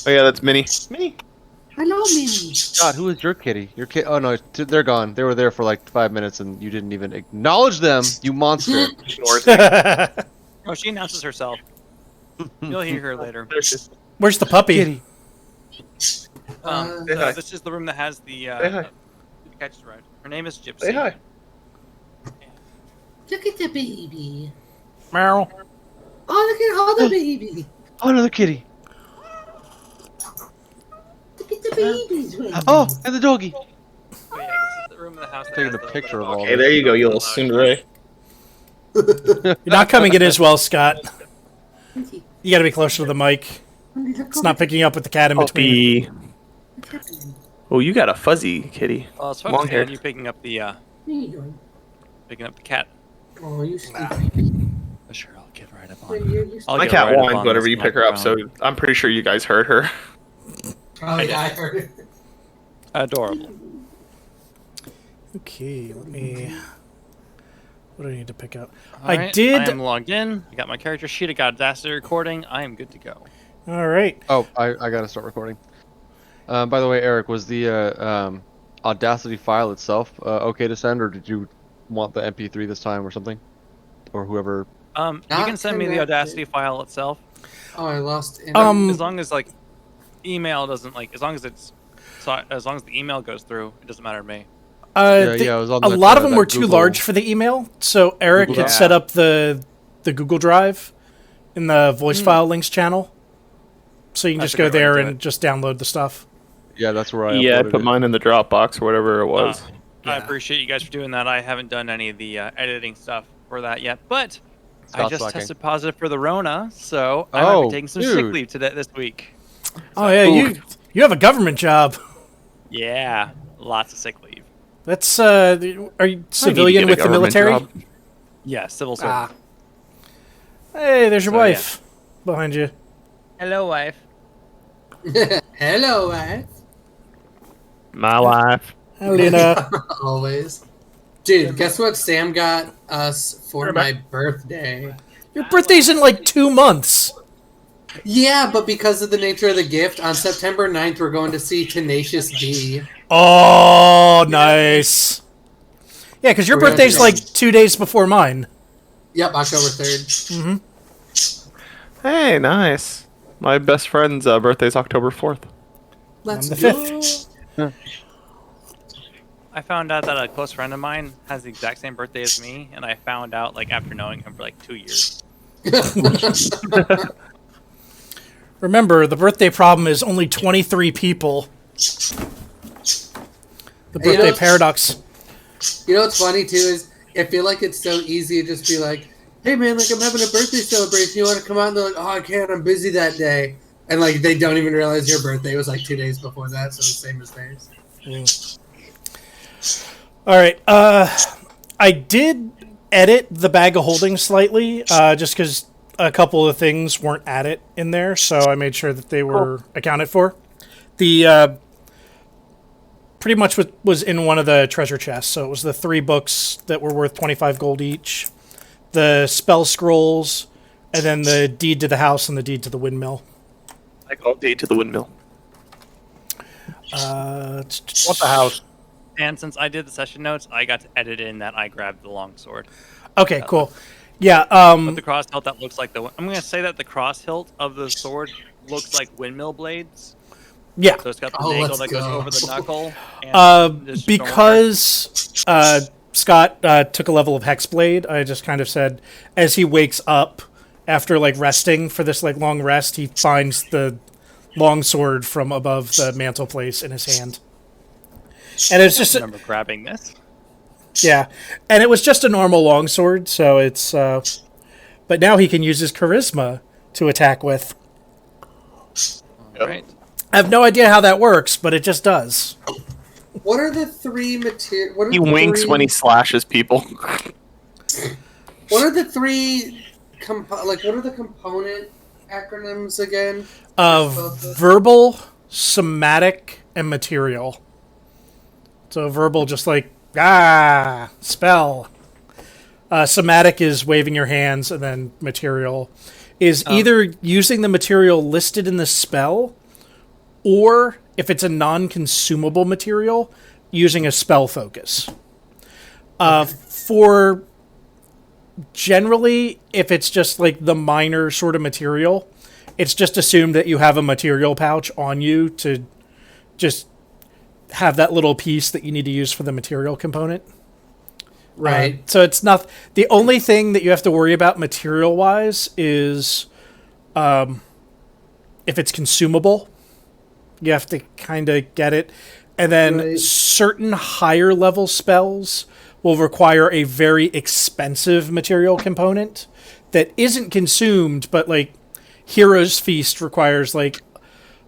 Oh yeah, that's Minnie. Minnie. Hello, Minnie. God, who is your kitty? Your kid? Oh no, they're gone. They were there for like 5 minutes, and you didn't even acknowledge them. You monster. Ignores me. Oh, she announces herself. You'll hear her later. There she is. Where's the puppy? Kitty. Say hi. This is the room that has the Say hi. catch ride. Her name is Gypsy. Say hi. Look at the baby. Meow. Oh, look at all the baby. Oh, another kitty. Look at the babies. Wendy. Oh, and the doggy. Oh, yeah, this is the room in the house that Taking has a the picture of all Okay, there you go, you little tsundere. You're not coming in as well, Scott. You gotta be closer to the mic. Wendy, look It's not picking up with the cat in between. What's happening? Oh, you got a fuzzy kitty. Well, it's Long focusing hair. on you picking up the What are you doing? cat. Oh, you stupid. Sure, I'll get right up Wendy, you I'll My get cat right up whines on whenever this you pick her up, so microphone. I'm pretty sure you guys heard her. Oh, yeah, I heard it. Adorable. Okay, let me... What do I need to pick up? All I did... I am logged in. I got my character sheet. I got Audacity recording. I am good to go. Alright. Oh, I gotta start recording. By the way, Eric, was the Audacity file itself okay to send, or did you want the MP3 this time or something? Or whoever. You Not can send me the connected. Audacity file itself. Oh, I lost. As Um, long as like email doesn't as long as it's as long as the email goes through, it doesn't matter to me. Yeah, it was on a that, lot of them that were too Google- large for the email, so Eric Google had Drive. set up the Google Drive in the voice file links channel. So you can That's just a go great way to there do and it. just download the stuff. Yeah, that's where I Yeah, I uploaded put it. mine in the Dropbox or whatever it was. I Yeah. appreciate you guys for doing that. I haven't done any of the editing stuff for that yet, but I Stop just slacking. tested positive for the Rona, so I might Oh, be taking some sick dude. leave this week. Oh yeah, you have a government job. Yeah, lots of sick leave. That's are you civilian with the military? Yeah, civil service. Ah. Hey, there's your So, wife behind you. Hello, wife. Hello, wife. My wife. Helena. Always. Dude, guess what Sam got us for my birthday? Your birthday's in like 2 months. Yeah, but because of the nature of the gift, on September 9th, we're going to see Tenacious D. Oh, nice. Yeah, because your We're gonna birthday's do- like 2 days before mine. Yep, October 3rd. Hey, nice. My best friend's birthday's October 4th. Let's the go. 5th. I found out that a close friend of mine has the exact same birthday as me, and I found out like after knowing him for like 2 years. Remember, the birthday problem is only 23 people. The Hey, you birthday know- paradox. You know what's funny, too, is I feel like it's so easy to just be like, hey, man, like, I'm having a birthday celebration. You want to come out? And they're like, oh, I can't. I'm busy that day. And, like, they don't even realize your birthday was, like, 2 days before that, so the same as theirs. All right. I did edit the bag of holding slightly, just because a couple of things weren't added in there, so I made sure that they were accounted for. The pretty much was in one of the treasure chests, so it was the 3 books that were worth 25 gold each, the spell scrolls, and then the deed to the house and the deed to the windmill. Like all day to the windmill. What What the house? And since I did the session notes, I got to edit in that I grabbed the long sword. Okay, cool. Yeah. But the cross hilt that looks like I'm gonna say that the cross hilt of the sword looks like windmill blades. Yeah. So it's got the Oh, angle let's that goes go. over the knuckle. And there's Because Scott took a level of Hexblade, I just kind of said, as he wakes up after like resting for this like long rest, he finds the longsword from above the mantelpiece in his hand. And it's just remember grabbing this. yeah, and it was just a normal longsword, so it's but now he can use his charisma to attack with. All right. I have no idea how that works, but it just does. What are the 3 material? He winks when he slashes people. What are the 3 what are the component acronyms again? Verbal, somatic, and material. So verbal, just like spell. Somatic is waving your hands, and then material is either using the material listed in the spell, or if it's a non-consumable material, using a spell focus. For generally, if it's just like the minor sort of material, it's just assumed that you have a material pouch on you to just have that little piece that you need to use for the material component. Right. So it's not the only thing that you have to worry about material wise is if it's consumable, you have to kind of get it. And then Right. certain higher level spells will require a very expensive material component that isn't consumed, but like Hero's Feast requires like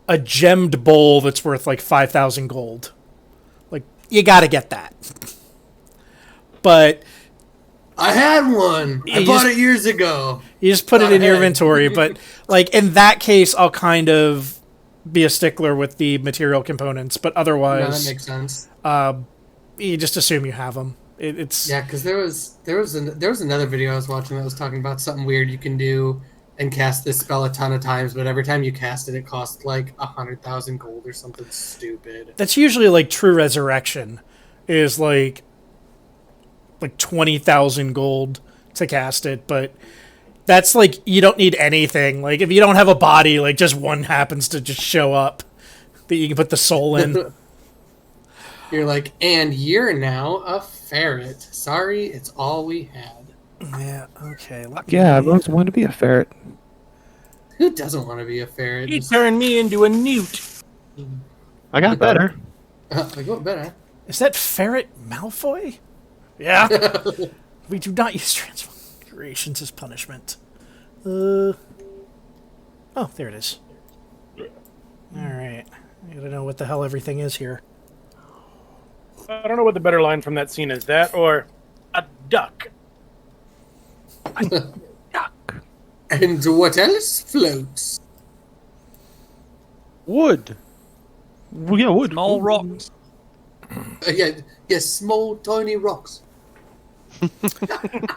a gemmed bowl that's worth like 5,000 gold. Like, you gotta get that. But I had one. I You bought just- it years ago. you just put it in your ahead. inventory. But like in that case, I'll kind of be a stickler with the material components. But No, that otherwise, makes sense. you just assume you have them. It's Yeah, because there was another video I was watching that was talking about something weird you can do and cast this spell a ton of times, but every time you cast it, it costs like 100,000 gold or something stupid. that's usually like True Resurrection is like 20,000 gold to cast it, but that's like you don't need anything. Like if you don't have a body, like just one happens to just show up that you can put the soul in. You're like, and you're now a ferret. Sorry, it's all we had. Yeah. Okay. Yeah, I've always wanted to be a ferret. Who doesn't want to be a ferret? He turned me into a newt. I got better. Like, what better? Is that Ferret Malfoy? Yeah. We do not use transfigurations as punishment. Oh, there it is. Alright. I gotta know what the hell everything is here. I don't know what the better line from that scene is. That or a duck. And what else floats? Wood. Well, yeah, wood. Small rocks. Yeah, small, tiny rocks.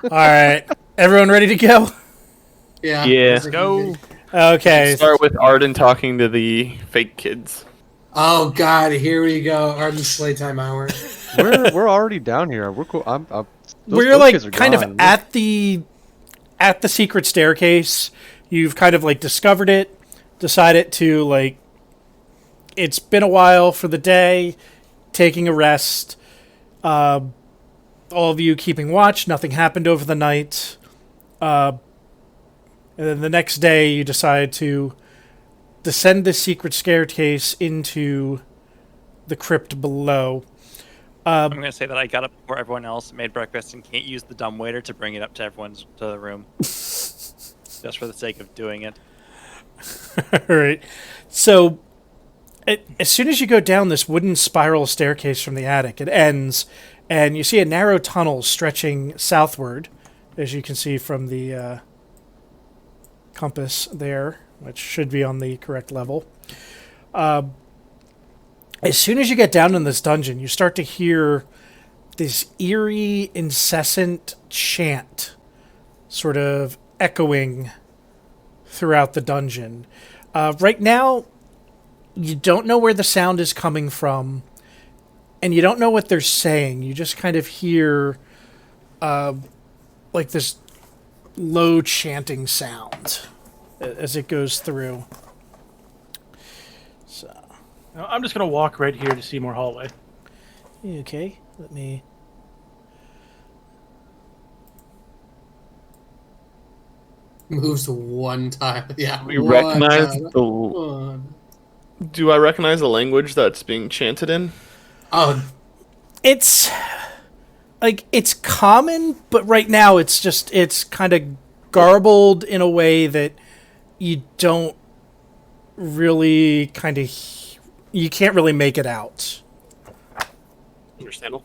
Alright. Everyone ready to go? Yeah. Yeah. those are Go. good. Okay. Start with Arden talking to the fake kids. Oh God, here we go. Arden's playtime hour. We're already down here. We're cool. those We're kids like are kind gone. of at the secret staircase. You've kind of like discovered it, decided to like it's been a while for the day, taking a rest. All of you keeping watch, nothing happened over the night. And then the next day you decide to descend the secret staircase into the crypt below. I'm gonna say that I got up before everyone else, made breakfast, and can't use the dumbwaiter to bring it up to everyone's to the room, just for the sake of doing it. All right. So, as soon as you go down this wooden spiral staircase from the attic, it ends, and you see a narrow tunnel stretching southward, as you can see from the compass there, which should be on the correct level. As soon as you get down in this dungeon, you start to hear this eerie, incessant chant sort of echoing throughout the dungeon. Right now, you don't know where the sound is coming from, and you don't know what they're saying. You just kind of hear like this low chanting sound as it goes through. So, Now, I'm just gonna walk right here to Seymour Hallway. okay, let me... Moves one time. Yeah. We one recognize time. the. One. Do I recognize the language that's being chanted in? Oh, It's like it's common, but right now it's kind of garbled in a way that you don't really you can't really make it out. Understandable.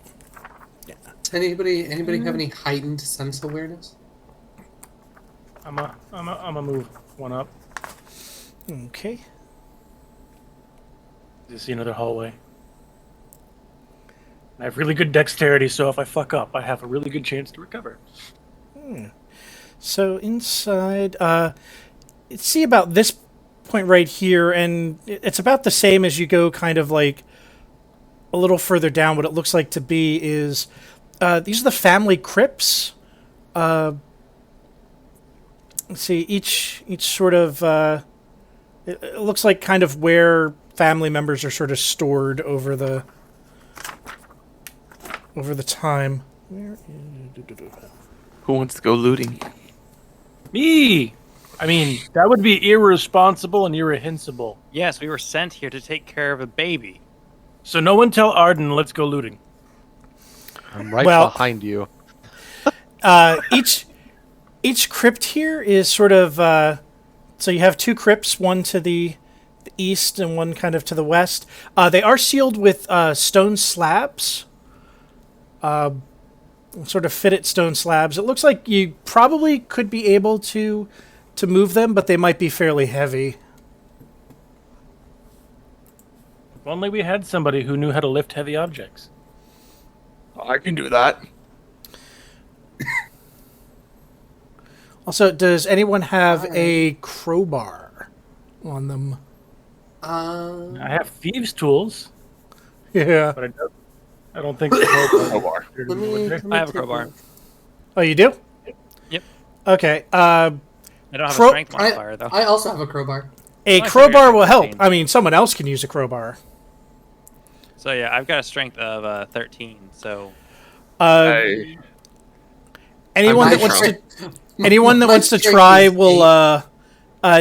does anybody have any heightened sense awareness? I'm a move one up. Okay. You see another hallway. I have really good dexterity, so if I fuck up, I have a really good chance to recover. So inside, see about this point right here, and it's about the same as you go kind of like a little further down. What it looks like to be is these are the family crypts. Let's see, each sort of it looks like kind of where family members are sort of stored over the time. Who wants to go looting? Me. I mean, that would be irresponsible and irrehensible. Yes, we were sent here to take care of a baby. So no one tell Arden, let's go looting. I'm right Well- behind you. Each crypt here is sort of so you have two crypts, one to the east and one kind of to the west. They are sealed with stone slabs, sort of fitted stone slabs. It looks like you probably could be able to move them, but they might be fairly heavy. If only we had somebody who knew how to lift heavy objects. I can do that. Also, does anyone have a crowbar on them? I have thieves' tools, Yeah. but I don't think the crowbar. I have a crowbar. Oh, you do? Yep. Okay. I don't have a strength modifier, though. I also have a crowbar. A I crowbar figured will help. 13. I mean, someone else can use a crowbar. So, yeah, I've got a strength of 13, so... I, Anyone My that wants to strength- anyone that my wants to strength try is will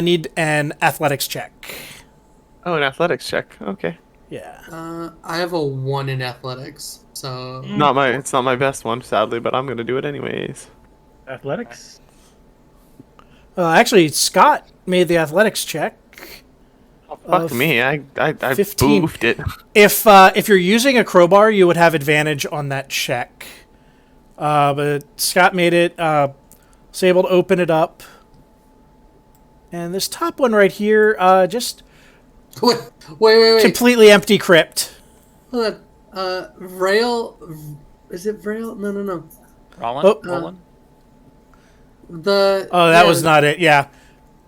need an athletics check. oh, an athletics check. Okay. Yeah. I have a 1 in athletics, so It's not my best one, sadly, but I'm gonna do it anyways. Athletics? Actually, Scott made the athletics check. Fuck me, I 15. boofed it. If you're using a crowbar, you would have advantage on that check. But Scott made it. Was able to open it up. And this top one right here, just wait. completely empty crypt. Hold on. Rail, is it Rail? No. Roland? Oh. Roland? Oh, that was not it. Yeah.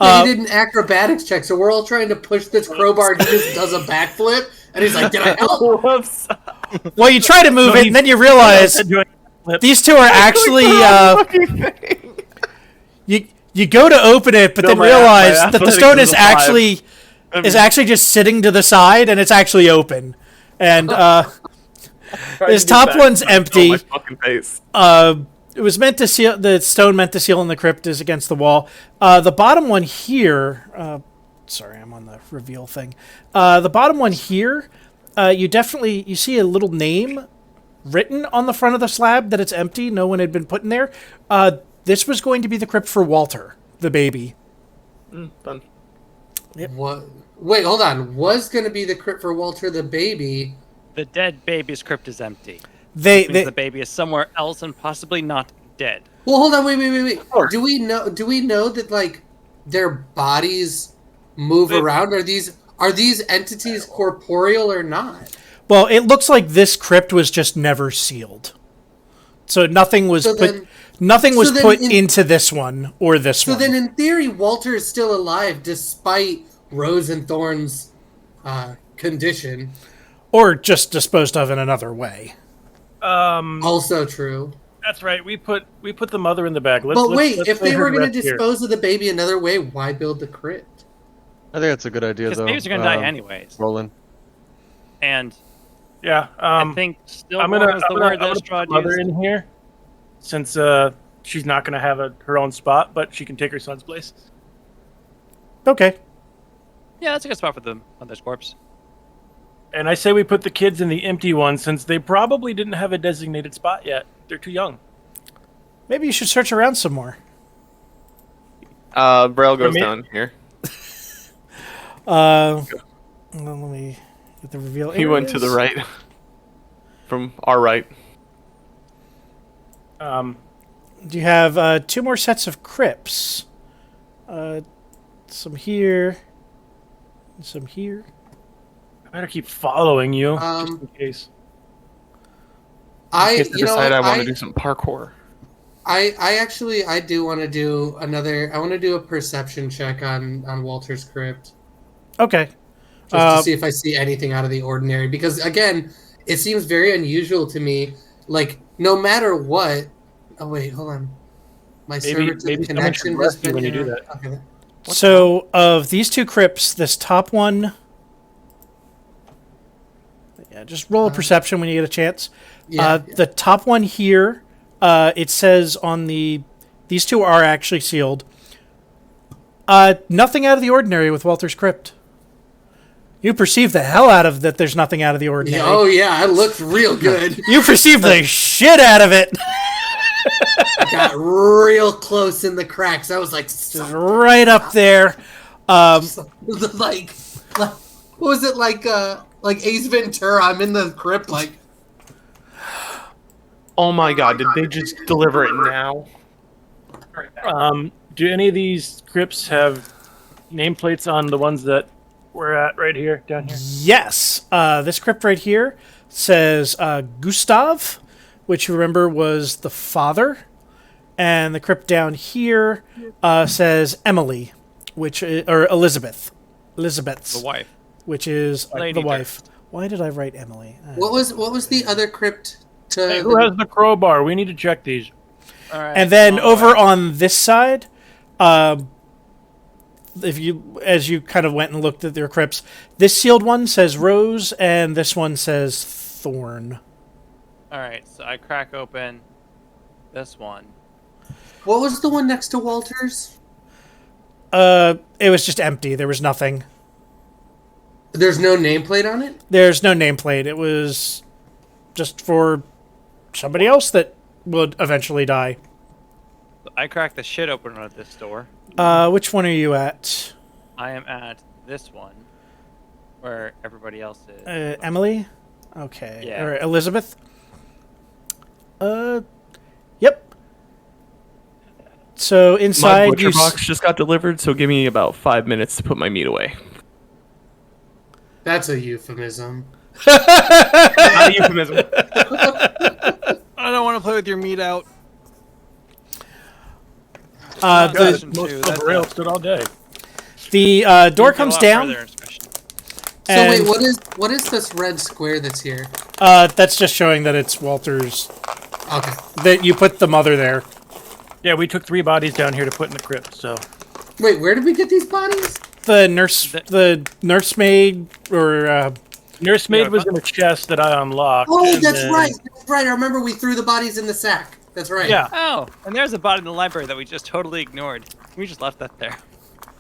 He did an acrobatics check, so we're all trying to push this crowbar, and he just does a backflip, and he's like, "Did I help?" Whoops. Well, you try to move it, and then you realize these two are actually. You go to open it, but No, then my realize that the athletics stone is is a 5. actually just sitting to the side, and it's actually open. And this top one's empty. My fucking face. It was meant to seal. The stone meant to seal in the crypt is against the wall. The bottom one here. Sorry, I'm on the reveal thing. The bottom one here. You see a little name written on the front of the slab that it's empty. No one had been put in there. This was going to be the crypt for Walter, the baby. Done. What? Wait, hold on. Was going to be the crypt for Walter the baby. The dead baby's crypt is empty. They Means the baby is somewhere else and possibly not dead. Well, hold on. Wait. Do we know that like their bodies move around? Are these entities corporeal or not? Well, it looks like this crypt was just never sealed. So nothing was put into this one or this one. So then, in theory, Walter is still alive despite Rose and Thorn's condition. Or just disposed of in another way. Also true. That's right. We put the mother in the bag. But wait, if they lay were her going to rest here. dispose of the baby another way, why build the crypt? I think that's a good idea, Because though. babies are going to die anyways. Roland. And Yeah. I think I'm stillborn gonna was the word that put Strahd mother used. in here, since she's not gonna have her own spot, but she can take her son's place. Okay. Yeah, that's a good spot for the mother's corpse. And I say we put the kids in the empty one, since they probably didn't have a designated spot yet. They're too young. Maybe you should search around some more. Braille goes me- down here. Well, let me get the reveal. He went to the right. From our right. Do you have 2 more sets of crypts? Some here. Some here. I better keep following you, just in case. I If I decide I want to do some parkour. I do want to do another. I want to do a perception check on Walter's crypt. Okay. Just to see if I see anything out of the ordinary. Because again, it seems very unusual to me. Like no matter what. Oh wait, hold on. My server to the Maybe someone should connection bless has you been when you do that. Okay. So of these two crypts, this top one. Yeah, just roll a perception when you get a chance. Yeah, The top one here, it says on these two are actually sealed. Nothing out of the ordinary with Walter's crypt. You perceive the hell out of that. There's nothing out of the ordinary. Oh yeah, it looked real good. You perceive the shit out of it. Got real close in the cracks. I was like, Just right up there. like, what was it like Ace Ventura? I'm in the crypt, like. Oh my god, did they just deliver it now? Do any of these crypts have nameplates on the ones that we're at right here, down here? Yes. This crypt right here says Gustav, which you remember was the father. And the crypt down here says Emily, or Elizabeth. Elizabeth's. The wife. Which is Lady the wife. Why did I write Emily? What was the other crypt? Hey, who has the crowbar? We need to check these. All right. And then over on this side, as you kind of went and looked at their crypts, this sealed one says Rose, and this one says Thorn. All right. So I crack open this one. What was the one next to Walter's? It was just empty. There was nothing. There's no nameplate on it? There's no nameplate. It was just for somebody else that would eventually die. I crack the shit open at this door. Which one are you at? I am at this one, where everybody else is. Emily? Okay. Yeah. Or Elizabeth? Yep. So My inside butcher box just got delivered, so give me about 5 minutes to put my meat away. That's a euphemism. Not a euphemism. I don't want to play with your meat out. the Most rail stood all day. door comes down. So And, wait, what is this red square that's here? that's just showing that it's Walter's. Okay. That you put the mother there. Yeah, we took 3 bodies down here to put in the crypt, so... Wait, where did we get these bodies? The nursemaid, or Nursemaid was in a chest that I unlocked. Oh, and that's then- right. That's right. I remember we threw the bodies in the sack. That's right. Yeah. Oh, and there's a body in the library that we just totally ignored. We just left that there.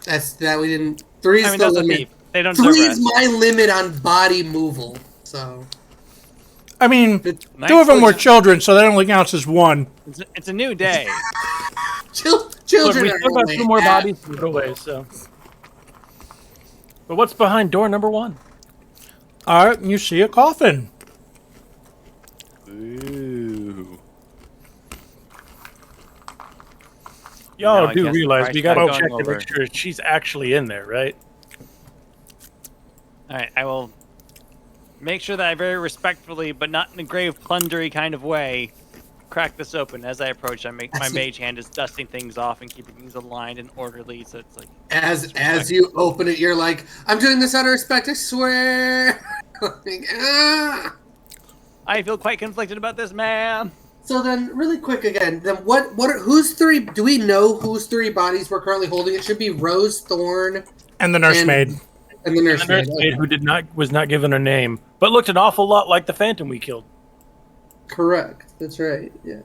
That's that we didn't. Three's I mean, the that's a limit. thief. They don't deserve Three's rest. my limit on body removal. So. I mean, Nice. 2 of them were children, so that only counts as 1. It's a new day. Look, Children we are still got only 2 more half. bodies to go away, so... But what's behind door number 1? All right, you see a coffin. Ooh. Y'all Now I do guess the realize price we gotta tag check going to over. make sure she's actually in there, right? All right, I will make sure that I very respectfully, but not in a grave plundery kind of way, crack this open. As I approach, my mage hand is dusting things off and keeping things aligned and orderly, so it's like... As you open it, you're like, I'm doing this out of respect. I swear. Like, ah. I feel quite conflicted about this, ma'am. So then, really quick again. Then whose 3? Do we know whose 3 bodies we're currently holding? It should be Rose, Thorn, And the nursemaid. and the The nursemaid. nursemaid who was not given a name, but looked an awful lot like the phantom we killed. Correct. That's right. Yeah.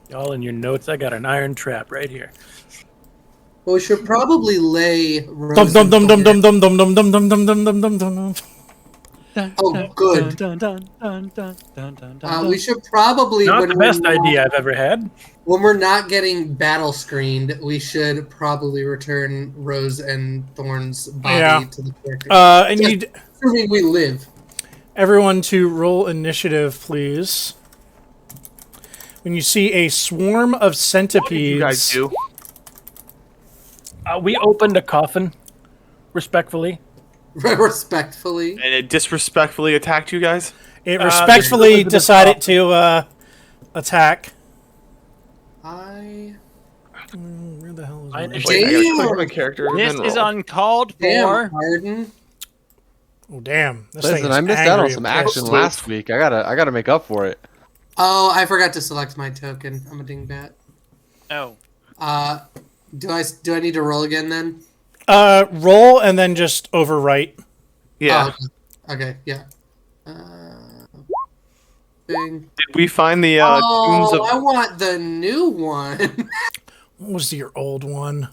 Y'all in your notes, I got an iron trap right here. Well, we should probably lay. Dum Rose dum dum and dum Thorn. dum dum dum dum dum dum dum dum dum dum. Oh, good. We should probably. Not when the we're best not- idea I've ever had. When we're not getting battle screened, we should probably return Rose and Thorn's body Yeah. to the character. I need Assuming we live. everyone to roll initiative, please. When you see a swarm of What did centipedes, you guys do? We opened a coffin, respectfully. Respectfully. And it disrespectfully attacked you guys? it this respectfully was a decided to attack. I Where the hell is My Wait, I gotta click Damn. my character. This then is roll. uncalled Damn, for. Arden. Oh damn! This thing Listen, is I missed out on angry some and action pissed. last week. I gotta make up for it. Oh, I forgot to select my token. I'm a dingbat. Oh, Do I need to roll again then? Roll and then just overwrite. Yeah. Oh, okay. Yeah. Bing. Did we find the tombs Oh, of? I want the new one. What was your old one?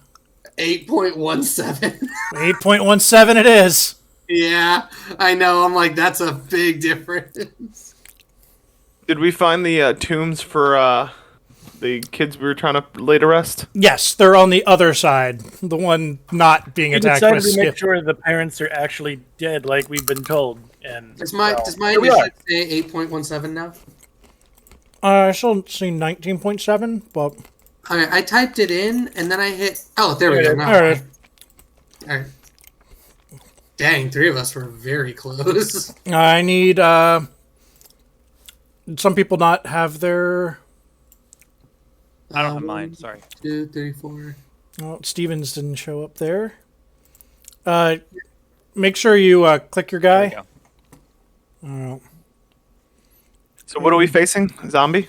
8.17. 8.17 it is. Yeah, I know. I'm like, that's a big difference. Did we find the tombs for the kids we were trying to lay to rest? Yes, they're on the other side. The one not being We attacked by decided to make skip. sure the parents are actually dead, like we've been told. And Does my here we are. initiative say 8.17 now? I still see 19.7, but Okay, I typed it in and then I hit. Oh, there we go. Now. all right. All right. Dang, three of us were very close. I need. Some people not have their. I don't have mine. Sorry. 2, 3, 4. Oh, Stevens didn't show up there. Make sure you click your There we guy. go. So what are we facing? Zombie?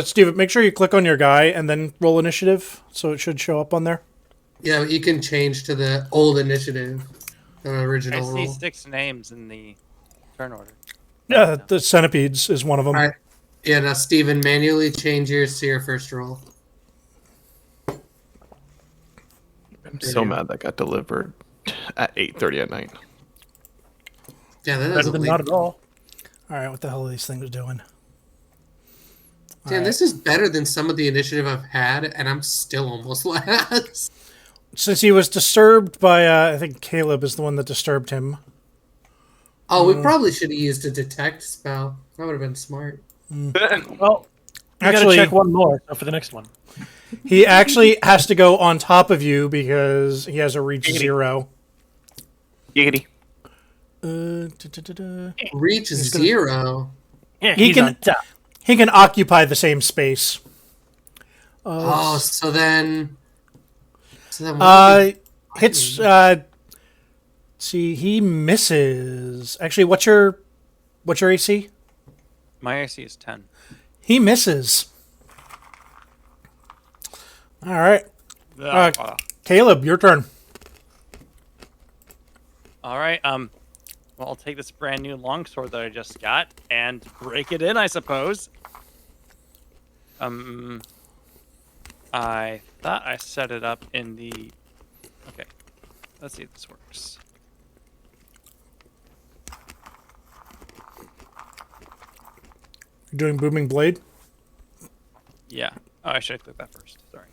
Steven, make sure you click on your guy and then roll initiative, so it should show up on there. Yeah, but you can change to the old initiative, the I original see roll. 6 names in the turn order. Yeah, the centipedes is one of them. All right. Yeah, now Steven, manually change yours to your first roll. I'm so mad that got delivered at 8:30 at night. Yeah, that Better is a than late. not at all. All right, what the hell are these things doing? Damn, this is better than some of the initiative I've had, and I'm still almost last. Since he was disturbed by, I think Caleb is the one that disturbed him. Oh, we probably should have used a detect spell. That would have been smart. Well, I gotta Actually, check one more for the next one. he actually has to go on top of you because he has a reach Giggity. 0. Giggity. Reach gonna- 0. Yeah, He he's can- on top. He can occupy the same space. Oh, so then. What Hits. See, he misses. Actually, what's your AC? My AC is 10. He misses. All right, Caleb, your turn. All right. Well, I'll take this brand new longsword that I just got and break it in, I suppose. I thought I set it up in the. Okay. Let's see if this works. You're doing booming blade. Yeah. Oh, I should have clicked that first. Sorry.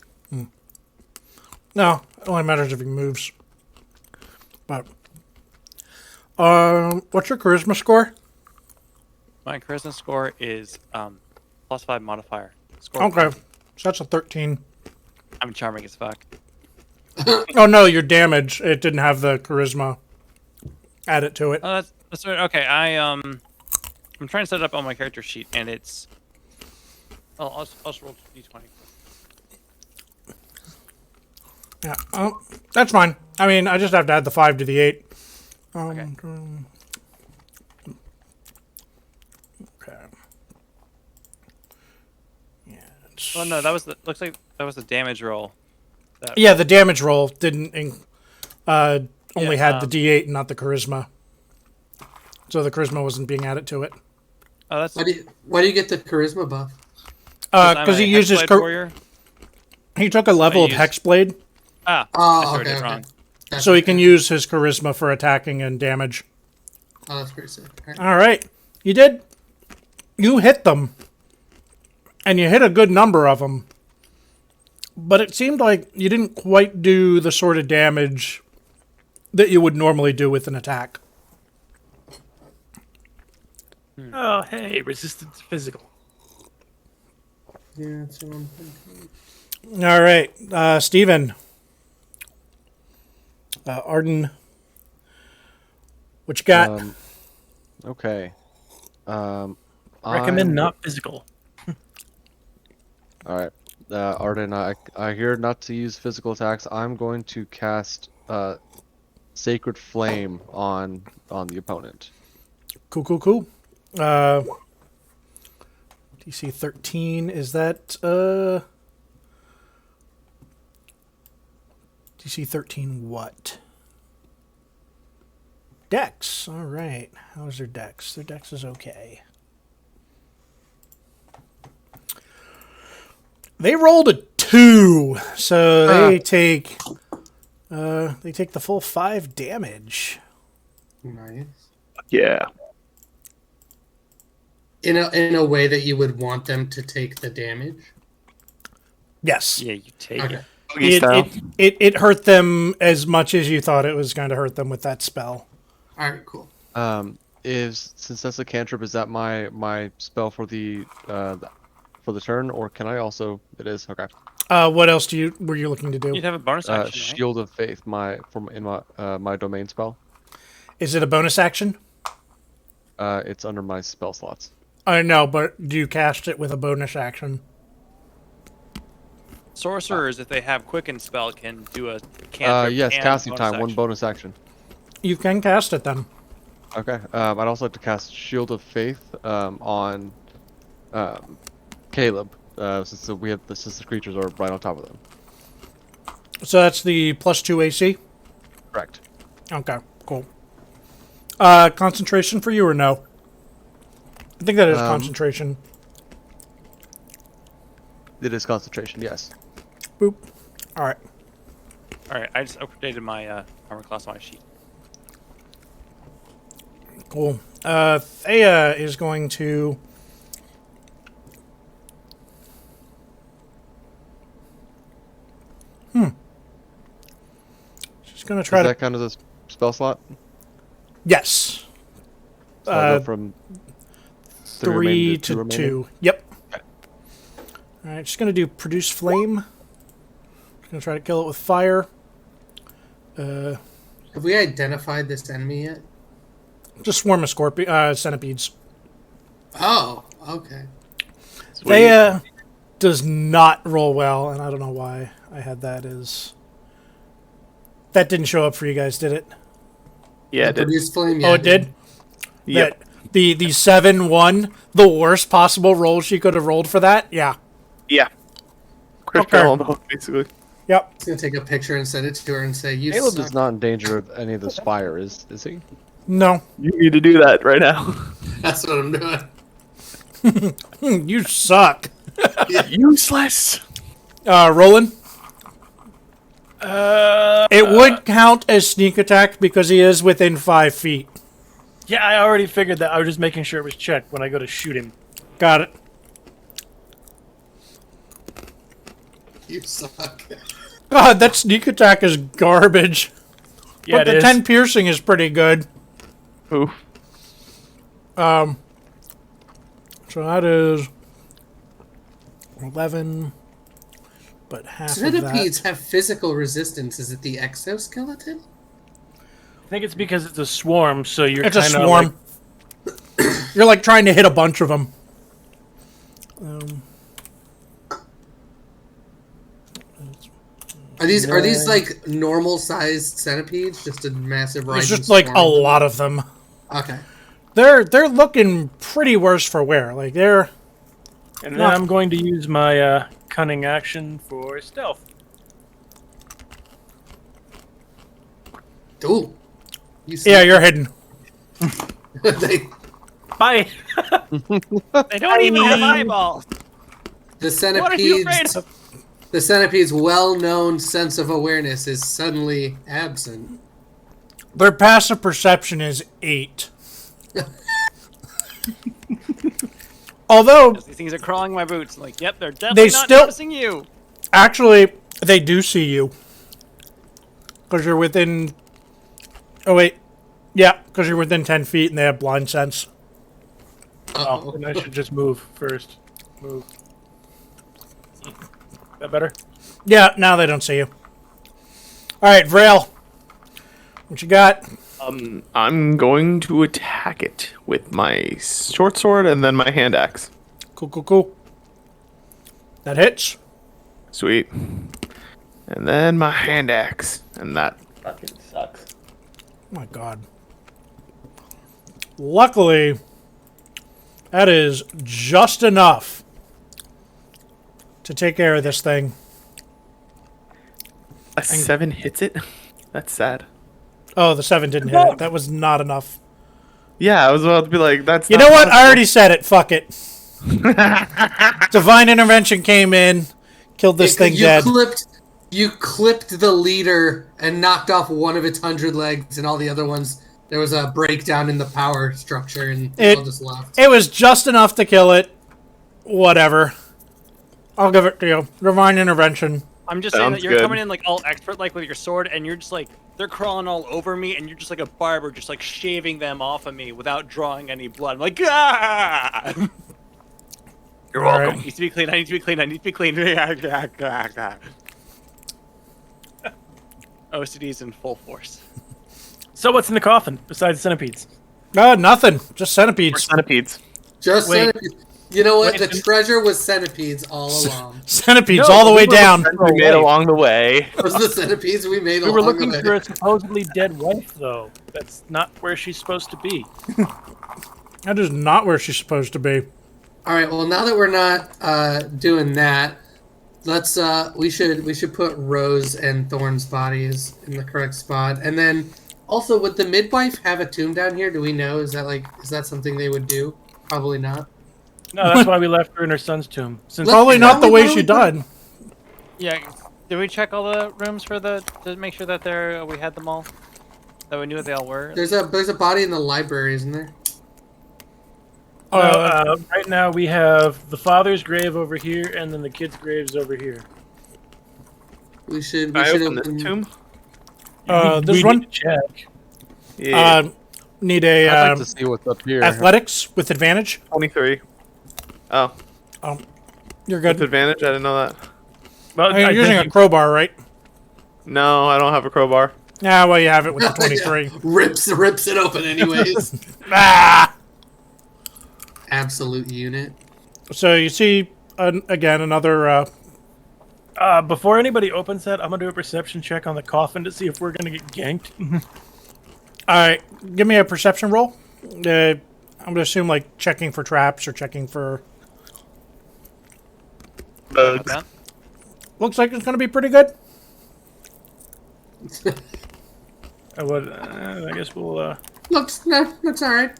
No, it only matters if he moves. But, what's your charisma score? My charisma score is +5 modifier. Score. Okay, so that's a 13. I'm charming as fuck. Oh no, your damage. It didn't have the charisma. Add it to it. Oh, that's right. Okay. I'm trying to set it up on my character sheet, and it's. Oh, I'll just roll d20. Yeah, that's fine. I mean, I just have to add the 5 to the 8. Okay. Okay. Yeah. Oh no, that was the. Looks like that was the damage roll. Yeah, the damage roll didn't only Yeah, had the D8 and not the charisma. So the charisma wasn't being added to it. Oh, that's. Why do you get the charisma buff? Because he used his warrior. he took a level of used- Hexblade, Ah. Oh, I sorted okay, it okay. wrong. That's so he okay. can use his charisma for attacking and damage. Oh, that's pretty sick. All right. All right, you did. You hit them, and you hit a good number of them. But it seemed like you didn't quite do the sort of damage that you would normally do with an attack. Oh, hey, resistance physical. Yeah, that's what I'm thinking. All right, Steven. Arden. What you got? Okay. Recommend not physical. All right. Arden, I hear not to use physical attacks. I'm going to cast Sacred Flame on the opponent. Cool. DC 13, is that DC 13 what? Dex. All right. How's their Dex? Their Dex is okay. They rolled a 2, so they take the full 5 damage. Nice. Yeah. In a way that you would want them to take the damage. Yes. Yeah, you take Okay. it. Doggy style. It hurt them as much as you thought it was going to hurt them with that spell. All right, cool. Since that's a cantrip, is that my spell for the turn, or can I also? It is okay. What else were you looking to do? You'd have a bonus action, right? Shield of Faith, my domain spell. Is it a bonus action? It's under my spell slots. I know, but do you cast it with a bonus action? Sorcerers, if they have Quicken spell, can do a cantrip. Yes, and casting bonus time, one action. bonus action. You can cast it then. Okay. I'd also like to cast Shield of Faith on Caleb, since the creatures are right on top of them. So that's the +2 AC? Correct. Okay, cool. Concentration for you or no? I think that is concentration. It is concentration, yes. Boop. Alright. Alright, I just updated my armor class on my sheet. Cool. Thea is going to... She's going to try Does to... that count as a spell slot? Yes. So I'll go from 3 to remaining. 2. Yep. Okay. Alright, she's going to do Produce Flame. She's going to try to kill it with fire. Have we identified this enemy yet? Just swarm of centipedes. Oh, okay. Thea does not roll well, and I don't know why I had that as... That didn't show up for you guys, did it? Yeah, it did. Produce flame. Yeah, Oh, it did? Yep. That, the 7-1, the worst possible roll she could have rolled for that? Yeah. Yeah. Crit Okay. fail on the hook, basically. Yep. I'm gonna take a picture and send it to her and say, "You Caleb suck." is not in danger of any of this fire, is he? No. You need to do that right now. That's what I'm doing. You suck. Useless. Roland? It would count as sneak attack because he is within 5 feet. Yeah, I already figured that. I was just making sure it was checked when I go to shoot him. Got it. You suck. God, that sneak attack is garbage. Yeah, But it the is. 10 piercing is pretty good. Oof. So that is 11, but half of Centipedes that. have physical resistance. Is it the exoskeleton? I think it's because it's a swarm, so you're It's a kind of swarm. You're like trying to hit a bunch of them. Are these like normal sized centipedes? Just a massive There's rising just like swarm a of them? lot of them. Okay. They're looking pretty worse for wear. Like they're And then I'm going to use my cunning action for stealth. Ooh. You yeah, you're hidden. they, Bye. They don't even have eyeballs. the What are you afraid centipede's of? the centipede's well-known sense of awareness is suddenly absent. Their passive perception is 8. Although These things are crawling my boots. Like, yep, they're definitely not still- noticing you. actually they do see you because you're within. Oh wait, yeah, because you're within 10 feet and they have blind sense. Oh, then I should just move first. Move. That better? Yeah, now they don't see you. All right, Vrail, what you got? I'm going to attack it with my short sword and then my hand axe. Cool. That hits. Sweet. And then my hand axe. And that fucking sucks. Oh my god. Luckily, that is just enough to take care of this thing. A 7 hits it? That's sad. Oh, the 7 didn't hit it. That was not enough. Yeah, I was about to be like, that's You not know what? possible. I already said it. Fuck it. Divine intervention came in, killed this thing dead. You clipped the leader and knocked off one of its 100 legs, and all the other ones, there was a breakdown in the power structure, and it all just left. It was just enough to kill it. Whatever. I'll give it to you. Divine intervention. I'm just saying that Sounds you're good. coming in like all expert like with your sword, and you're just like they're crawling all over me, and you're just like a barber, just like shaving them off of me without drawing any blood. I'm like, ah! You're All welcome. right. Needs to be clean. I need to be clean. I need to be clean. OCD's in full force. So what's in the coffin besides centipedes? Nothing. Just Or centipedes. centipedes. Just Wait. centipedes. You know what? Wait. The treasure was centipedes all along. Centipedes No, all the way we were down. We made along the way. Those are the centipedes we made We were along looking the way. for a supposedly dead wife, though. That's not where she's supposed to be. That is not where she's supposed to be. All right. Well, now that we're not doing that, let's we should put Rose and Thorn's bodies in the correct spot, and then also would the midwife have a tomb down here? Do we know? Is that something they would do? Probably not. No, that's why we left her in her son's tomb. Since Probably not the Why way don't she we put- died. Yeah. Did we check all the rooms for to make sure that we had them all? That we knew what they all were? There's a body in the library, isn't there? right now we have the father's grave over here, and then the kids' graves over here. We should I open open this tomb. This we one? need to check. Yeah. Need a I'd like to see what's up here. athletics with advantage. 23. Oh, You're with good. advantage? I didn't know that. Well, You're I using a think crowbar, right? No, I don't have a crowbar. Yeah, well, you have it with the 23. rips it open anyways. Ah! Absolute unit. So you see, again, another... before anybody opens that, I'm gonna do a perception check on the coffin to see if we're gonna get ganked. all right, give me a perception roll. I'm going to assume, like, checking for traps or checking for... Yeah. Looks like it's going to be pretty good. I guess we'll. Looks all right.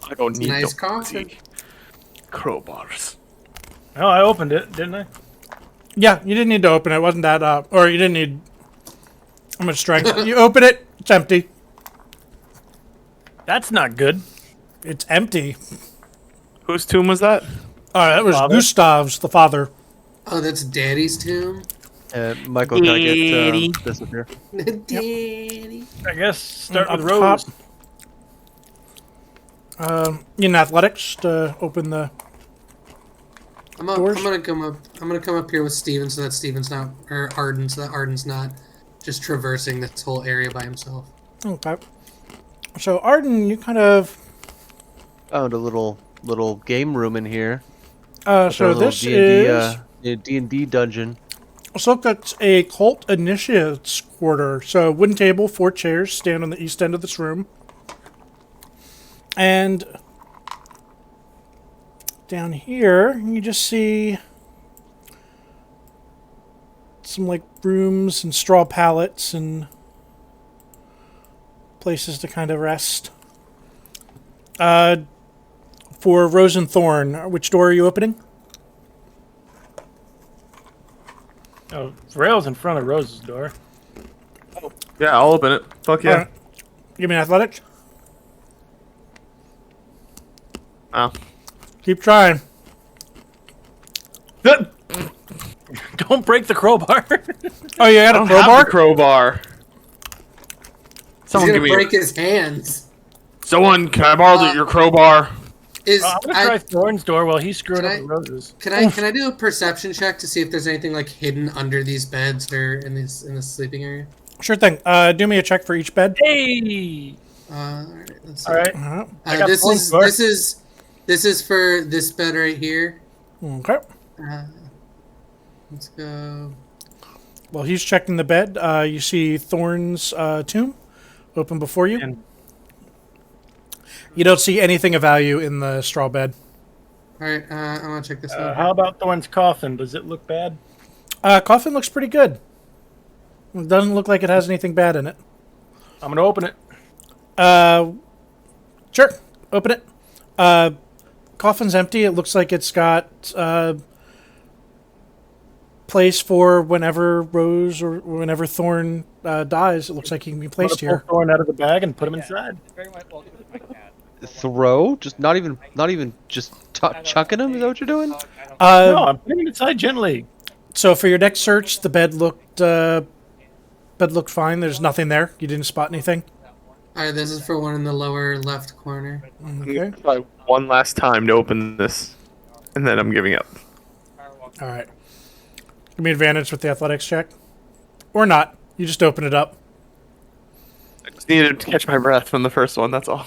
I don't need Nice those coffin. crowbars. Oh, I opened it, didn't I? Yeah, you didn't need to open it. It wasn't that... or you didn't need... How much strength? You open it, it's empty. That's not good. It's empty. Whose tomb was that? That was Father? Gustav's, the father. Oh, that's Daddy's tomb. Michael, can I get this up here? Daddy. I guess start Up with top. Rose. You need athletics to open the... I'm Doors? gonna come up here with Steven so that Steven's not, or Arden, so that Arden's not just traversing this whole area by himself. Okay. So, Arden, you kind of... Found a little game room in here. so Our little this is... D&D dungeon. So that's a cult initiate's quarter. So wooden table, 4 chairs stand on the east end of this room. And down here, you just see some like rooms and straw pallets and places to kind of rest. For Rose and Thorn, which door are you opening? Oh, Rail's in front of Rose's door. Yeah, I'll open it. Fuck yeah. Alright. Give me an athletics. Oh. Keep trying. Don't break the crowbar. Oh, you got I a don't have crowbar? the crowbar. He's Someone gonna give me break his hands. Someone, can I borrow your crowbar? I'm gonna try Thorn's door while he's screwing Can up I- with Rose's. Can I do a perception check to see if there's anything like hidden under these beds or in this sleeping area? Sure thing. Do me a check for each bed. Hey! All right, let's see. All right. I got This Thorn's is door. this is for this bed right here. Okay. Let's go. While he's checking the bed, you see Thorn's tomb open before you. And You don't see anything of value in the straw bed. All right, I want to check this out. how about Thorn's coffin? Does it look bad? Coffin looks pretty good. It doesn't look like it has anything bad in it. I'm gonna open it. Sure, open it. Coffin's empty. It looks like it's got place for whenever Rose or whenever Thorn dies. It looks like he can be I'm placed gonna here. pull Thorn out of the bag and put him inside. Very much welcome to my cat. Throw? Just not even just chucking him? Is that what you're doing? No, I'm putting him inside gently. So for your next search, the bed looked fine. There's nothing there. You didn't spot anything. All right, this is for one in the lower left corner. Okay. Try one last time to open this, and then I'm giving up. All right. Give me advantage with the athletics check, or not. You just open it up. I just needed to catch my breath from the first one. That's all.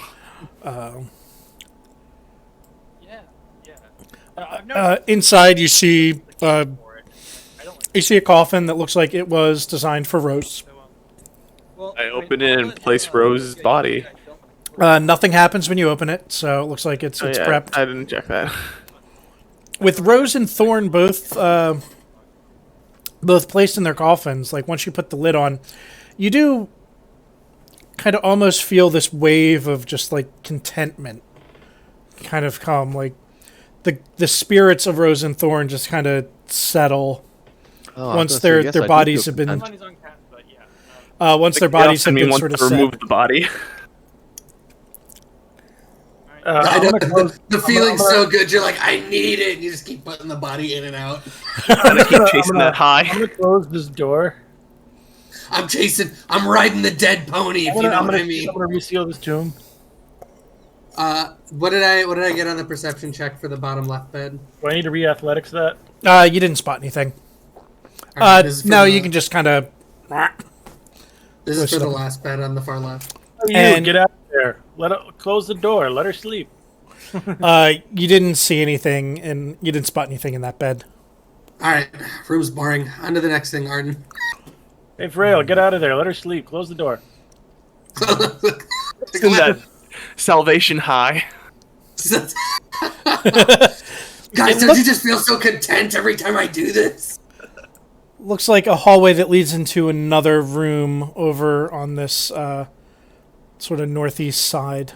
Inside, you see a coffin that looks like it was designed for Rose. I open it and place Rose's body. Nothing happens when you open it, so it looks like it's Yeah, prepped. I didn't check that. With Rose and Thorn both placed in their coffins, like once you put the lid on, you do kind of almost feel this wave of just like contentment kind of come. Like the spirits of Rose and Thorn just kind of settle Oh, once their bodies have been once their bodies have been wants sort of to remove set. the body. I I'm know gonna close, the feeling's so good. You're like, I need it. And you just keep putting the body in and out. And I keep chasing that high. I'm gonna close this door. I'm riding the dead pony. If you know what I mean. I'm gonna reseal this tomb. What did I get on the perception check for the bottom left bed? Do I need to re-athletics that? You didn't spot anything. All right, this is for No, the- you can just kind of. This is for the last bed on the far left. You And- get out of there. Let her close the door. Let her sleep. You didn't see anything, and you didn't spot anything in that bed. All right, room's boring. On to the next thing, Arden. Hey, Frail, get out of there. Let her sleep. Close the door. Isn't that salvation high? Guys, don't you just feel so content every time I do this? Looks like a hallway that leads into another room over on this sort of northeast side.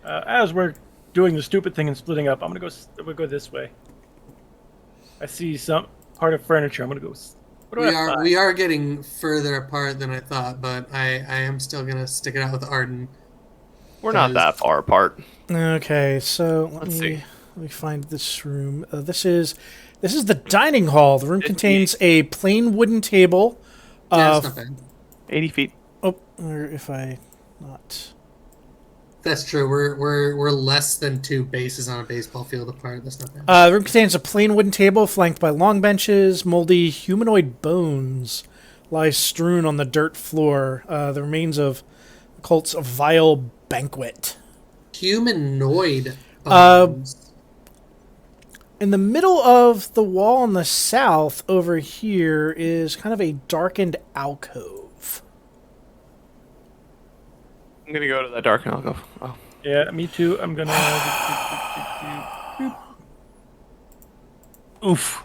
As we're doing the stupid thing and splitting up, I'm gonna go this way. I see some part of furniture. I'm gonna go. What do I find? We are getting further apart than I thought, but I am still gonna stick it out with Arden. We're not that far apart. Okay, so Let's see. let me find this room. This is the dining hall. The room contains a plain wooden table. Yeah, it's not bad. 80 feet. Oh, or if I not. That's true. We're less than 2 bases on a baseball field apart. That's not bad. The room contains a plain wooden table flanked by long benches. Moldy humanoid bones lie strewn on the dirt floor. The remains of the cult's vile banquet. Humanoid bones. In the middle of the wall on the south over here is kind of a darkened alcove. I'm gonna go to that dark alcove. Oh. Yeah, me too. I'm gonna. Oof.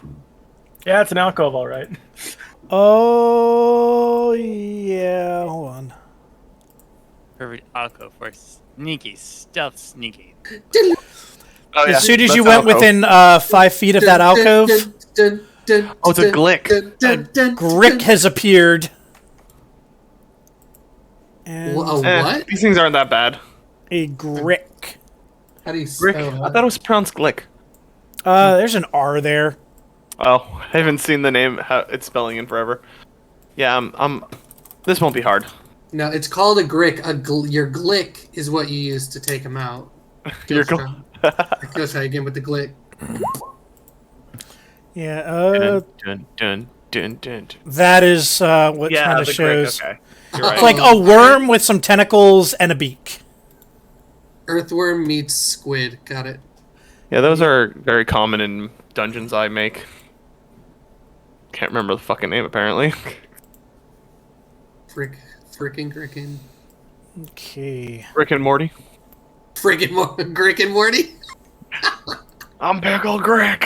Yeah, it's an alcove, all right. Oh, yeah. Hold on. Perfect alcove for sneaky, stealth sneaky. Oh, yeah. As soon as That's you went alcove. within 5 feet of that alcove, Oh, it's a glick. Grick has appeared. And A what? These things aren't that bad. a Grick. How do you Grick. spell I thought it was pronounced glick. There's an R there. Oh, I haven't seen the name. How it's spelling in forever. Yeah, this won't be hard. No, it's called a grick. Your glick is what you use to take them out. Your That goes how you get with the glick. Yeah, dun, dun, dun, dun, dun. that is what Yeah, kind of the shows. Grick. Okay, you're It's right. like a worm with some tentacles and a beak. Earthworm meets squid. Got it. Yeah, those are very common in dungeons I make. Can't remember the fucking name apparently. Frickin' Okay. Rick and Morty. Grick and Morty. I'm Pickle Grick.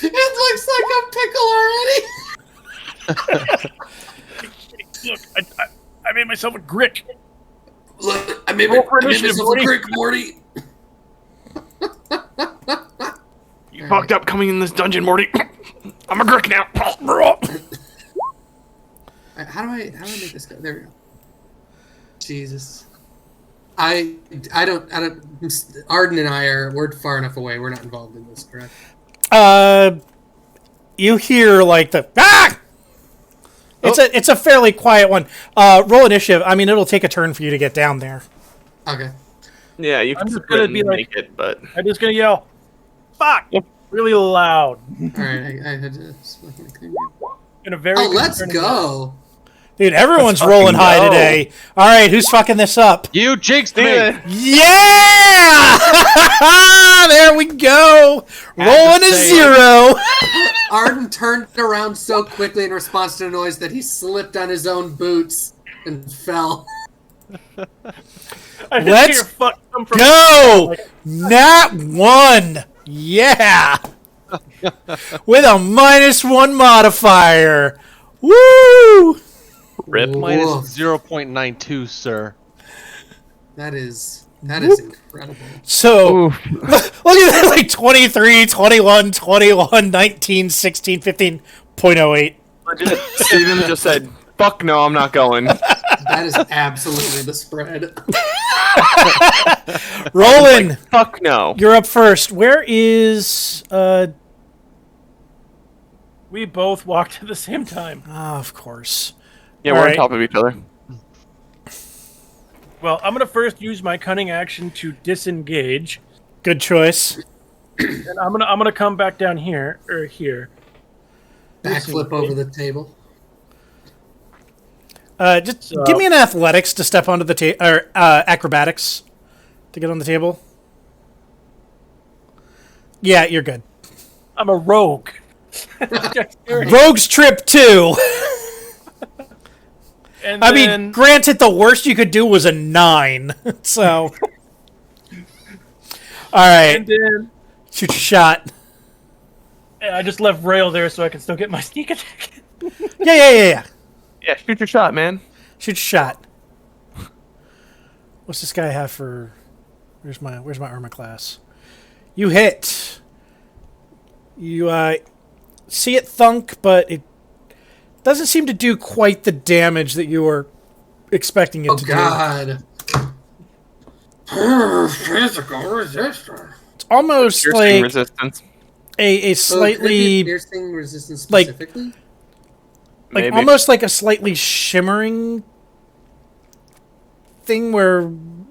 It looks like a pickle already. Look, I made myself a Grick. Look, I made Roll for myself initiative, a Morty. Grick, Morty. You fucked up coming in this dungeon, Morty. I'm a Grick now. How do I make this go? There we go. Jesus. I don't. Arden and we're far enough away. We're not involved in this, correct? You hear like the It's a fairly quiet one. Roll initiative. I mean, it'll take a turn for you to get down there. Okay. Yeah, you I'm can just gonna sprint be and like- make it, but I'm just gonna yell, "Fuck!" really loud All right. I had to. in a very. Oh, let's concerning way. go. Dude, everyone's Let's rolling fucking high go. today. All right, who's fucking this up? You jinxed me. Yeah. Yeah! There we go. Rolling a say it. 0. Arden turned around so quickly in response to a noise that he slipped on his own boots and fell. I just Let's hear fuck come from Go! Nat 1. Yeah! With a -1 modifier. Woo! Rip. Woof. Minus 0.92, sir. That is incredible. So, look at that, like 23, 21, 21, 19, 16, 15.08. Legit. Steven just said, "Fuck no, I'm not going." That is absolutely the spread. Roland, Fuck no. you're up first. Where is, We both walked at the same time. of course. Yeah, All we're right. on top of each other. Well, I'm gonna first use my cunning action to disengage, Good choice. and I'm gonna come back down here or here. Backflip over the table. Just So- give me an athletics to step onto the table, or acrobatics to get on the table. Yeah, you're good. I'm a rogue. Dexterity. Rogue's Trip 2. And I then, mean, granted, the worst you could do was a 9. So, all right, and then shoot your shot. I just left Rail there so I can still get my sneak attack. Yeah. Yeah, shoot your shot, man. Shoot your shot. What's this guy have for? Where's my armor class? You hit. You see it thunk, but it doesn't seem to do quite the damage that you were expecting it Oh to God. Physical resistance. do. It's almost Piercing like resistance. a So could it be slightly piercing resistance like- specifically. like Maybe. almost like a slightly shimmering thing where you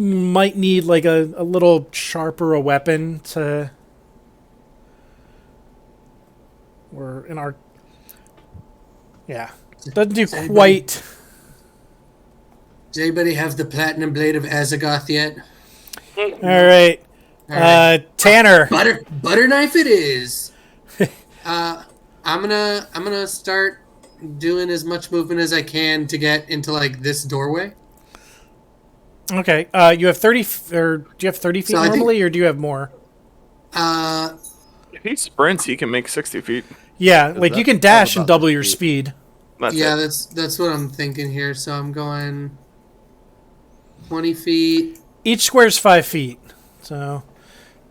might need like a little sharper a weapon to or in our doesn't do anybody- quite. Does anybody have the platinum blade of Azagoth yet? All right, All right. Tanner. Butter knife it is. I'm gonna start doing as much movement as I can to get into like this doorway. Okay, you have 30 or do you have 30 feet So I think- normally, or do you have more? If he sprints, he can make 60 feet. Yeah, like you that can dash and about double 50 your feet? speed. That's yeah, it. that's what I'm thinking here. So I'm going 20 feet. Each square's 5 feet. So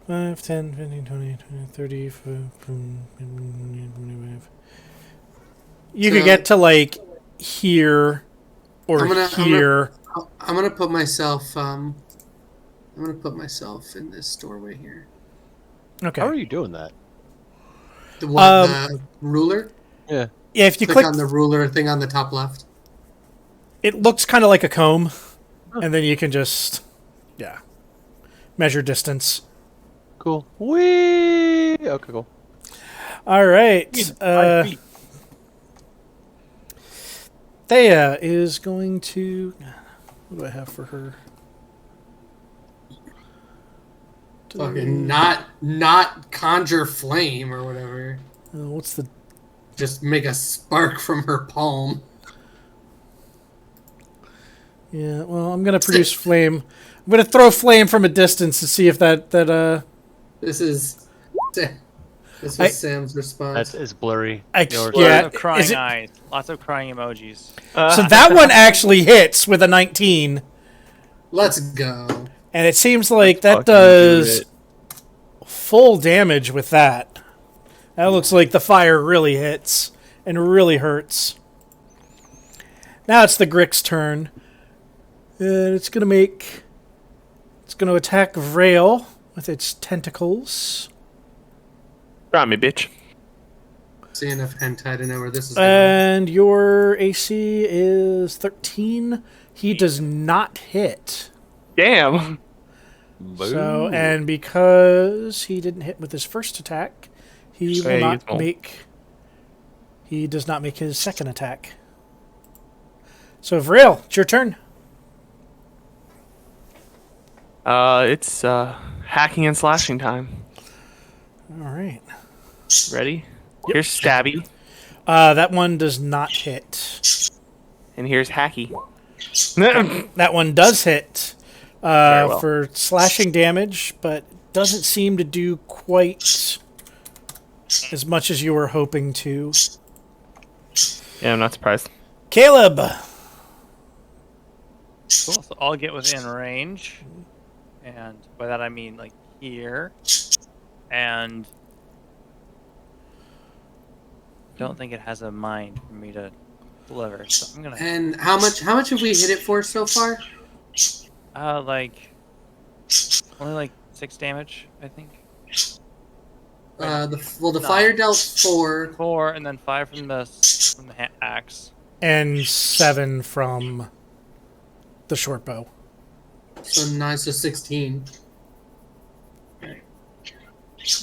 5, 10, 15, 20, 30, 25. You could So- get to like here or I'm gonna- here. I'm gonna put myself. I'm gonna put myself in this doorway here. Okay. How are you doing that? The the ruler. Yeah. Yeah, if you Click click, on the ruler thing on the top left. it looks kind of like a comb, and then you can just measure distance. Cool. Whee! Okay, cool. All right. 5 feet. Thea is going to. What do I have for her? Fucking not conjure flame or whatever. What's the... Just make a spark from her palm. Yeah, well, I'm going to produce flame. I'm going to throw flame from a distance to see if that This was Sam's response. That is blurry. yeah, Lots of crying is it- eyes. Lots of crying emojis. so that one actually hits with a 19, Let's go. and it seems like that Fucking do does it. full damage with that. That looks like the fire really hits and really hurts. Now it's the Grick's turn. And it's going to attack Vrail with its tentacles. Try me, bitch. See enough hentai to know where this is going. And your AC is 13. He does not hit. Damn. So, and because he didn't hit with his first attack, he will Hey, not you make... He does not make his second attack. So, Vrail, it's your turn. It's hacking and slashing time. All right. Ready? Here's stabby, That one does not hit. and here's hacky. That one does hit Very well. for slashing damage, but doesn't seem to do quite as much as you were hoping to. Yeah, I'm not surprised. Caleb! Cool. So I'll get within range, and by that I mean like here, and don't think it has a mind for me to deliver. So I'm gonna And how much have we hit it for so far? like only like 6 damage, I think. The Nine. fire dealt 4. 4 and then 5 from the axe. And 7 from the short bow. So 9, so 16.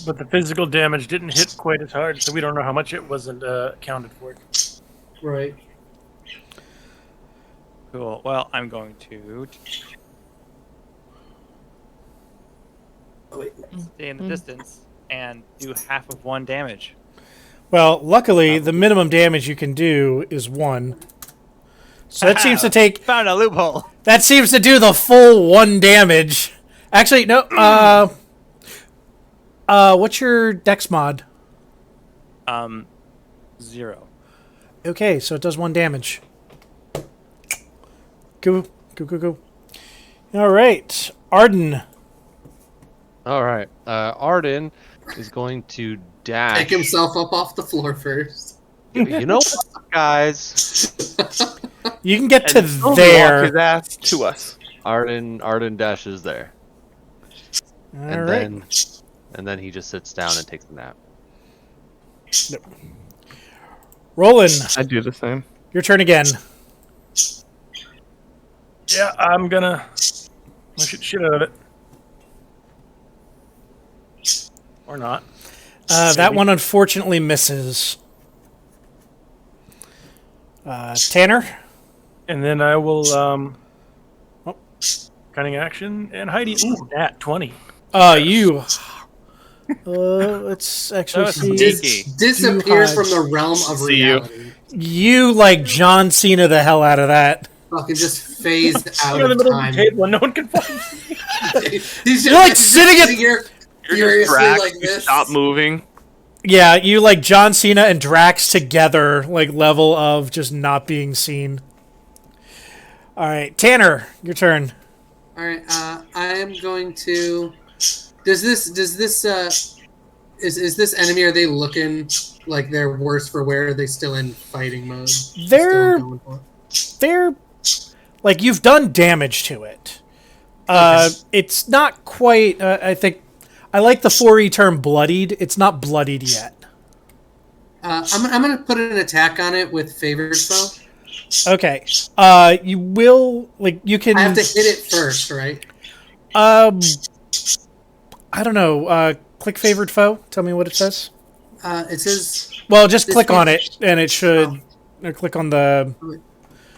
But the physical damage didn't hit quite as hard, so we don't know how much it wasn't accounted for. Right. Cool. Well, I'm going to Oh, wait. stay in the distance and do half of 1 damage. Well, luckily, the minimum damage you can do is 1. So that seems to take... Found a loophole. That seems to do the full 1 damage. Actually, no, what's your dex mod? 0. Okay, so it does 1 damage. Go. All right, Arden. All right. Arden is going to dash. Pick himself up off the floor first. You know what, guys? You can get to And he'll walk there. his ass to us. Arden dashes there, All and right. then he just sits down and takes a nap. Roland, I do the same. your turn again. Yeah, I'm gonna shoot shit out of it. Or not. That one unfortunately misses. Tanner? And then I will cunning action and Heidi. Ooh, nat 20. You. Let's actually That was see. sneaky. Disappears Do from the realm of See you. reality. You like John Cena the hell out of that. Fucking just phased out I'm in the of middle of time. the table and no one can find me. He's just, You're, like, he's just sitting at- here You're furiously just dragged. like You this. stop moving. Yeah, you like John Cena and Drax together, like level of just not being seen. All right, Tanner, your turn. All right, I am going to. Is this enemy? Are they looking like they're worse for wear? Are they still in fighting mode? They're- Still going for it? They're like you've done damage to it. It's not quite. I think I like the 4E term bloodied. It's not bloodied yet. I'm gonna put an attack on it with favored foe. Okay. You will like you can. I have to hit it first, right? I don't know. Click favored foe. Tell me what it says. It says Well, just This click on is- it, and it should. Or click on the.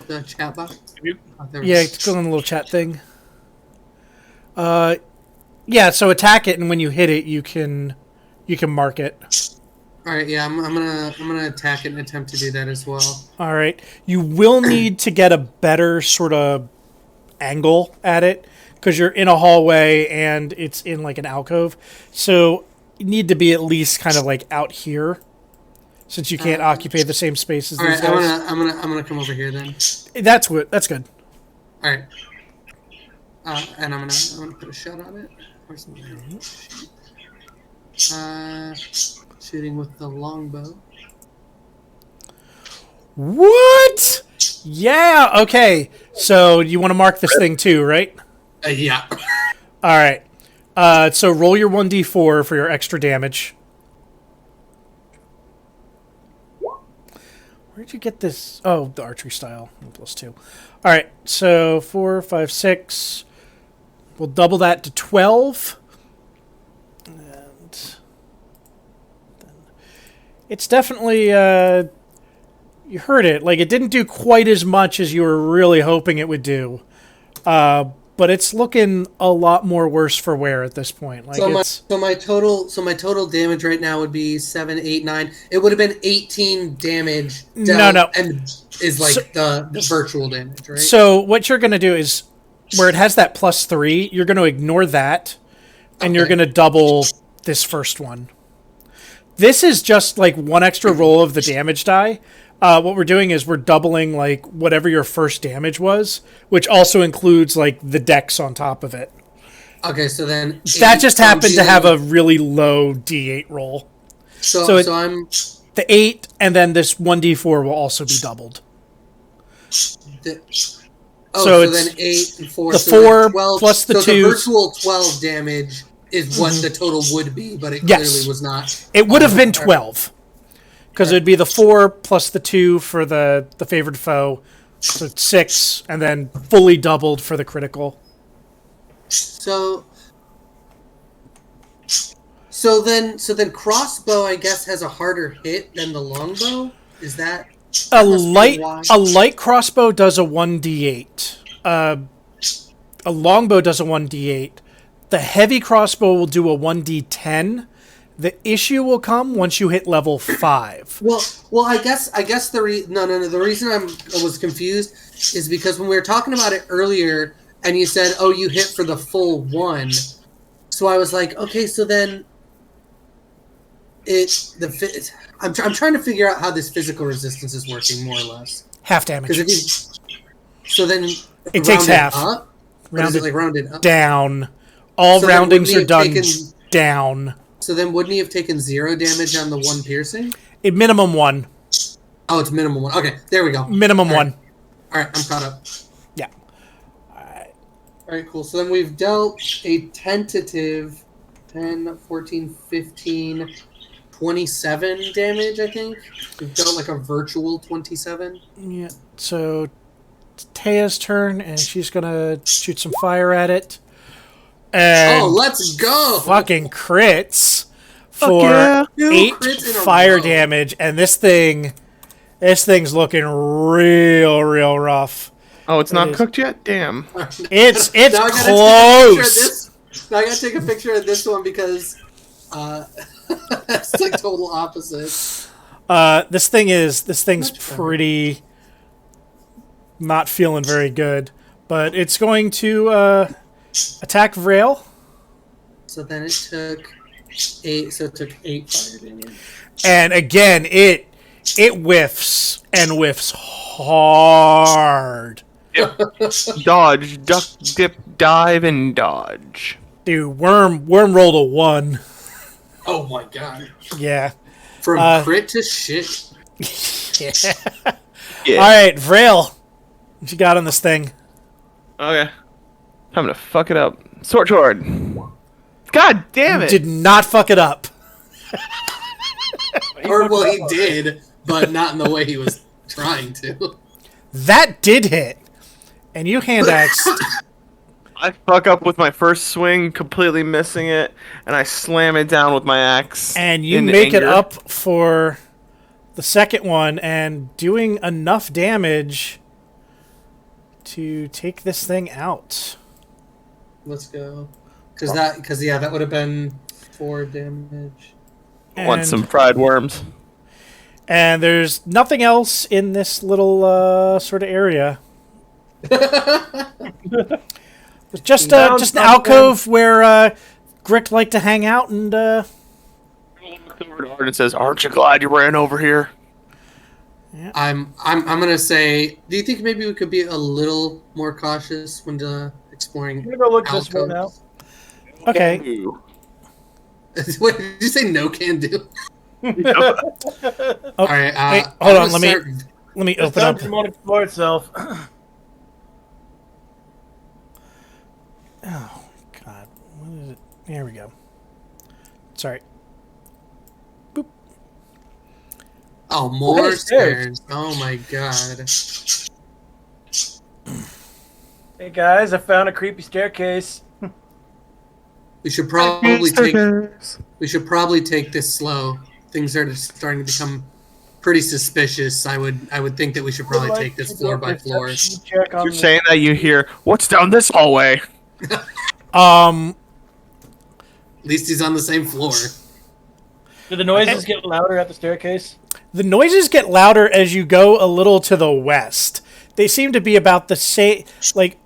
the chat box. You- Oh, there we Yeah, go. click on the little chat thing. Yeah, so attack it, and when you hit it, you can mark it. All right, yeah, I'm gonna attack it and attempt to do that as well. All right. You will need to get a better sort of angle at it because you're in a hallway and it's in like an alcove. So you need to be at least kind of like out here, since you can't occupy the same space as All these right, guys. I'm gonna come over here then. That's good. That's good. All right, and I'm gonna put a shot on it. Where's my shooting with the longbow. What? Yeah. Okay. So you want to mark this thing too, right? Yeah. All right. So roll your 1d4 for your extra damage. Where'd you get this? Oh, the archery style. +2. All right. So 4, 5, 6. We'll double that to 12. And then it's definitely, you heard it. Like, it didn't do quite as much as you were really hoping it would do. But it's looking a lot more worse for wear at this point. Like, So my total damage right now would be 7, 8, 9. It would have been 18 damage. No. And is like the virtual damage, right? So what you're going to do is, where it has that +3, you're going to ignore that, and you're going to double this first one. This is just like one extra roll of the damage die. What we're doing is we're doubling like whatever your first damage was, which also includes like the dex on top of it. Okay, so then That just happened to have a really low D8 roll. So I'm the 8, and then this 1d4 will also be doubled. so then 8 and 4. The so 4 12, plus the so 2. the virtual 12 damage is what the total would be, but it clearly was not. It would have been 12. Because it would be the 4 plus the 2 for the favored foe. So it's 6, and then fully doubled for the critical. So then crossbow, I guess, has a harder hit than the longbow. Is that A must be light why. crossbow does a 1d8. A longbow does a 1d8. The heavy crossbow will do a 1d10. The issue will come once you hit level 5. Well, I guess the reason I was confused is because when we were talking about it earlier, and you said, "Oh, you hit for the full 1," so I was like, "Okay, so then I'm trying to figure out how this physical resistance is working more or less." Half damage. So then It takes half. Up? Or is it like rounded up? Down. All So then roundings wouldn't are he done have taken- down. So then wouldn't he have taken 0 damage on the 1 piercing? It minimum 1. Oh, it's minimum 1. Okay, there we go. Minimum All 1. right. All right, I'm caught up. Yeah. All right, cool. So then we've dealt a tentative 10, 14, 15, 27 damage, I think. We've dealt like a virtual 27. Yeah. So it's Taya's turn, and she's gonna shoot some fire at it. And Let's go! fucking crits for yeah. 8 crits in a fire row. damage, and this thing's looking real rough. Oh, it's not is. cooked yet? Damn. It's Now I gotta take a picture of close. this. Now I gotta take a picture of this one because it's like total opposite. This thing's pretty not feeling very good, but it's going to attack Vrail. So then it took 8. So it took 8 fire damage. And again, it whiffs and whiffs hard. Dodge, duck, dip, dive, and dodge. Dude, worm rolled a 1. Oh my god! Yeah. From crit to shit. Yeah. Yeah. All right, Vrail, what you got on this thing? Okay. Time to fuck it up. Sword. God damn You it! did not fuck it up. Or well, he did, but not in the way he was trying to. That did hit, and you hand axed. I fuck up with my first swing, completely missing it, and I slam it down with my axe. And you in make it anger. up for the second one and doing enough damage to take this thing out. Let's go. Because that would have been 4 damage. Want some fried worms? And there's nothing else in this little sort of area. It's just an alcove where Grick liked to hang out and. Looks over to Art and says, "Aren't you glad you ran over here?" I'm gonna say. Do you think maybe we could be a little more cautious when exploring? I'm gonna go look this one out. Okay. Wait, did you say no can do? Oh, All right. wait, hold on. Let me It's open time up. to want to explore itself. Oh God, what is it? Here we go. Sorry. Boop. Oh, more Hey, stairs. Oh my god. Hey guys, I found a creepy staircase. We should probably take this slow. Things are starting to become pretty suspicious. I would think that we should probably take this floor by floor. Check on You're saying that you hear what's down this hallway? At least he's on the same floor. Do the noises get louder at the staircase? The noises get louder as you go a little to the west. They seem to be about the same. Like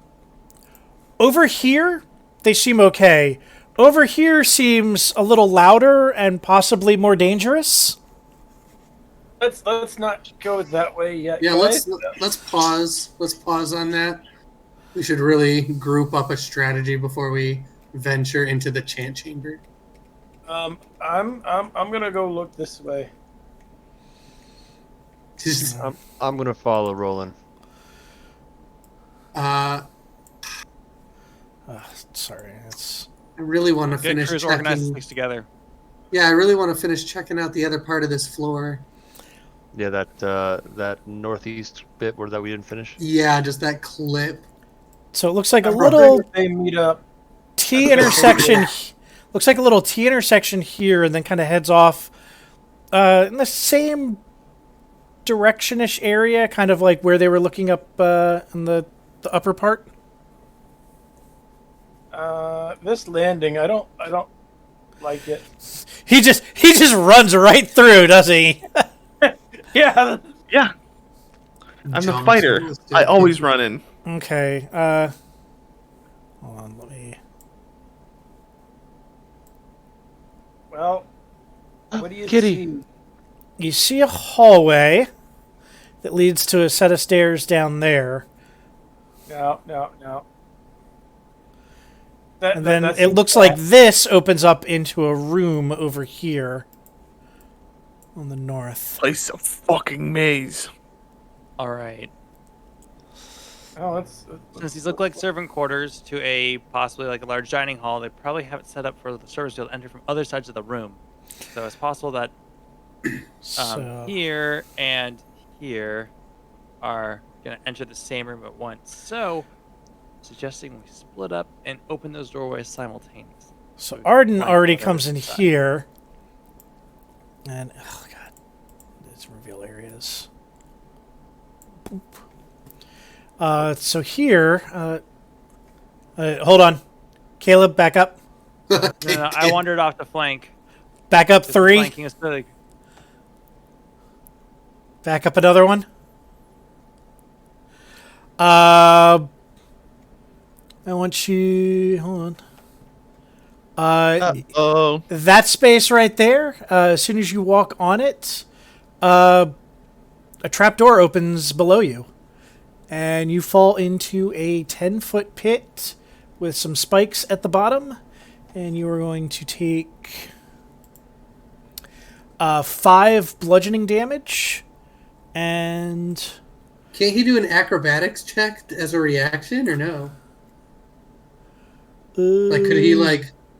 over here, they seem okay. Over here seems a little louder and possibly more dangerous. Let's not go that way yet. Yeah, guys. let's pause. Let's pause on that. We should really group up a strategy before we venture into the chant chamber. I'm gonna go look this way. Just, I'm gonna follow Roland. Sorry, it's I really want to Get finish crews organized checking. things together. Yeah, I really want to finish checking out the other part of this floor. Yeah, that northeast bit that we didn't finish. Yeah, just that clip. so it looks like a I'm little hoping they meet up. T intersection. Looks like a little T intersection here, and then kind of heads off in the same direction-ish area, kind of like where they were looking up in the upper part. This landing, I don't like it. He just runs right through, doesn't he? Yeah. Yeah, I'm the Jumps. fighter. I always run in. Okay. Hold on. Let me. Well, what do you Kitty. see? You see a hallway that leads to a set of stairs down there, No. and then That's it looks like this opens up into a room over here on the north. Place a fucking maze. All right. Oh, that's Since these look like servant quarters to a possibly like a large dining hall, they probably have it set up for the servants to be able to enter from other sides of the room. So it's possible that So here and here are going to enter the same room at once. So, suggesting we split up and open those doorways simultaneously. So Arden Flank already on the comes other in side. here, and oh god, it's reveal areas. Boop. So here, hold on, Caleb, back up, No, I wandered off the flank. back up 3, Flanking is really back up another one. I want you. Hold on. Oh, That space right there, as soon as you walk on it, a trapdoor opens below you. And you fall into a 10-foot pit with some spikes at the bottom. And you are going to take 5 bludgeoning damage. And Can't he do an acrobatics check as a reaction, or no? Like,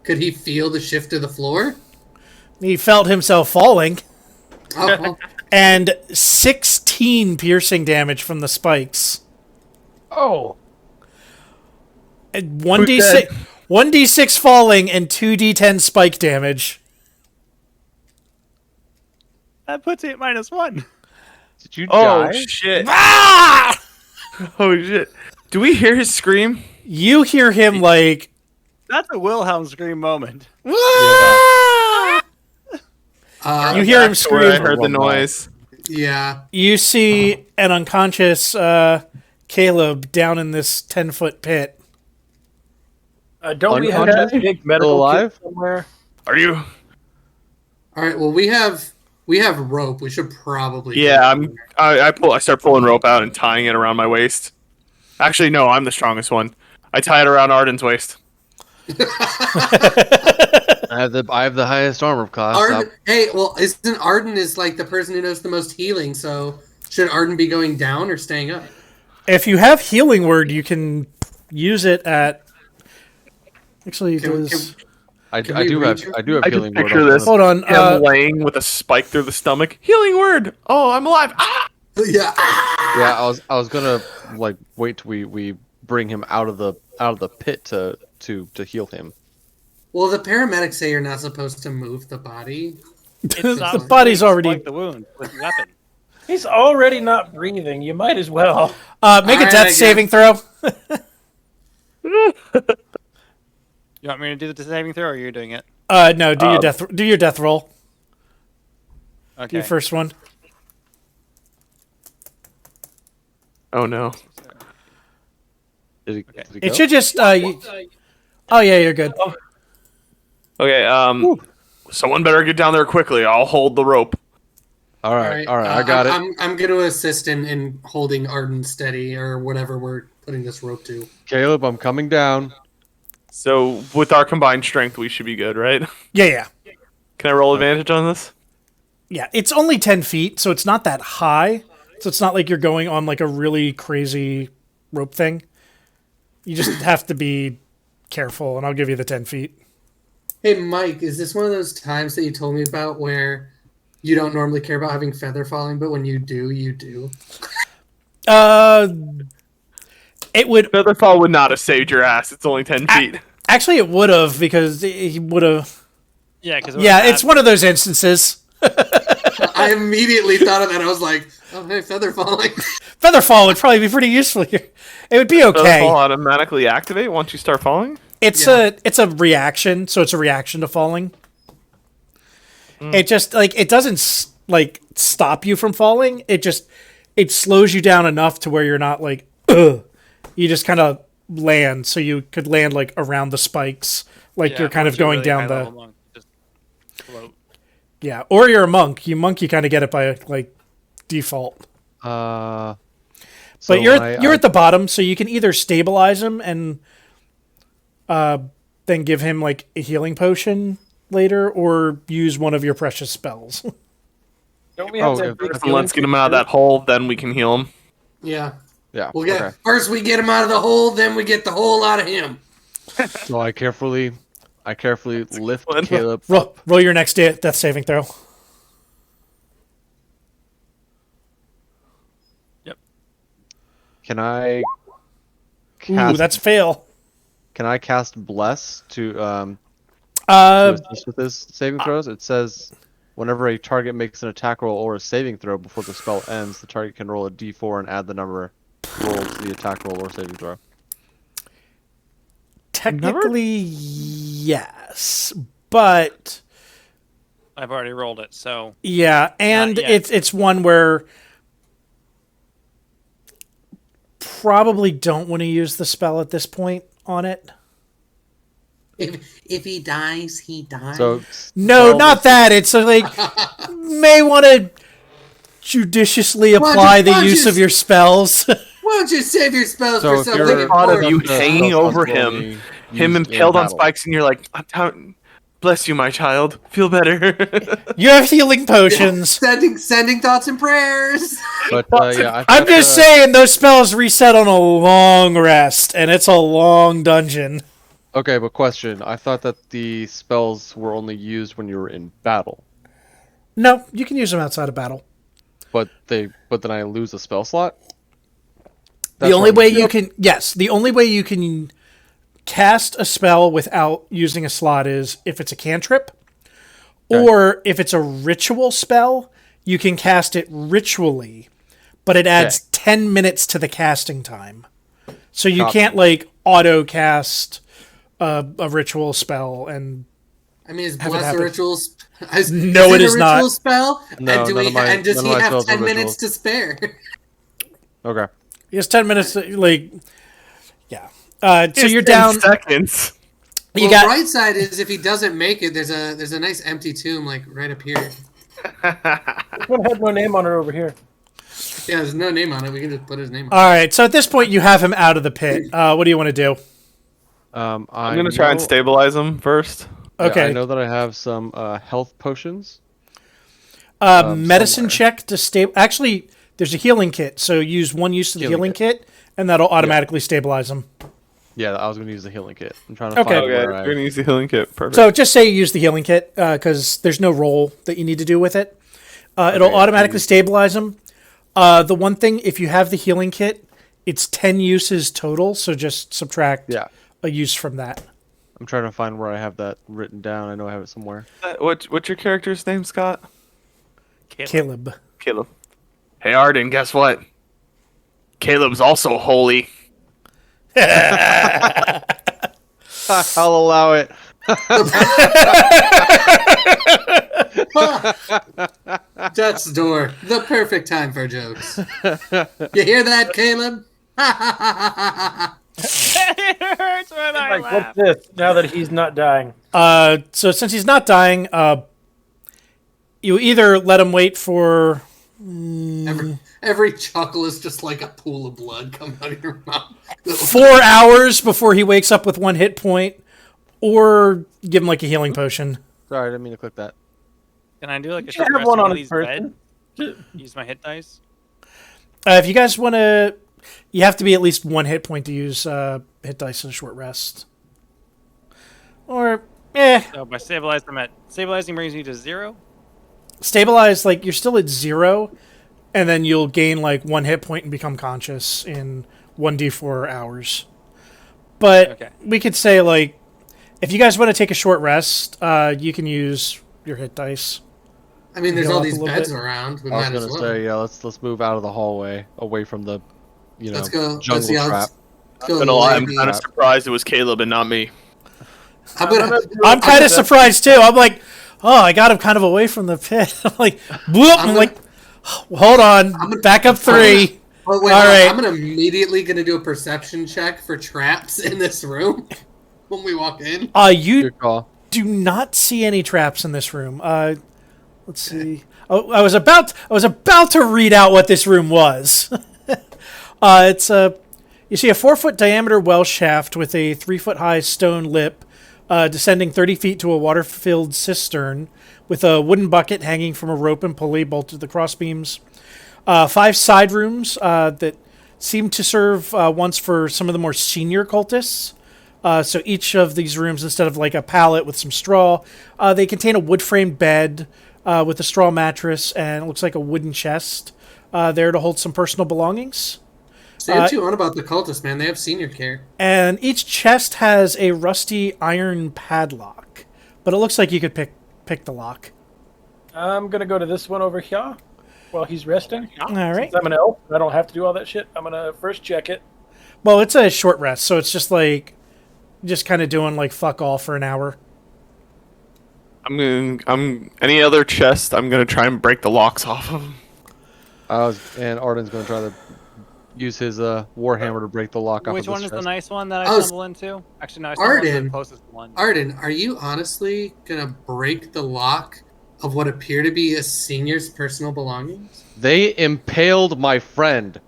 could he feel the shift of the floor? he felt himself falling. Oh, well, And 16 piercing damage from the spikes. oh. And 1d6 falling and 2d10 spike damage. that puts it at -1. Did you oh die? shit! Ah! Oh shit! Do we hear his scream? You hear him like That's a Wilhelm scream moment. Ah! You hear him Back to where I scream. heard the Wrong mouth. noise. Yeah. You see an unconscious Caleb down in this 10-foot pit. Don't we have Unconscious? that big medical Still alive? kit somewhere? Are you? All right. Well, we have rope. We should probably. Yeah, I start pulling rope out and tying it around my waist. Actually, no, I'm the strongest one. I tie it around Arden's waist. I have the highest armor class. Arden. Hey, well, isn't Arden is like the person who knows the most healing? So should Arden be going down or staying up? If you have healing word, you can use it at. Actually, does. I Can we do have reach him? healing just word. picture on this. Hold on. Him laying with a spike through the stomach. Healing word. Oh, I'm alive. Ah! Yeah. Yeah, I was gonna like wait till we bring him out of the pit to heal him. Well, the paramedics say you're not supposed to move the body. It's not The body's already. spike the wound with a weapon. He's already not breathing. You might as well. Make a Alright, I death guess. saving throw. You want me to do the saving throw, or you're doing it? No, do your death roll. Do Okay. your first one. Oh no. Did he It go? should just. Oh yeah, you're good. Okay. Someone better get down there quickly. I'll hold the rope. All right, I got it. I'm going to assist in holding Arden steady or whatever we're putting this rope to. Caleb, I'm coming down. So with our combined strength, we should be good, right? Yeah. Can I roll advantage on this? Yeah, it's only 10 feet, so it's not that high. So it's not like you're going on like a really crazy rope thing. You just have to be careful, and I'll give you the 10 feet. Hey, Mike, is this one of those times that you told me about where you don't normally care about having feather falling, but when you do, you do? It would Featherfall would not have saved your ass. It's only 10 feet. actually it would have because he would have. Yeah, because Yeah, it's one of those instances. I immediately thought of that. I was like, oh, hey, feather falling. Featherfall would probably be pretty useful here. It would be okay. Featherfall automatically activate once you start falling? It's a reaction, so it's a reaction to falling. It just it doesn't stop you from falling. It slows you down enough to where you're not like ugh. You just kind of land, so you could land like around the spikes, you're kind of going down the Just float. yeah. Or you're a monk. You kind of get it by default. So But you're at the bottom, so you can either stabilize him and then give him a healing potion later, or use one of your precious spells. Don't we have Oh, that yeah, big that's- healing Let's get him out of that hole, then we can heal him. Yeah. Yeah. We'll get Okay. first we get him out of the hole, then we get the hole out of him. So I carefully lift good. Caleb. Roll your next death saving throw. Can I Ooh, cast? that's fail. Can I cast Bless to Uh, assist with this saving throws? It says whenever a target makes an attack roll or a saving throw before the spell ends, the target can roll a d4 and add the number rolled to the attack roll or saving throw. technically, yes, but I've already rolled it, so yeah, and Not yet. it's one where probably don't want to use the spell at this point on it. If he dies, he dies. So No, spell not that. It's may want to judiciously apply the use of your spells. Why don't you save your spells So for if something you're- Thought of important? you hanging over him, him impaled on spikes, and you're like, bless you, my child. Feel better. You have healing potions. Sending thoughts and prayers. But yeah, I'm just saying those spells reset on a long rest, and it's a long dungeon. Okay, but question. I thought that the spells were only used when you were in battle. No, you can use them outside of battle. But then I lose a spell slot? The only way you can cast a spell without using a slot is if it's a cantrip, or if it's a ritual spell, you can cast it ritually, but it adds 10 minutes to the casting time. So you can't auto cast a ritual spell, and I mean, is Have it bless a happen. ritual? No, it a is not. ritual spell? No, and none of my- does none he of my have spells are 10 minutes rituals. to spare? Okay. he has 10 minutes. Yeah. So you're 10 down. seconds. You Well, got right side is if he doesn't make it, there's a nice empty tomb like right up here. This one had no name on it over here. Yeah, there's no name on it. We can just put his name on. all right. So at this point, you have him out of the pit. What do you want to do? I'm gonna try and stabilize him first. Okay. I know that I have some health potions. Medicine somewhere. check to stay. Actually, there's a healing kit, so use one use of the healing kit, and that'll automatically stabilize him. Yeah, I was going to use the healing kit. I'm trying to Okay. find Okay, where we're gonna use the healing kit. Perfect. So just say you use the healing kit because there's no roll that you need to do with it. It'll automatically stabilize him. The one thing, if you have the healing kit, it's 10 uses total, so just subtract a use from that. I'm trying to find where I have that written down. I know I have it somewhere. What's your character's name, Scott? Caleb. Caleb. Hey, Arden, guess what? Caleb's also holy. I'll allow it. Death's door. The perfect time for jokes. You hear that, Caleb? It hurts when I Like, laugh. what's this? Now that he's not dying. So since he's not dying, you either let him wait for Every chuckle is just like a pool of blood coming out of your mouth. 4 hours before he wakes up with 1 hit point, or give him like a healing potion. Sorry, I didn't mean to click that. Can I do like a You short have rest one on on one of his these person. bed? Use my hit dice. If you guys want to, you have to be at least 1 hit point to use hit dice in a short rest. Or, So by stabilizing brings me to 0. stabilize, like, you're still at 0, and then you'll gain, like, 1 hit point and become conscious in 1d4 hours. But Okay. we could say, like, if you guys want to take a short rest, you can use your hit dice. I mean, there's Heal all up these a little beds bit. around. We I was might as gonna well. say, yeah, let's move out of the hallway, away from the, Let's go. Let's jungle see how trap. let's go. But I'm Lady. kind of surprised it was Caleb and not me. I'm kind of surprised, too. I'm like, oh, I got him kind of away from the pit. I'm like, whoop! I'm like, hold on. Back up 3. Oh, wait, All hold on. right. I'm immediately gonna do a perception check for traps in this room when we walk in. You Good call. do not see any traps in this room. Let's see. Oh, I was about to read out what this room was. It's you see a 4-foot diameter well shaft with a 3-foot high stone lip, descending 30 feet to a water-filled cistern, with a wooden bucket hanging from a rope and pulley bolted to the crossbeams. 5 side rooms that seem to serve once for some of the more senior cultists. So each of these rooms, instead of like a pallet with some straw, they contain a wood-framed bed with a straw mattress, and it looks like a wooden chest there to hold some personal belongings. Say what you want about the cultists, man. They have senior care. And each chest has a rusty iron padlock, but it looks like you could pick the lock. I'm gonna go to this one over here while he's resting. All right. Since I'm an elf, I don't have to do all that shit. I'm gonna first check it. Well, it's a short rest, so it's just like, just kind of doing like fuck all for an hour. I'm any other chest. I'm gonna try and break the locks off of them. And Arden's gonna try to use his warhammer to break the lock off. Which of one this is the chest. nice one that Oh, I stumble into? Actually, no, I stumble into Arden. the closest one. Arden, are you honestly gonna break the lock of what appear to be a senior's personal belongings? They impaled my friend.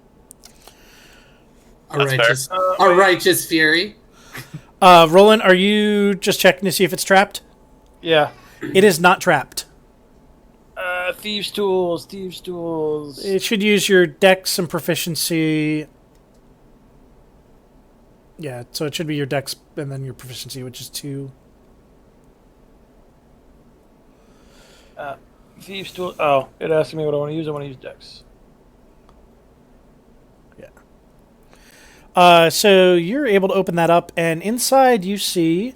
A That's righteous, a righteous fury. Roland, are you just checking to see if it's trapped? Yeah. It is not trapped. Thieves' tools. Thieves' tools. It should use your dex and proficiency. Yeah, so it should be your dex and then your proficiency, which is 2. Thieves' tools. Oh, it asked me what I want to use. I want to use Dex. So you're able to open that up, and inside you see,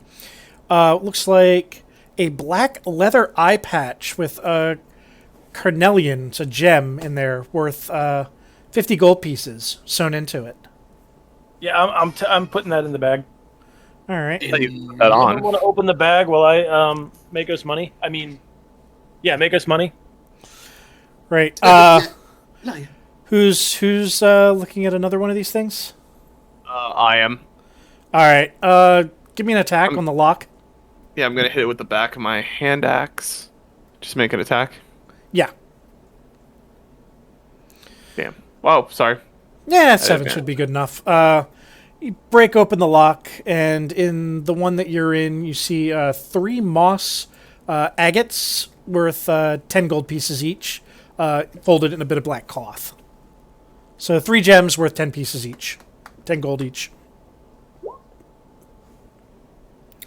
looks like a black leather eye patch with a carnelian, it's a gem in there, worth 50 gold pieces sewn into it. Yeah, I'm putting that in the bag. All right. Let you put that Anyone on. want to open the bag while I make us money? I mean, yeah, make us money. Right. No, yeah. Who's looking at another one of these things? I am. All right. Give me an attack on the lock. Yeah, I'm gonna hit it with the back of my hand axe. Just make an attack. Yeah. Damn. Whoa, sorry. Yeah, 7 Okay. should be good enough. You break open the lock, and in the one that you're in, you see 3 moss agates worth 10 gold pieces each, folded in a bit of black cloth. So 3 gems worth 10 pieces each. 10 gold each.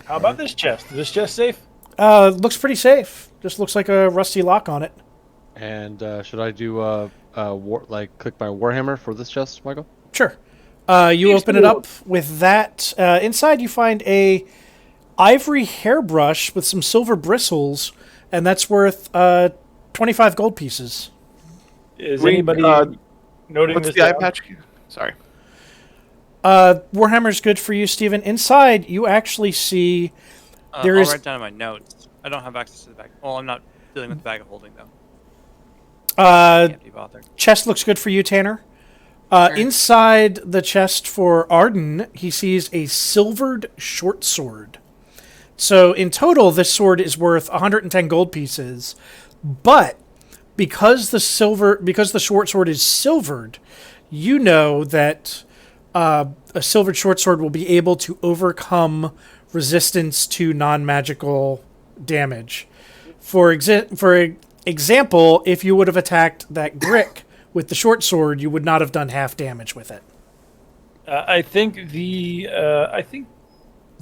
How about this chest? Is this chest safe? Looks pretty safe. Just looks like a rusty lock on it. And should I do click my warhammer for this chest, Michael? Sure. You open it up with that. Inside you find a ivory hairbrush with some silver bristles, and that's worth 25 gold pieces. Is We, anybody noting What's this the eye down? patch? Sorry. Warhammer's good for you, Steven. Inside you actually see there I'll is write down in my notes. I don't have access to the bag. Well, I'm not dealing with the bag of holding though. Can't be bothered. chest looks good for you, Tanner. Inside the chest for Arden, he sees a silvered short sword. So in total, this sword is worth 110 gold pieces. But because the short sword is silvered, you know that a silvered short sword will be able to overcome resistance to non-magical damage. For example, if you would have attacked that Grick with the short sword, you would not have done half damage with it. I think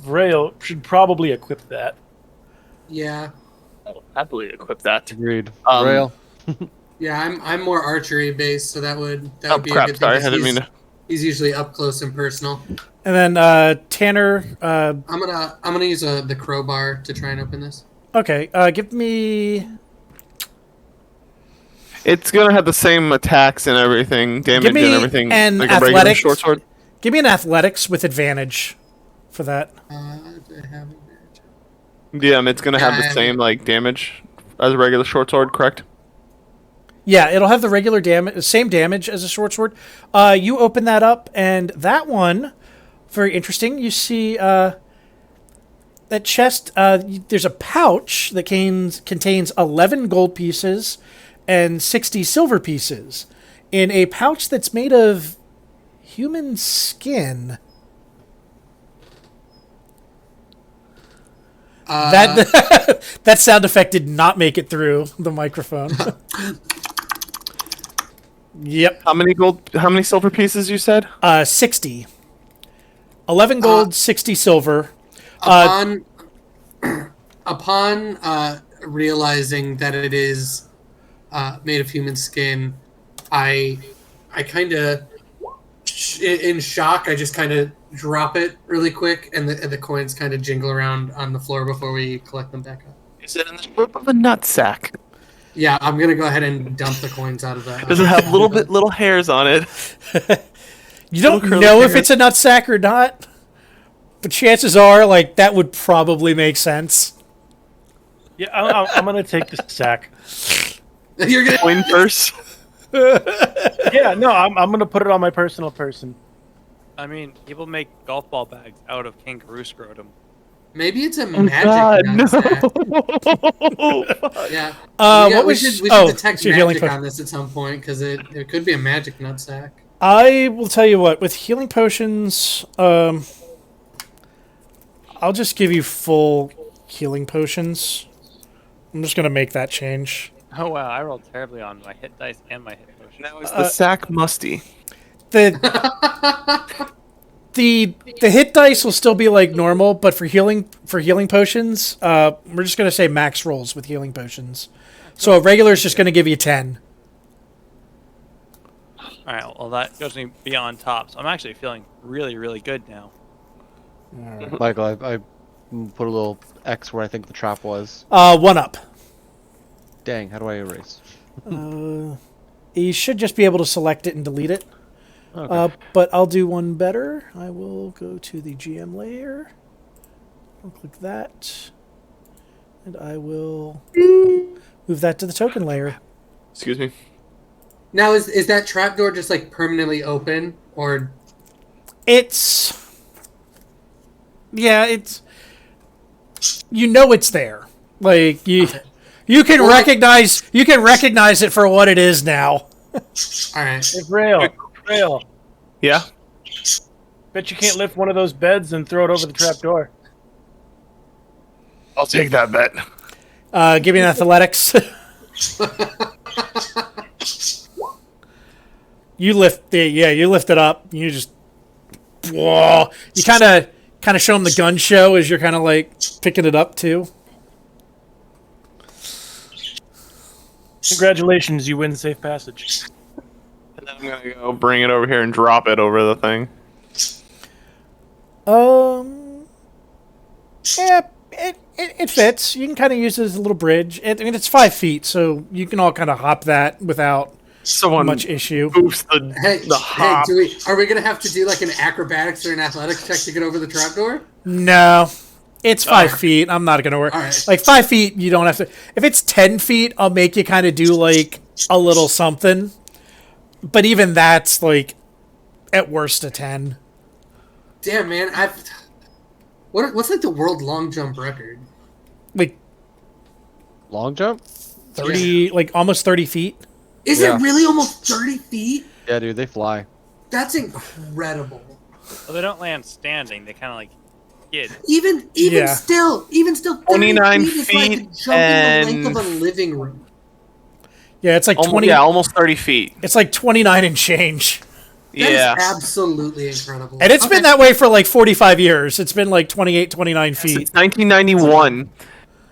Vrail should probably equip that. Yeah. I'll happily equip that. Agreed. Um, Rail. Yeah, I'm more archery based, so that would Oh be crap! a good Sorry, I thing. 'Cause didn't mean to. He's usually up close and personal. And then Tanner, I'm gonna use the crowbar to try and open this. okay, give me It's gonna have the same attacks and everything, damage me and everything, an like a regular athletics. short sword. Give me an athletics with advantage for that. Do I have advantage? Yeah, it's gonna have Yeah, the I same like damage as a regular short sword, correct? Yeah, it'll have the regular damage, same damage as a short sword. You open that up, and that one, very interesting. You see that chest. There's a pouch that contains 11 gold pieces and 60 silver pieces in a pouch that's made of human skin. That that sound effect did not make it through the microphone. Yep. How many silver pieces you said? 60. 11 gold, 60 silver. Upon realizing that it is made of human skin, I kind of in shock. I just kind of drop it really quick, and the coins kind of jingle around on the floor before we collect them back up. Is it in the shape of a nutsack? Yeah, I'm gonna go ahead and dump the coins out of that. Does it have little hairs on it? You don't curly know if hairs. it's a nutsack or not, but chances are, like, that would probably make sense. Yeah, I'm gonna take the sack. You're gonna. Coin purse. Yeah, no, I'm gonna put it on my personal person. I mean, people make golf ball bags out of kangaroo scrotum. Maybe it's a Oh magic God, no! nutsack. Yeah. What we was... should oh, detect it's your healing magic potion. on this at some point because it could be a magic nutsack. I will tell you what, with healing potions, I'll just give you full healing potions. I'm just going to make that change. Oh wow, I rolled terribly on my hit dice and my hit potion. Now is the sack musty? The hit dice will still be like normal, but for healing potions, we're just gonna say max rolls with healing potions. So a regular is just gonna give you 10. All right, well that goes me beyond top, so I'm actually feeling really, really good now. Michael, I put a little X where I think the trap was. 1 up. Dang, how do I erase? You should just be able to select it and delete it. Okay. But I'll do one better. I will go to the GM layer. I'll click that. And I will move that to the token layer. Excuse me. Now, is that trapdoor just like permanently open, or It's... Yeah, it's... You know it's there. Like, you can recognize it for what it is now. all right? Hey, Rail. Yeah. Bet you can't lift one of those beds and throw it over the trap door. I'll take that bet. Give me an athletics. You lift it up. You just... Whoa. You kind of show them the gun show as you're kind of like picking it up too. Congratulations, you win safe passage. And then I'm gonna go bring it over here and drop it over the thing. Yeah, it fits. You can kind of use it as a little bridge. It's 5 feet, so you can all kind of hop that without Someone much issue. boost the Hey, hop. are we gonna have to do like an acrobatics or an athletics check to get over the trapdoor? No, it's 5 feet. I'm not gonna worry. All right. Like 5 feet, you don't have to. If it's 10 feet, I'll make you kind of do like a little something. But even that's like at worst a 10. Damn, man, what's like the world long jump record? Like Long jump? 30, like almost 30 feet. Is Yeah. it really almost 30 feet? Yeah, dude, they fly. That's incredible. Well, they don't land standing. They kind of like skid. Even Yeah. still, 30 29 feet is like feet jumping the length of a living room. Yeah, it's like 20. Yeah, almost 30 feet. It's like 29 and change. That Yeah. is absolutely incredible. And it's been that way for like 45 years. It's been like 28, 29 feet. Since 1991.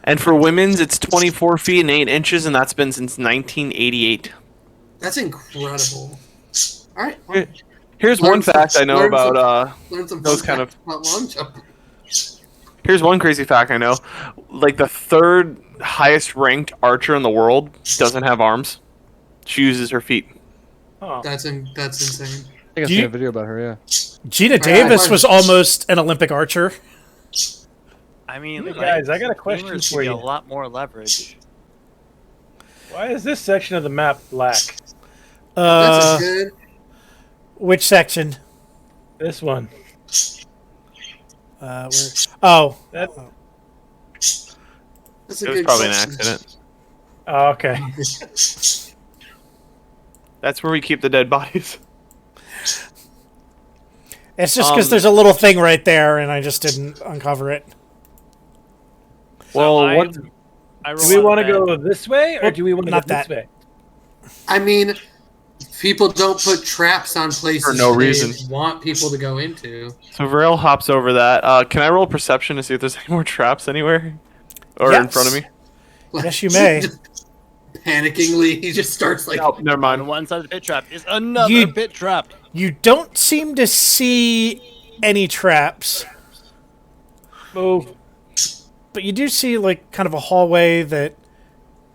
And for women's, it's 24 feet and 8 inches, and that's been since 1988. That's incredible. All right, well, Here's one fact I know learn about learn some those fun kind of- facts about long jump. Here's one crazy fact I know. Like, the third highest ranked archer in the world doesn't have arms. She uses her feet. Oh. That's insane. I think I've Do seen you- a video about her, yeah. Gina right, Davis fine. was almost an Olympic archer. I mean, Hey, like, guys, I got a question gamers for give you. A lot more leverage. Why is this section of the map black? That's a good. Which section? This one. Where? Oh, That, That's a It was good probably an question. accident. oh, okay. That's where we keep the dead bodies. it's just because there's a little thing right there, and I just didn't uncover it. Well, I- what? I Do we roll want to out go this way, or do we want to go Not this that. way? I mean, people don't put traps on places For no they reason. want people to go into. So Varel hops over that. Can I roll perception to see if there's any more traps anywhere? Or in Yes. front of me? Yes, you may. Panickingly, he just starts like, Nope, never on mind. one side of the pit trap is another You- pit trap. You don't seem to see any traps, Move. but you do see like kind of a hallway that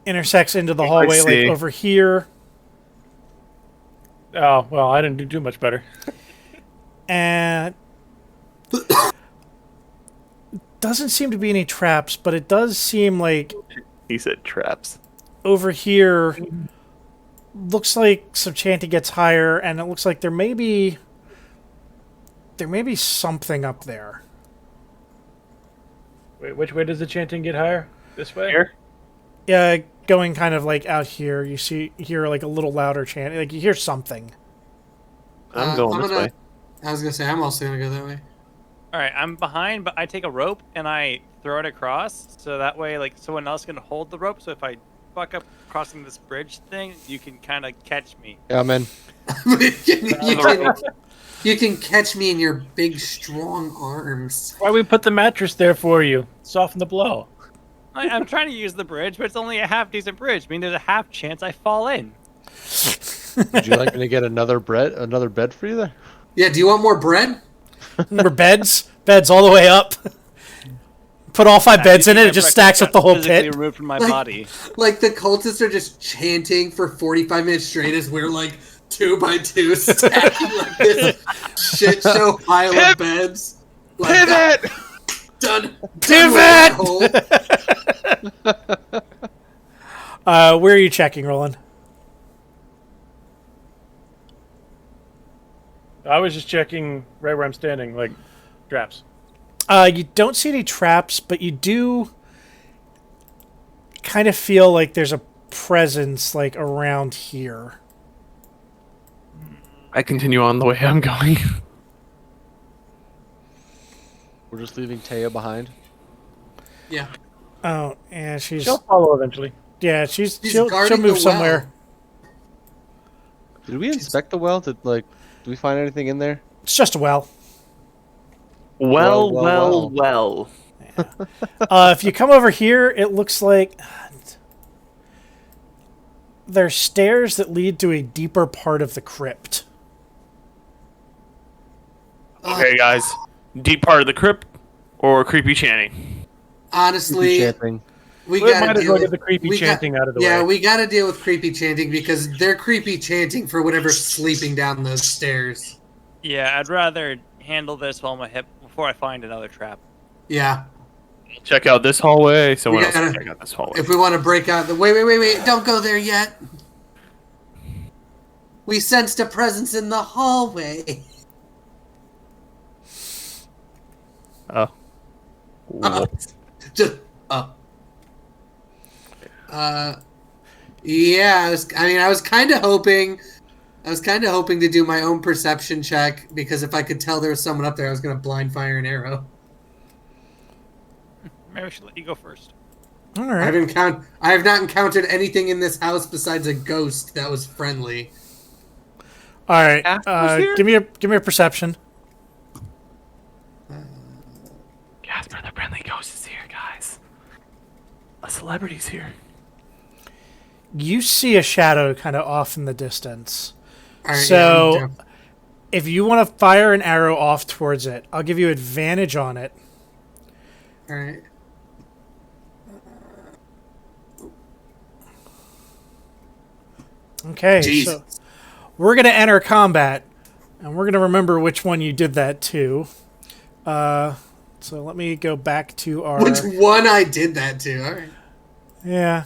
intersects into the hallway, like see. over here. Oh, well, I didn't do too much better. And doesn't seem to be any traps, but it does seem like He said traps. over here looks like some chanting gets higher, and it looks like there may be something up there. Wait, which way does the chanting get higher? This way? Here? Yeah, going kind of like out here, you hear like a little louder chant, like you hear something. I'm going this way. I was gonna say, I'm also gonna go that way. All right, I'm behind, but I take a rope and I throw it across, so that way, like, someone else can hold the rope. So if I fuck up crossing this bridge thing, you can kind of catch me. Yeah, I'm in. You can catch me in your big, strong arms. Why we put the mattress there for you? Soften the blow. I'm trying to use the bridge, but it's only a half decent bridge. I mean, there's a half chance I fall in. Would you like me to get another bed for you there? Yeah, do you want more bread? Remember beds all the way up. Put all 5 beds in it, it just stacks up the whole physically pit. removed from my Like- body. Like, the cultists are just chanting for 45 minutes straight as we're, like, 2 by 2 stacking, like, this shit show pile of beds. Like, Pivot! Duh, Done. Too Done bad. with that hole. Where are you checking, Roland? I was just checking right where I'm standing, like traps. You don't see any traps, but you do kind of feel like there's a presence like around here. I continue on the way I'm going. We're just leaving Taya behind. Yeah. Oh, yeah, she's She'll follow eventually. She's she'll guarding move the somewhere. Did we inspect the well? Did we find anything in there? It's just a well. Well. If you come over here, it looks like there's stairs that lead to a deeper part of the crypt. Okay, guys. Deep part of the crypt or creepy chanting? Honestly, Chanting. we We gotta might as deal well with get the creepy chanting out of the Yeah, way. we gotta deal with creepy chanting because they're creepy chanting for whatever's sleeping down those stairs. Yeah, I'd rather handle this while my hip before I find another trap. Yeah. Check out this hallway. Someone else gotta- check out this hallway. If we want to break out the wait, don't go there yet. We sensed a presence in the hallway. Oh. Just yeah, I was kind of hoping to do my own perception check because if I could tell there was someone up there, I was going to blind fire an arrow. Maybe I should let you go first. All I right. have not encountered anything in this house besides a ghost that was friendly. All right. Casper's here? Give me a perception. Casper, the friendly ghost is here, guys. A celebrity's here. You see a shadow kind of off in the distance. All right, So- yeah, I'm If you want to fire an arrow off towards it, I'll give you advantage on it. all right. Okay, Jesus. so we're going to enter combat, and we're going to remember which one you did that to. So let me go back to our... Which one I did that to? All right. Yeah.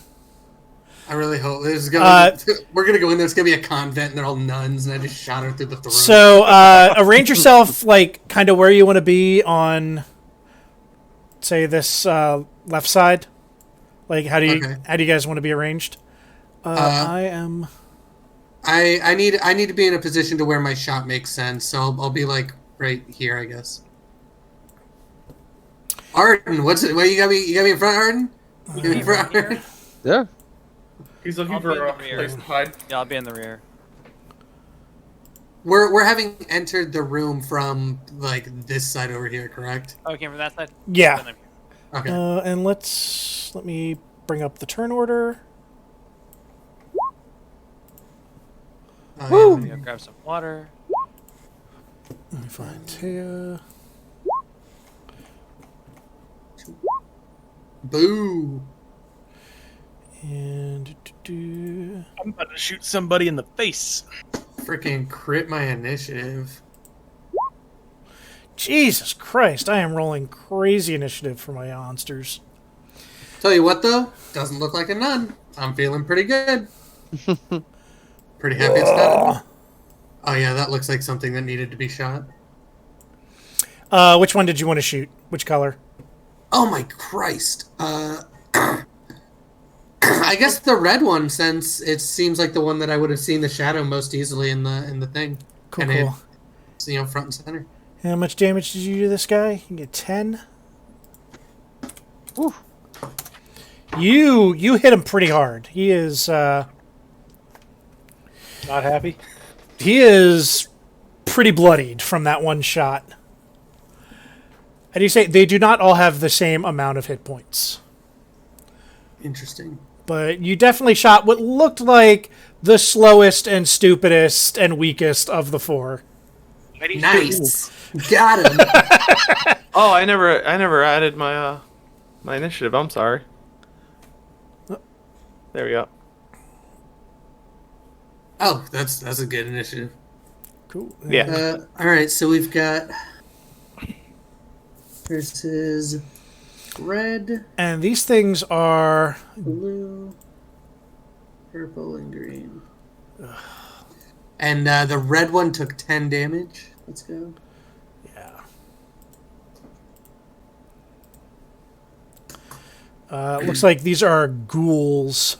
I really hope there's gonna. We're gonna go in there. It's gonna be a convent, and they're all nuns, and I just shot her through the throat. So arrange yourself like kind of where you want to be on, say, this left side. Like how do you guys want to be arranged? I am. I need to be in a position to where my shot makes sense. So I'll be like right here, I guess. Arden, what's it? What you got me? You got me in front, Arden? You got me in front, Arden? Yeah. He's looking I'll be for in a the rear. place to hide. Yeah, I'll be in the rear. We're having entered the room from like this side over here, correct? Oh, it came from that side? Yeah. Then I'm- Okay. And let me bring up the turn order. Woo! Let me go grab some water. Let me find Taya. Boo! And I'm about to shoot somebody in the face. Freaking crit my initiative. Jesus Christ, I am rolling crazy initiative for my monsters. Tell you what though, doesn't look like a nun. I'm feeling pretty good. Pretty happy it's not. Oh yeah, that looks like something that needed to be shot. Which one did you want to shoot? Which color? Oh my Christ. I guess the red one, since it seems like the one that I would have seen the shadow most easily in the thing. Cool, and cool. It's, front and center. How much damage did you do to this guy? You get 10. Whew. You hit him pretty hard. He is Not happy. pretty bloodied from that one shot. How do you say they do not all have the same amount of hit points? Interesting. But you definitely shot what looked like the slowest and stupidest and weakest of the four. Nice. Got him. Oh, I never added my my initiative. I'm sorry. There we go. Oh, that's a good initiative. Cool. Yeah. All right, so we've got versus red, And these things are blue, purple, and green. And the red one took 10 damage. Let's go. looks like these are ghouls.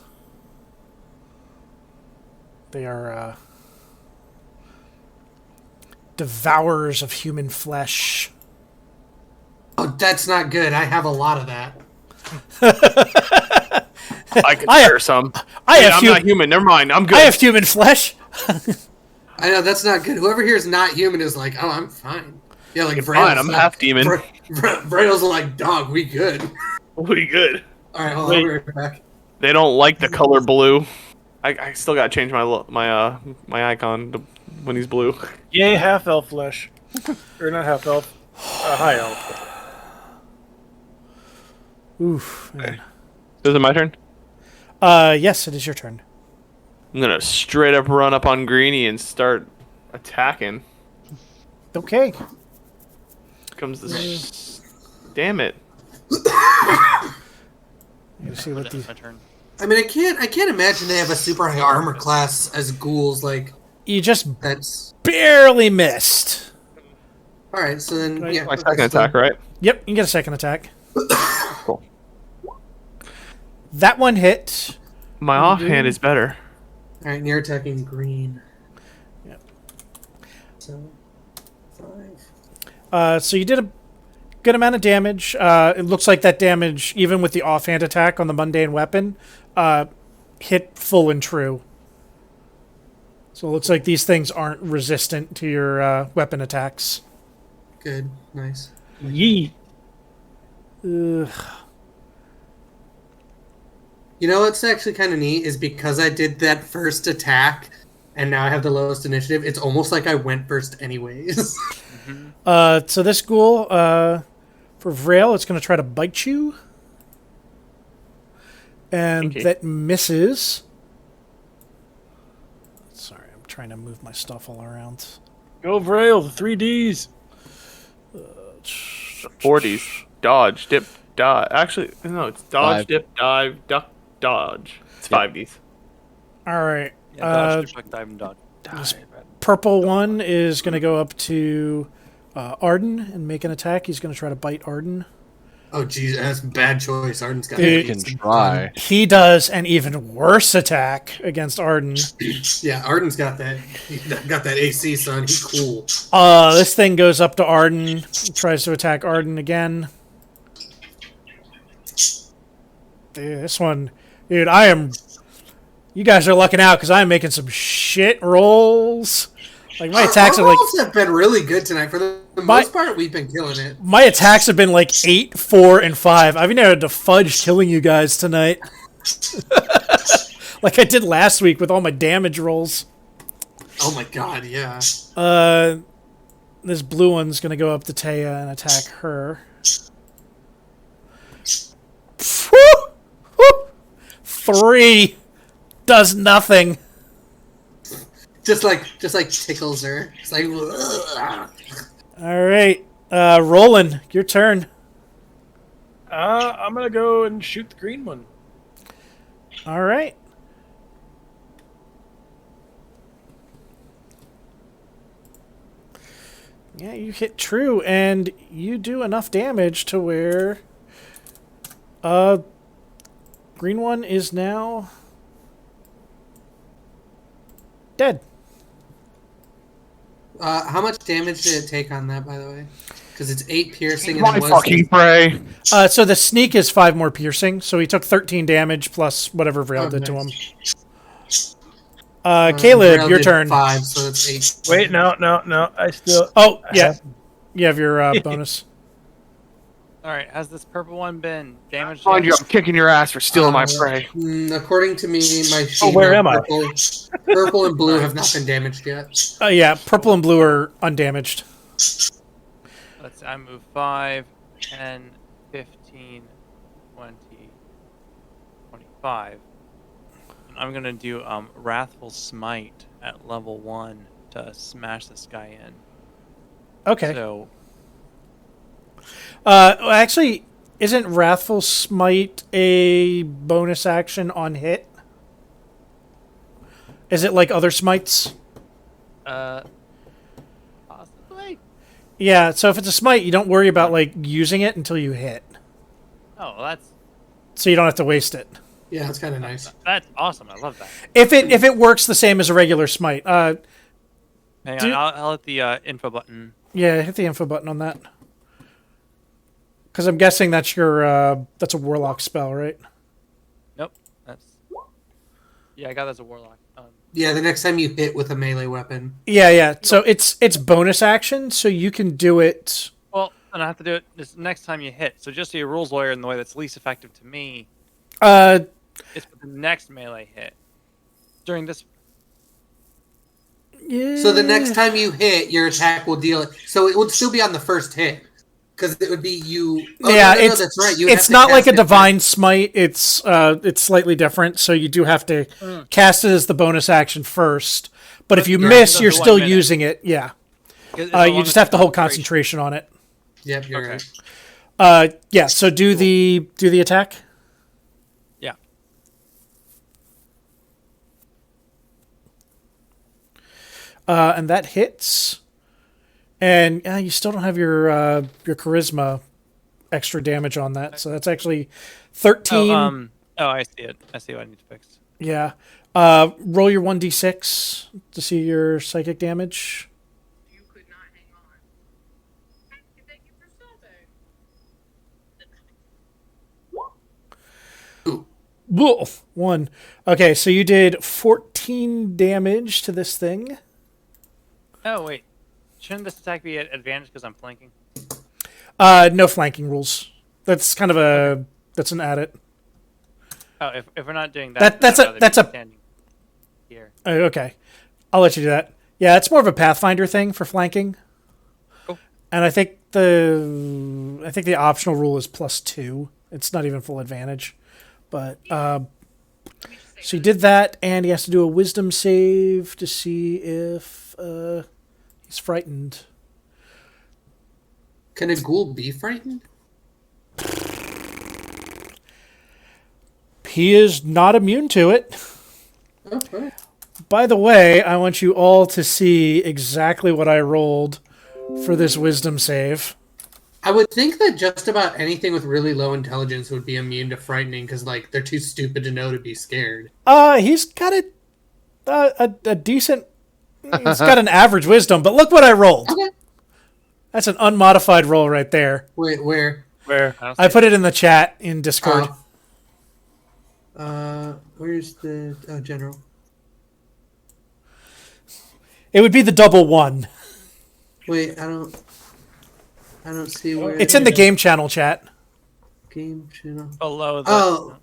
They are devourers of human flesh. Oh, that's not good. I have a lot of that. I can spare some. I'm not human. Never mind. I'm good. I have human flesh. I know that's not good. Whoever here is not human is like, oh, I'm fine. Yeah, like fine. I'm half demon. Braille's like, dog, we good. We good. All right, hold on, I'll be right back. They don't like the color blue. I still gotta change my icon to when he's blue. Yay, half elf flesh. Or not half elf. High elf. Oof. Man. Is it my turn? Yes, it is your turn. I'm gonna straight up run up on Greenie and start attacking. Okay. Comes this. Damn it. You see what That's my turn. I mean, I can't imagine they have a super high armor class as ghouls. Like, you just that's barely missed. all right. So then, Right. yeah, My second attack, right? Yep, you get a second attack. Cool. That one hit. My offhand is better. All right, and you're attacking green. Yep. So 5. So you did a good amount of damage. It looks like that damage, even with the offhand attack on the mundane weapon, hit full and true. So it looks like these things aren't resistant to your weapon attacks. Good, nice. Yeet. Ugh. You know what's actually kind of neat is because I did that first attack, and now I have the lowest initiative. It's almost like I went first anyways. So this ghoul, for Vrail, it's going to try to bite you. And Okay. that misses. Sorry, I'm trying to move my stuff all around. Go Vrail, the 3Ds. 40s. Dodge, dip, dodge. Actually, no, it's dodge, 5. dip, dive, duck, dodge. It's 5Ds. All right. Yeah, dodge, duck, dive, and dodge. This purple one is going to go up to Arden and make an attack. He's going to try to bite Arden. Oh, geez, that's a bad choice. Arden's got Dude, You can try. He does an even worse attack against Arden. Yeah, Arden's got that. He got that AC, son. He's cool. This thing goes up to Arden, tries to attack Arden again. Dude, this one, dude, you guys are lucking out because I'm making some shit rolls. Like my attacks Our are like rolls have been really good tonight. For the most part, we've been killing it. my attacks have been like 8, 4, and 5. I've even had to fudge killing you guys tonight. Like I did last week with all my damage rolls. Oh my god, yeah. This blue one's gonna go up to Taya and attack her. Woo! Woo! 3 does nothing. Just like tickles her. It's like, ugh. All right, Roland, your turn. I'm gonna go and shoot the green one. All right. Yeah, you hit true, and you do enough damage to where green one is now dead. How much damage did it take on that, by the way? Because it's 8 piercing and My it was fucking prey. So the sneak is 5 more piercing, so he took 13 damage plus whatever Vrail did to him. Caleb, Braille your did turn. 5, so it's 8. Wait, no. I still. Oh, yeah. You have your bonus. All right, has this purple one been damaged? Mind you, yet? I'm kicking your ass for stealing my prey. According to me, my sheet where am I? purple and blue have not been damaged yet. Yeah, purple and blue are undamaged. Let's see, I move 5, 10, 15, 20, 25. And I'm going to do Wrathful Smite at level 1 to smash this guy in. Okay. So Actually, isn't Wrathful Smite a bonus action on hit? Is it like other smites? Possibly. Yeah, so if it's a smite, you don't worry about like using it until you hit. Oh, well, So you don't have to waste it. Yeah, that's kind of nice. that's awesome. I love that. If it works the same as a regular smite. Hang Do- on, I'll hit the info button. Yeah, hit the info button on that. Because I'm guessing that's that's a warlock spell, right? Nope, I got that as a warlock. Yeah, the next time you hit with a melee weapon. Yeah. So it's bonus action, so you can do it. Well, and I have to do it this next time you hit. So just so your rules lawyer in the way that's least effective to me, Uh, it's for the next melee hit. During this, yeah. So the next time you hit, your attack will deal it. So it would still be on the first hit. Because it would be you. Oh, yeah, no, that's right. You it's not like a divine smite. It's slightly different. So you do have to cast it as the bonus action first. But if you miss, you're still using it. Yeah. You just have to hold concentration on it. Yep, you're right. Yeah. So do the attack. Yeah. And that hits. And you still don't have your charisma extra damage on that, so that's actually 13. I see it. I see what I need to fix. Yeah. Roll your 1d6 to see your psychic damage. You could not hang on. Thank you for solving. Whoa, 1. Okay, so you did 14 damage to this thing. Oh wait, shouldn't this attack be at advantage because I'm flanking? No flanking rules. That's kind of that's an add it. Oh, if we're not doing that, That's a standing here. Okay, I'll let you do that. Yeah, it's more of a Pathfinder thing for flanking. Cool. And I think the optional rule is +2. It's not even full advantage, but so he did that, and he has to do a Wisdom save to see if he's frightened. Can a ghoul be frightened? He is not immune to it. Okay. By the way, I want you all to see exactly what I rolled for this Wisdom save. I would think that just about anything with really low intelligence would be immune to frightening because, like, they're too stupid to know to be scared. He's got a decent. He's got an average wisdom, but look what I rolled. Okay. That's an unmodified roll right there. Wait, where? Where? I put it in the chat in Discord. Where's the general? It would be the double 1. Wait, I don't see where. It's in the game channel chat. Game channel. Below the.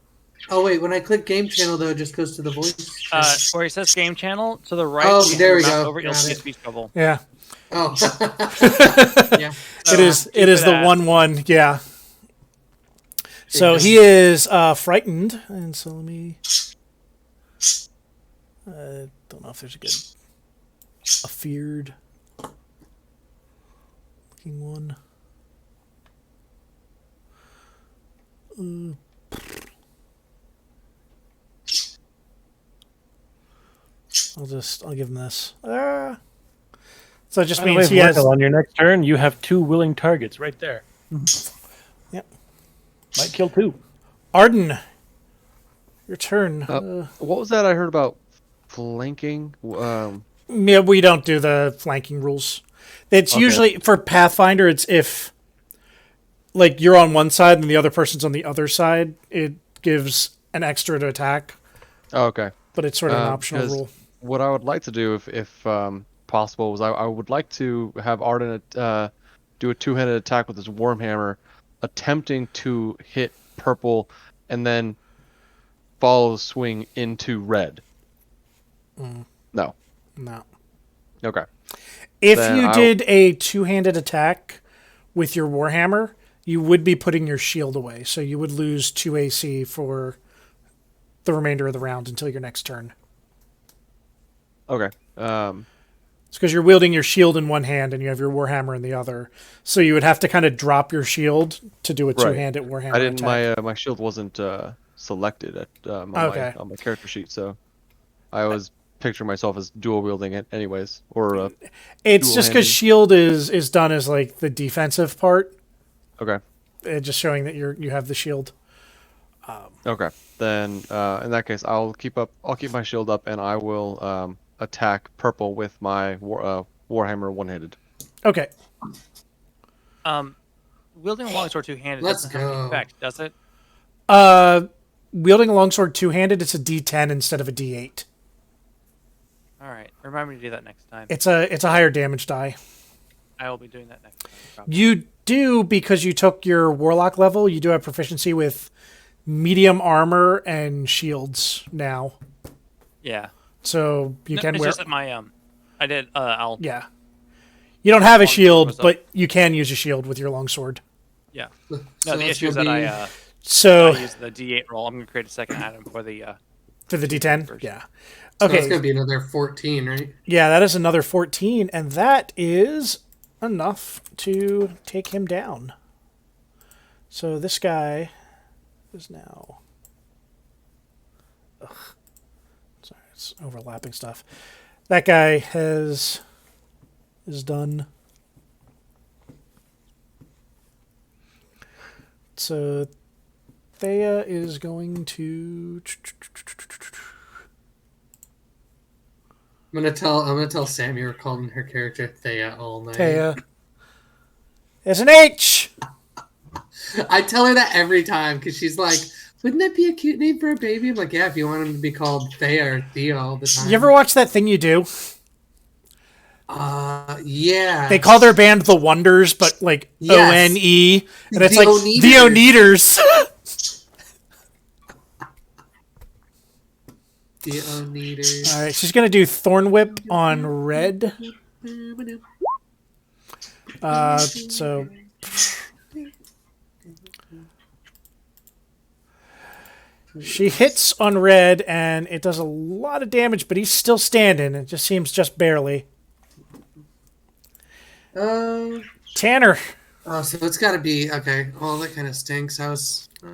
Oh wait, when I click game channel though, it just goes to the voice. Where it says game channel to the right. Oh, there we mouse go. Over, you'll Got see it. speech bubble. Yeah, Oh. Yeah. it is. It is the that. 1/1. Yeah. So he is frightened, and so let me. Don't know if there's a feared looking one. I'll give him this. So it just By the means way, he has. Michael, on your next turn, you have 2 willing targets right there. Yep. Might kill 2. Arden, your turn. What was that I heard about flanking? Yeah, we don't do the flanking rules. It's Okay. usually for Pathfinder. It's if like you're on one side and the other person's on the other side, it gives an extra to attack. Oh, okay. But it's sort of an optional 'cause rule. What I would like to do, if possible, was I would like to have Arden do a two-handed attack with his Wormhammer, attempting to hit purple, and then follow the swing into red. No. No. Okay. If Then you did a two-handed attack with your Warhammer, you would be putting your shield away, so you would lose 2 AC for the remainder of the round until your next turn. Okay. It's because you're wielding your shield in one hand and you have your warhammer in the other. So you would have to kind of drop your shield to do a Right. two-handed warhammer I didn't. attack. My shield wasn't selected at Okay. on my character sheet, so I was picturing myself as dual wielding it anyways, or It's just because dual-handed. shield is done as like the defensive part, Okay. just showing that you have the shield. Okay. Then in that case, I'll keep my shield up, and I will attack purple with my warhammer one-handed. Okay. Wielding a longsword two-handed Let's doesn't have any go. effect, does it? Wielding a longsword two-handed, it's a D10 instead of a D8. All right. Remind me to do that next time. It's a higher damage die. I will be doing that next time. Probably. You do, because you took your warlock level, you do have proficiency with medium armor and shields now. Yeah. So you can it's wear. just that my I did. I'll. Yeah. You don't have a Longsword shield, was up. but you can use a shield with your longsword. Yeah. So No, the that's issue is gonna that be- I So use the D8 roll. I'm gonna create a second item for the. for the D10, First. yeah. So it's Okay, gonna be another 14, right? yeah, that is another 14, and that is enough to take him down. So this guy is now. Ugh. Sorry, it's overlapping stuff. That guy is done. So Thea is going to. I'm gonna tell Sam you were calling her character Thea all night. Thea. There's an H. I tell her that every time because she's like, "Wouldn't that be a cute name for a baby?" I'm like, "Yeah, if you want him to be called Thea or Thea all the time." You ever watch That Thing You Do? Yeah. They call their band The Wonders, but like Yes. ONE, and it's The like Oneaters. the Oneaters. The Oneaters. All right, she's gonna do Thorn Whip on red. So she hits on red, and it does a lot of damage, but he's still standing. It just seems just barely. Tanner. Oh, so it's got to be okay. Oh, that kind of stinks. I was. All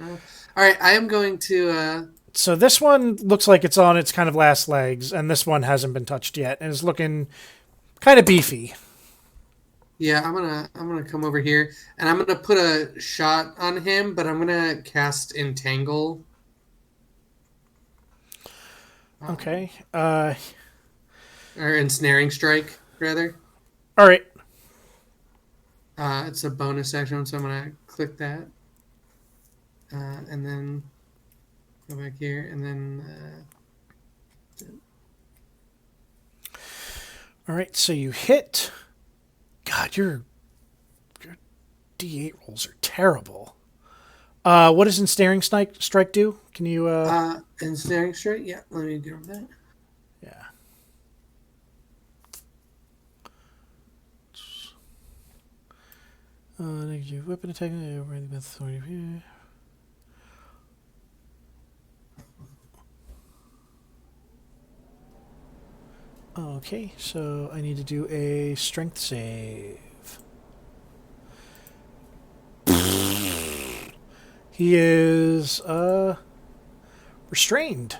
right, I am going to. So this one looks like it's on its kind of last legs, and this one hasn't been touched yet, and is looking kind of beefy. Yeah, I'm gonna come over here, and I'm gonna put a shot on him, but I'm gonna cast Entangle. Okay. Or Ensnaring Strike, rather. All right. It's a bonus action, so I'm gonna click that, and then go back here, and then. All right. So you hit. God, your D8 rolls are terrible. What does Ensnaring Strike do? Can you? Ensnaring Strike. Yeah, let me get that. Yeah. Negative weapon attack. Okay, so I need to do a strength save. He is restrained,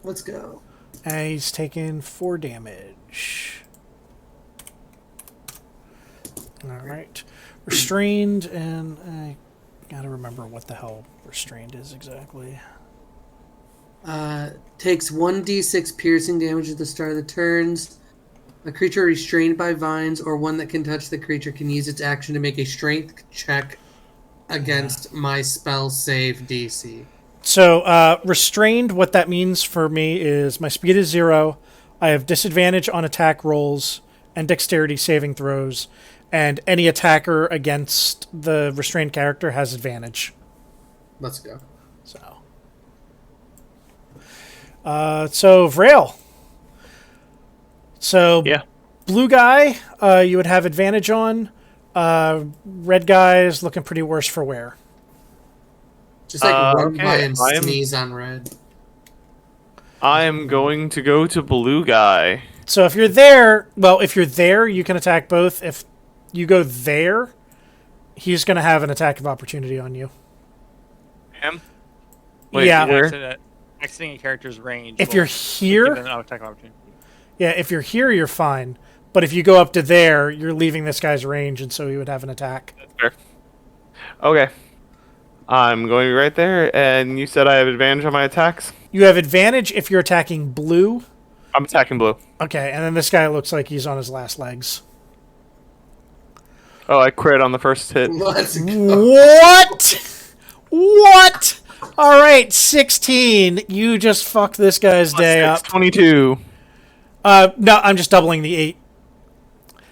Let's go. and he's taken 4 damage. All right, restrained, and I gotta remember what the hell restrained is exactly. Takes 1d6 piercing damage at the start of the turns. A creature restrained by vines or one that can touch the creature can use its action to make a strength check against my spell save DC. So, restrained, what that means for me is my speed is 0, I have disadvantage on attack rolls and dexterity saving throws, and any attacker against the restrained character has advantage. Let's go. So Vrail. So Yeah. blue guy, you would have advantage on. Red guy is looking pretty worse for wear. Just like run okay, by and I am- sneeze on red. I am going to go to blue guy. So if you're there, you can attack both. If you go there, he's going to have an attack of opportunity on you. Him? Wait, Yeah. where? Exiting a character's range. If will you're give here, them an attack opportunity. yeah, if you're here, you're fine. But if you go up to there, you're leaving this guy's range, and so he would have an attack. That's fair. Okay. I'm going to be right there, and you said I have advantage on my attacks? You have advantage if you're attacking blue. I'm attacking blue. Okay, and then this guy looks like he's on his last legs. Oh, I crit on the first hit. Let's go. What? What? All right, 16. You just fucked this guy's day up. 22. No, I'm just doubling the 8.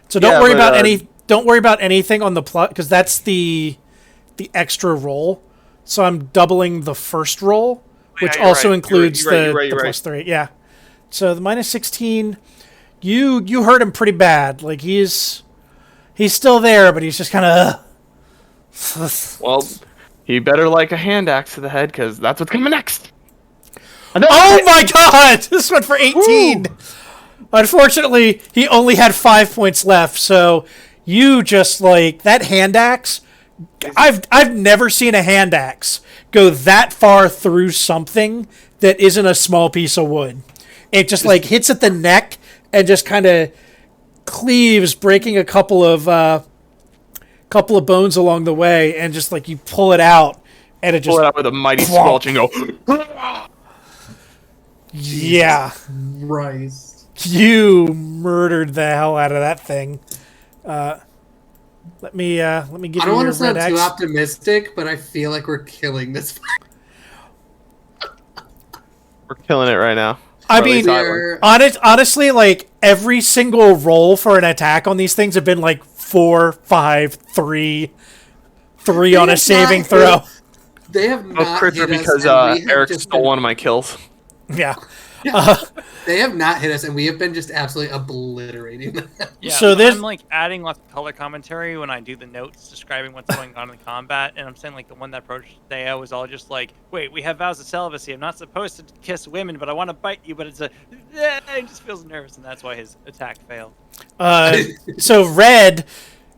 So don't Yeah, worry but, about Don't worry about anything on the plus, because that's the extra roll. So I'm doubling the first roll, which you're also right. includes You're the right. plus 3. Yeah. So the minus 16. You hurt him pretty bad. Like he's still there, but he's just kind of. Well, he better like a hand axe to the head, because that's what's coming next. Oh my god! This went for 18! Woo! Unfortunately, he only had 5 points left, so you just, like, that hand axe... I've never seen a hand axe go that far through something that isn't a small piece of wood. It just, like, hits at the neck and just kind of cleaves, breaking a couple of bones along the way, and just, like, you pull it out, and it just... Pull it out with a mighty squelch and go... Yeah. Christ. You murdered the hell out of that thing. Let me give I you don't your want to red sound X. too optimistic, but I feel like we're killing this. We're killing it right now. I Or at mean, least honestly, like every single roll for an attack on these things have been like 4, 5, 3 on a saving throw. They have Both not crits hit are us, because and we have Eric just stole been- one of my kills. Yeah. They have not hit us, and we have been just absolutely obliterating them. Yeah, So there's- I'm like adding lots of color commentary when I do the notes describing what's going on in the combat, and I'm saying like the one that approached Thea was all just like, "Wait, we have vows of celibacy. I'm not supposed to kiss women, but I want to bite you." But it's he just feels nervous, and that's why his attack failed. So Red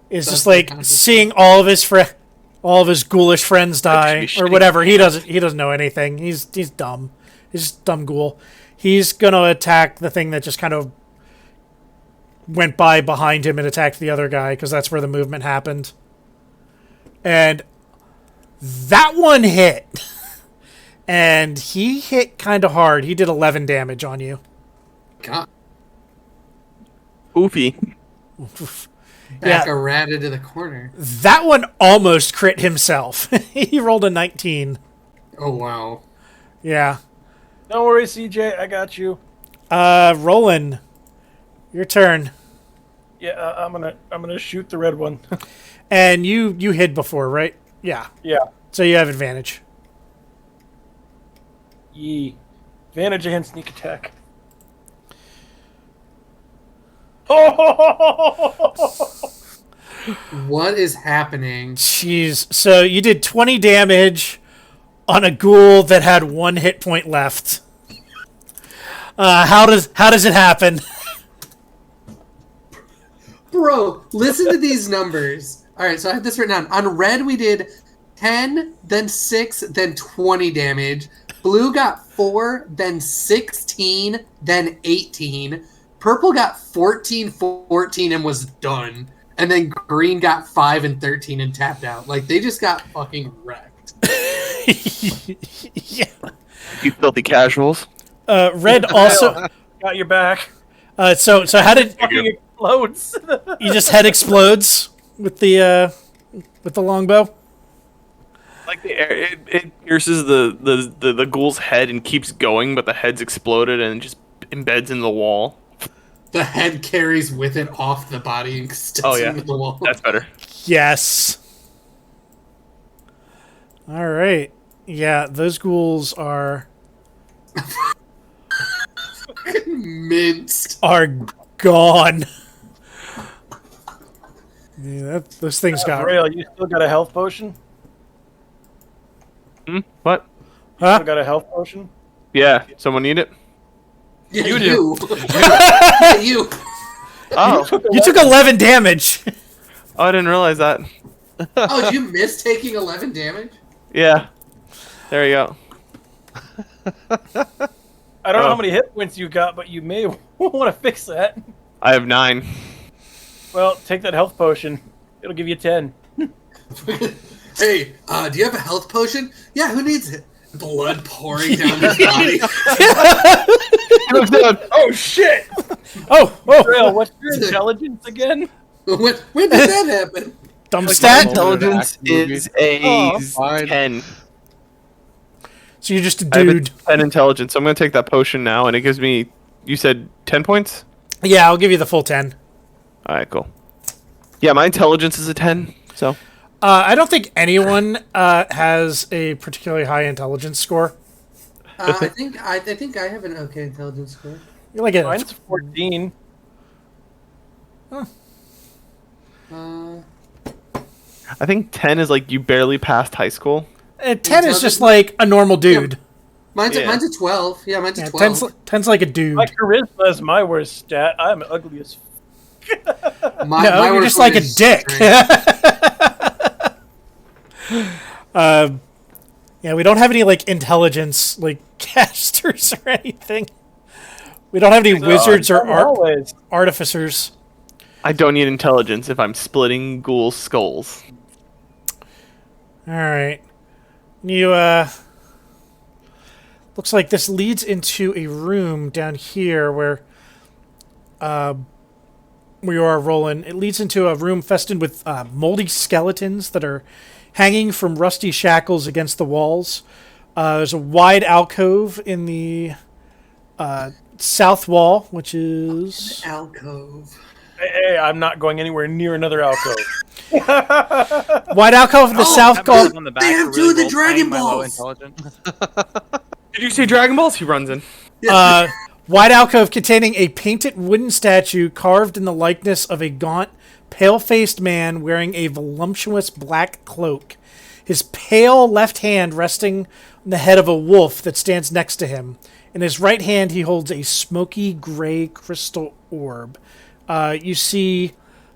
is just like seeing all of his ghoulish friends die or whatever. He doesn't know anything. He's dumb. He's just a dumb ghoul. He's gonna attack the thing that just kind of went by behind him and attacked the other guy, because that's where the movement happened. And that one hit. And he hit kind of hard. He did 11 damage on you. God, Oofy. back a rat into the corner. That one almost crit himself. He rolled a 19. Oh wow. Yeah. Don't worry, CJ, I got you. Roland, your turn. Yeah, I'm gonna shoot the red one. And you hid before, right? Yeah. Yeah. So you have advantage. Yee. Advantage against sneak attack. What is happening? Jeez. So you did 20 damage on a ghoul that had 1 hit point left. How does it happen? Bro, listen to these numbers. All right, so I have this written down. On red, we did 10, then 6, then 20 damage. Blue got 4, then 16, then 18. Purple got 14, and was done. And then green got 5 and 13 and tapped out. Like, they just got fucking wrecked. Yeah. You filthy casuals. Red also. Got your back. So how did Fucking explodes. you just head explodes with the longbow? Like it pierces the ghoul's head and keeps going, but the head's exploded and just embeds in the wall. The head carries with it off the body and sticks Oh, yeah. into the wall. That's better. Yes. All right. Yeah, those ghouls are Minced. gone. Yeah, those things got. Rail, you still got a health potion? What? Huh? Still got a health potion? Yeah. Someone need it? Yeah, You do. you. Yeah, you. Oh, You took 11 damage. oh, I didn't realize that. Oh, did you miss taking 11 damage? Yeah. There you go. I don't know Oh. how many hit points you got, but you may want to fix that. I have 9. Well, take that health potion. It'll give you 10. Hey, do you have a health potion? Yeah, who needs it? Blood pouring down his body. Oh shit! Oh, Trail, what's your intelligence again? when did that happen? dumb Like stat. my Intelligence is a Oh, fine. 10. So you're just a I have a dude. 10 intelligence. So I'm going to take that potion now, and it gives me, you said 10 points? Yeah, I'll give you the full 10. All right, cool. Yeah, my intelligence is a 10, so. I don't think anyone has a particularly high intelligence score. I think I have an okay intelligence score. You're like a Mine's 14. Uh, I think 10 is like you barely passed high school. 10 is just like a normal dude. mine's Yeah. a 12. Yeah, mine's a Yeah, 12. 10's like a dude. My charisma is my worst stat. I'm ugly as My, No, my you're worst just one like a is dick. Yeah, we don't have any like intelligence like casters or anything. We don't have any wizards or always. artificers. I don't need intelligence if I'm splitting ghouls' skulls. All right. You looks like this leads into a room down here where you are rolling. It leads into a room festooned with moldy skeletons that are hanging from rusty shackles against the walls. There's a wide alcove in the south wall, which is Alcove. Hey, I'm not going anywhere near another alcove. wide alcove in the south Pat wall. myself on the back they for have two really of the role-playing Dragon my low Balls. intelligence. Did you say Dragon Balls? He runs in. Wide alcove containing a painted wooden statue carved in the likeness of a gaunt, pale-faced man wearing a voluptuous black cloak. His pale left hand resting on the head of a wolf that stands next to him. In his right hand, he holds a smoky gray crystal orb. You see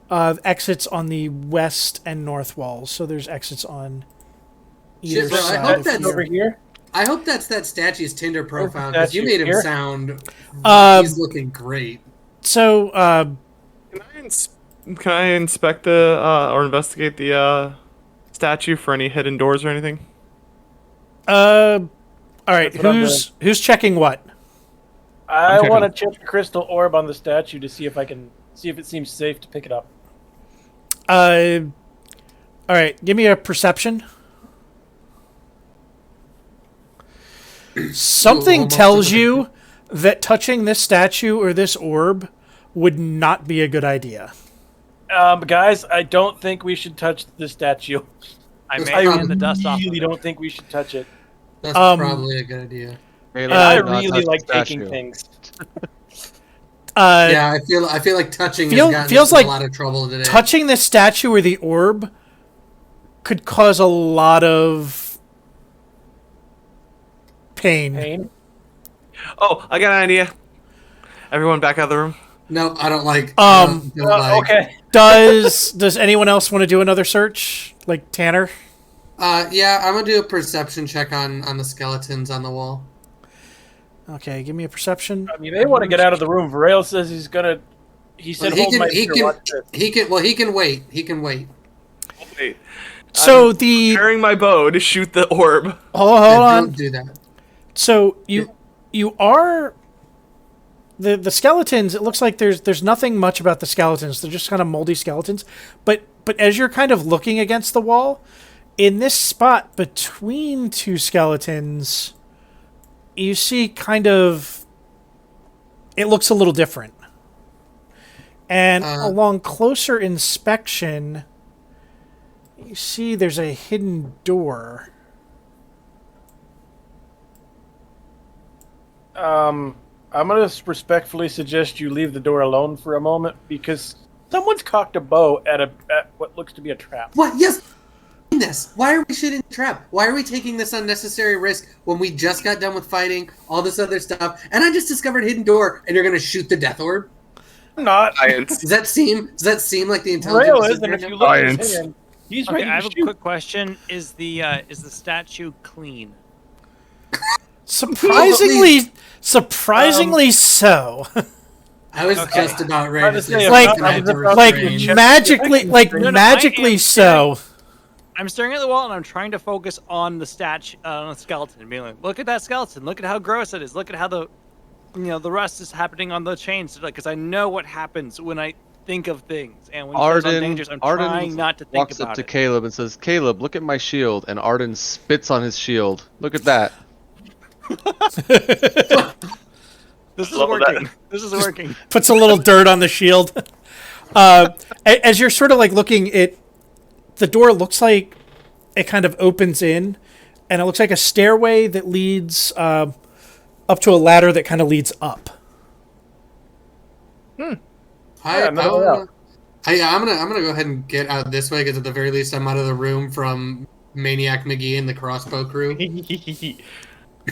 exits on the west and north walls, so there's exits on either Shit, well, I side. hope of that's here. Over here. I hope that's that statue's Tinder profile Where's because the you made him statue? sound. He's looking great. So, Can I inspect the or investigate the statue for any hidden doors or anything? all right, That's what I'm who's checking what? I checking. want to check the crystal orb on the statue to see if I can see if it seems safe to pick it up. All right, give me a perception. Something almost tells took it. you that touching this statue or this orb would not be a good idea. Guys, I don't think we should touch the statue. I may I hand the dust off. really of it. don't think we should touch it. That's Um, probably a good idea. Hey, I let's not really touch like the taking statue. things. Yeah, I feel like touching feel- has gotten feels us in like a lot of trouble today. touching this statue or the orb could cause a lot of pain. Pain. Oh, I got an idea. Everyone back out of the room. No, I don't like. Um, don't like. Okay. Does anyone else want to do another search? Like Tanner? Yeah, I'm gonna do a perception check on the skeletons on the wall. Okay, give me a perception. I mean, they want to get out of the room. Varel says he's gonna. He said, Well, "Hold my beer, watch this." he can wait. He can wait. Wait, So the carrying my bow to shoot the orb. hold Yeah, on. Don't do that. So you are the skeletons. It looks like there's nothing much about the skeletons. They're just kind of moldy skeletons. But as you're kind of looking against the wall, in this spot between two skeletons, you see kind of it looks a little different. And along closer inspection, you see there's a hidden door. I'm gonna respectfully suggest you leave the door alone for a moment because someone's cocked a bow at what looks to be a trap. What? Yes. this? Why are we shooting the trap? Why are we taking this unnecessary risk when we just got done with fighting all this other stuff? And I just discovered hidden door, and you're gonna shoot the death orb? I'm not. Science. Does that seem like the intelligent Rail is, decision and right if you now? look at his Science. hand, he's Okay, ready I have to a shoot. quick question. Is the statue clean? Surprisingly so. I was just about ready to say Like- something I had to like refrain. magically so. I'm staring at the wall and I'm trying to focus on the statue, on the skeleton, and being like, "Look at that skeleton! Look at how gross it is! Look at how the rust is happening on the chains." Because I know what happens when I think of things, and when it goes on dangerous, I'm trying not to think walks up about to it. Caleb and says, "Caleb, look at my shield." And Arden spits on his shield. Look at that. This is Love working. that. This is working. Puts a little dirt on the shield. As you're sort of like looking, the door looks like it kind of opens in, and it looks like a stairway that leads up to a ladder that kind of leads up. I'm another way out. gonna go ahead and get out this way because at the very least I'm out of the room from Maniac McGee and the crossbow crew.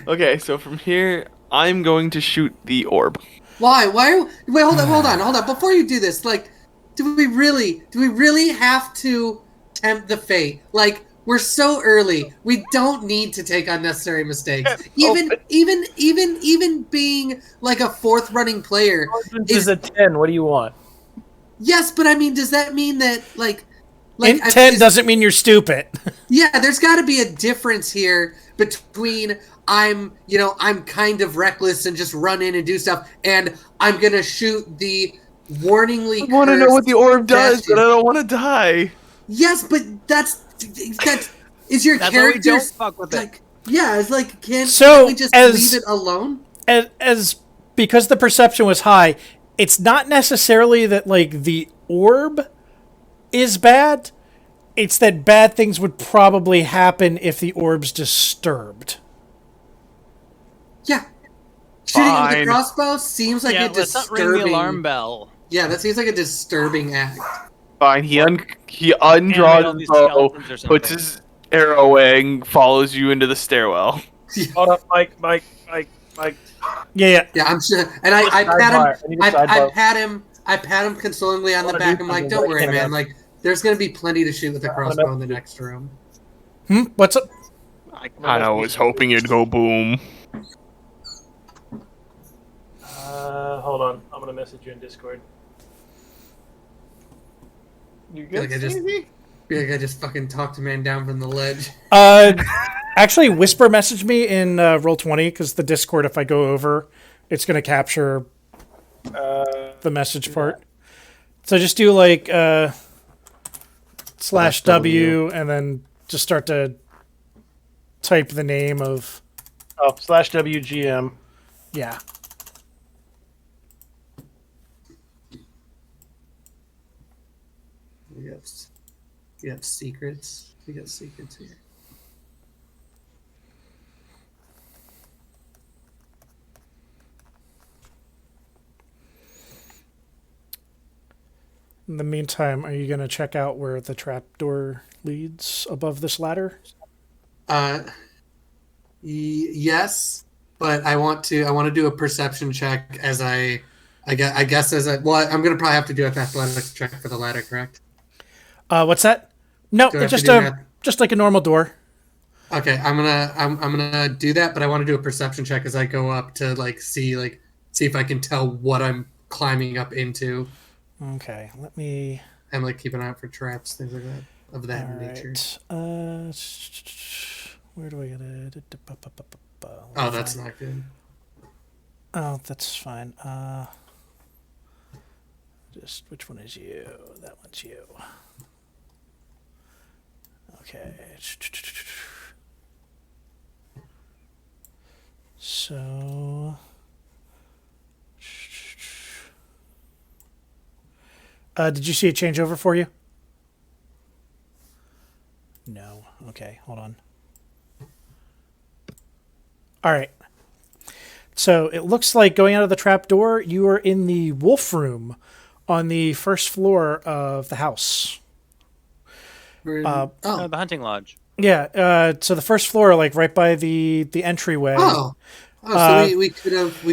Okay, so from here, I'm going to shoot the orb. Why? Wait, hold on. Before you do this, like, do we really have to tempt the fate? Like, we're so early. We don't need to take unnecessary mistakes. Even being like a fourth running player This is a 10. What do you want? yes, but I mean, does that mean that like Intent doesn't mean you're stupid. Yeah, there's got to be a difference here between I'm kind of reckless and just run in and do stuff, and I'm gonna shoot the warningly. I want to know what the orb does, statue. but I don't want to die. Yes, but that is your That's why we character. don't fuck with it. Like, yeah, it's like can't we just as- leave it alone? as because the perception was high, it's not necessarily that like the orb is bad. It's that bad things would probably happen if the orb's disturbed. Yeah, shooting with Fine. the crossbow seems like Yeah, a let's not disturbing. ring the alarm bell. Yeah, that seems like a disturbing act. Fine, he Animate undraws all his these bow, skeletons or puts something. his arrow away, and follows you into the stairwell. Hold up, Mike. Yeah. Yeah, I'm sure. And I pat Sidebar. I him. need a I sidebar. pat him consolingly on the wanna back. do I'm like, something don't right worry, here, man. man. Like, there's gonna be plenty to shoot with the crossbow in the next room. What's up? I kind of was hoping you'd go boom. Hold on. I'm gonna message you in Discord. You Feel good? like I just, Stevie? feel like I just fucking talked a man down from the ledge. Actually, Whisper messaged me in Roll20 because the Discord, if I go over, it's going to capture the message part. So just do like /W and then just start to type the name of /WGM. yeah. We have secrets. We got secrets here. In the meantime, are you going to check out where the trapdoor leads above this ladder? Yes, but I want to do a perception check as I guess as I well, I'm gonna probably have to do an athletics check for the ladder, correct? What's that? No, Do I it's have to just do that? just like a normal door. Okay, I'm gonna do that, but I want to do a perception check as I go up to see if I can tell what I'm climbing up into, Okay, let me. and like keep an eye out for traps, things like that of that All nature. right. Where do I get it? Oh, that's not good. Oh, that's fine. Just which one is you? That one's you. Okay. So. Did you see a changeover for you? No. Okay, hold on. All right. So it looks like going out of the trap door, you are in the wolf room on the first floor of the house. Oh. The hunting lodge. Yeah. So the first floor, like right by the entryway. Oh. Oh, so we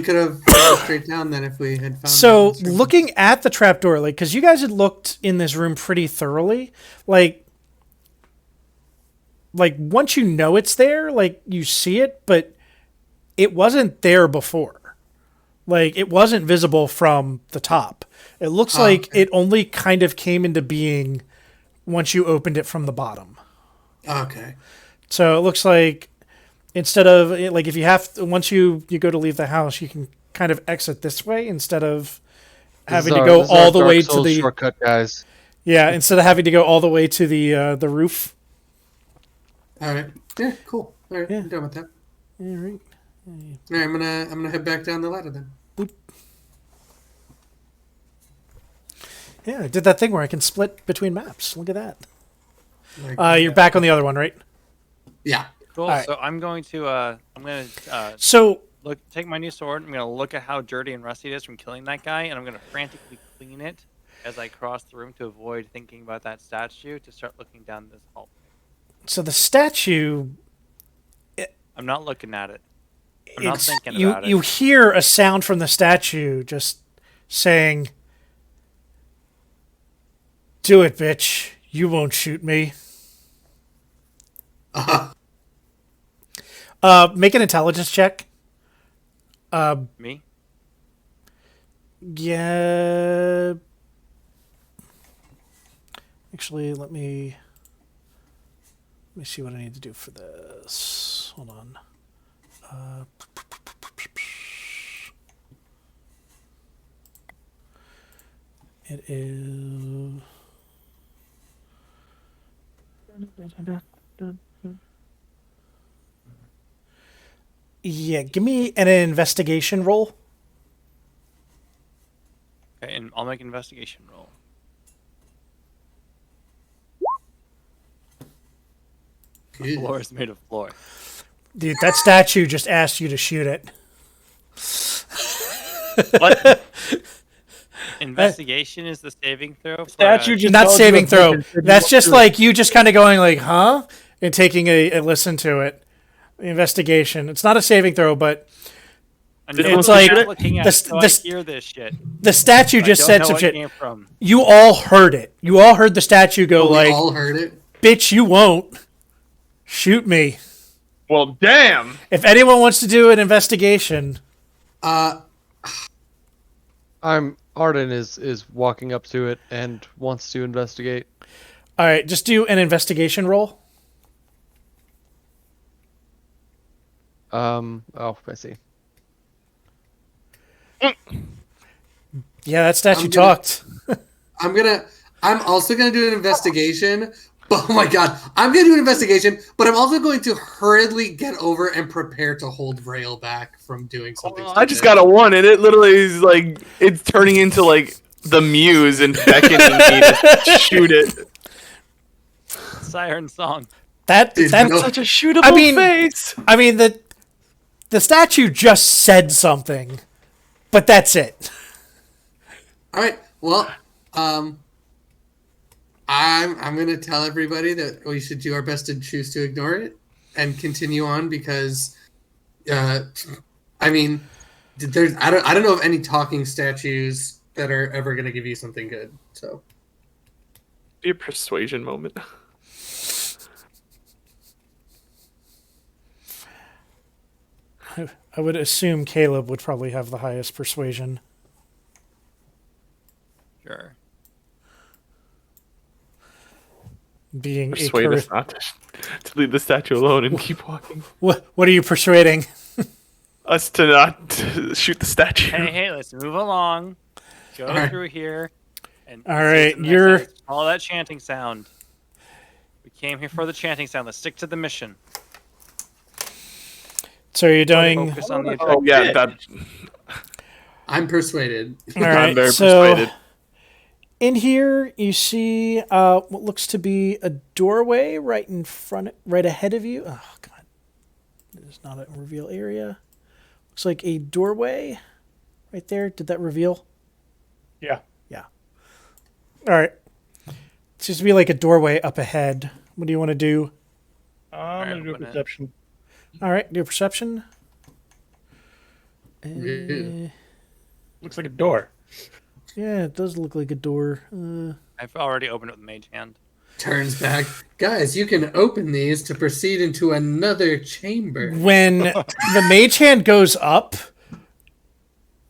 could have gone straight down then if we had found. So that. looking at the trapdoor, like, because you guys had looked in this room pretty thoroughly, like once you know it's there, like you see it, but it wasn't there before. Like it wasn't visible from the top. It looks like okay. it only kind of came into being once you opened it from the bottom. Okay. So it looks like instead of like if you have once you go to leave the house, you can kind of exit this way instead of having to go all the way to the shortcut, guys. yeah, instead of having to go all the way to the roof. All right. Yeah. Cool. All right. Yeah. I'm done with that. All right. All right. I'm gonna head back down the ladder then. Yeah, I did that thing where I can split between maps. Look at that. Like, You're back on the other one, right? yeah. Cool. All right. So I'm going to So take my new sword. I'm gonna look at how dirty and rusty it is from killing that guy, and I'm gonna frantically clean it as I cross the room to avoid thinking about that statue. To start looking down this hallway. so the statue. I'm not looking at it. I'm not thinking you about it. you hear a sound from the statue just saying, "Do it, bitch. You won't shoot me." Make an intelligence check. Me? Yeah. Actually, let me see what I need to do for this. Hold on. It is. Yeah, give me an investigation roll. Okay, and I'll make an investigation roll. The Good. floor is made of floor. Dude, that statue just asked you to shoot it. What? Investigation is the saving throw. For, Statue just Not called saving you a throw. bitch and said you That's won't just do it. like you just kind of going like, huh? And taking a listen to it. Investigation. It's not a saving throw, but It's like looking at the- it, so the- I hear this shit. the statue just I don't said know some where it shit. came from. You all heard it. You all heard the statue go We like, all heard it. bitch, you won't shoot me. Well, damn. If anyone wants to do an investigation, Arden is walking up to it and wants to investigate. all right, just do an investigation roll. Oh, I see. Yeah, that statue I'm gonna- talked. I'm also gonna do an investigation. Oh my god. I'm gonna do an investigation, but I'm also going to hurriedly get over and prepare to hold Rail back from doing something. I just got a one, and it literally is like it's turning into like the muse and beckoning me to shoot it. Siren song. That's no. Such a shootable I mean- face. I mean the statue just said something, but that's it. All right. Well, I'm gonna tell everybody that we should do our best to choose to ignore it and continue on because, I mean, I don't know of any talking statues that are ever gonna give you something good. So Be a persuasion moment. I would assume Caleb would probably have the highest persuasion. Sure. Being Persuade a us not to leave the statue alone and keep walking. what are you persuading? Us to not shoot the statue. Hey, let's move along. Go Alright. through here. And All see right, what's in the you're- next house. All that chanting sound. We came here for the chanting sound. Let's stick to the mission. So you're doing Focus on the Oh yeah, that I'm persuaded. all I'm right. very So persuaded. in here you see what looks to be a doorway right ahead of you. Oh god, there's not a reveal area. Looks like a doorway right there. Did that reveal? Yeah. Yeah. All right. seems to be like a doorway up ahead. What do you want to do? I'm gonna do a open it. perception. All right, do a perception. Yeah. Looks like a door. Yeah, it does look like a door. I've already opened it with mage hand. Turns back. Guys, you can open these to proceed into another chamber. When the mage hand goes up,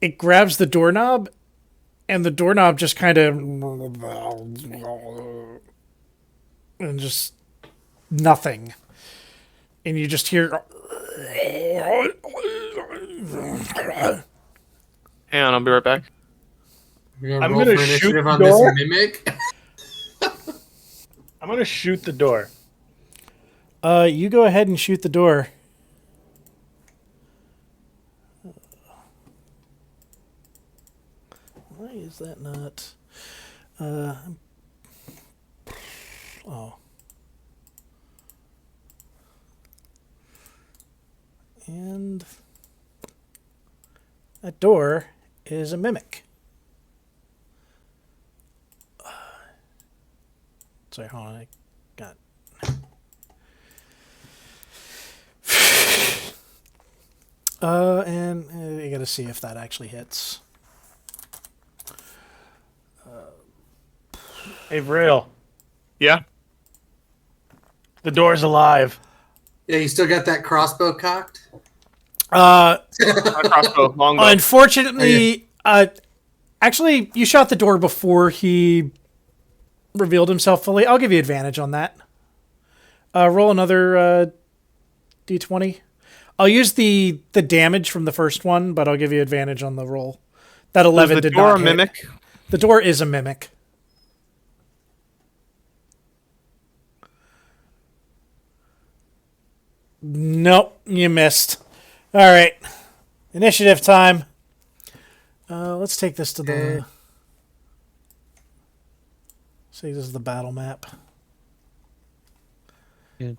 it grabs the doorknob, and the doorknob just kind of and just nothing, and you just hear. Hang on, I'll be right back. We're I'm roll gonna for shoot initiative the on this door. mimic. I'm gonna shoot the door. You go ahead and shoot the door. Why is that not? Oh. And that door is a mimic. Sorry, hold on. I got. And you gotta see if that actually hits. Hey, Vrail, Yeah. the door's alive. Yeah, you still got that crossbow cocked? Crossbow, longbow. Unfortunately, actually, you shot the door before he revealed himself fully. I'll give you advantage on that. Roll another d20. I'll use the damage from the first one, but I'll give you advantage on the roll. That 11 Was the did door not a hit. mimic? The door is a mimic. Nope, you missed. All right, initiative time. Let's take this to the. See, this is the battle map. It's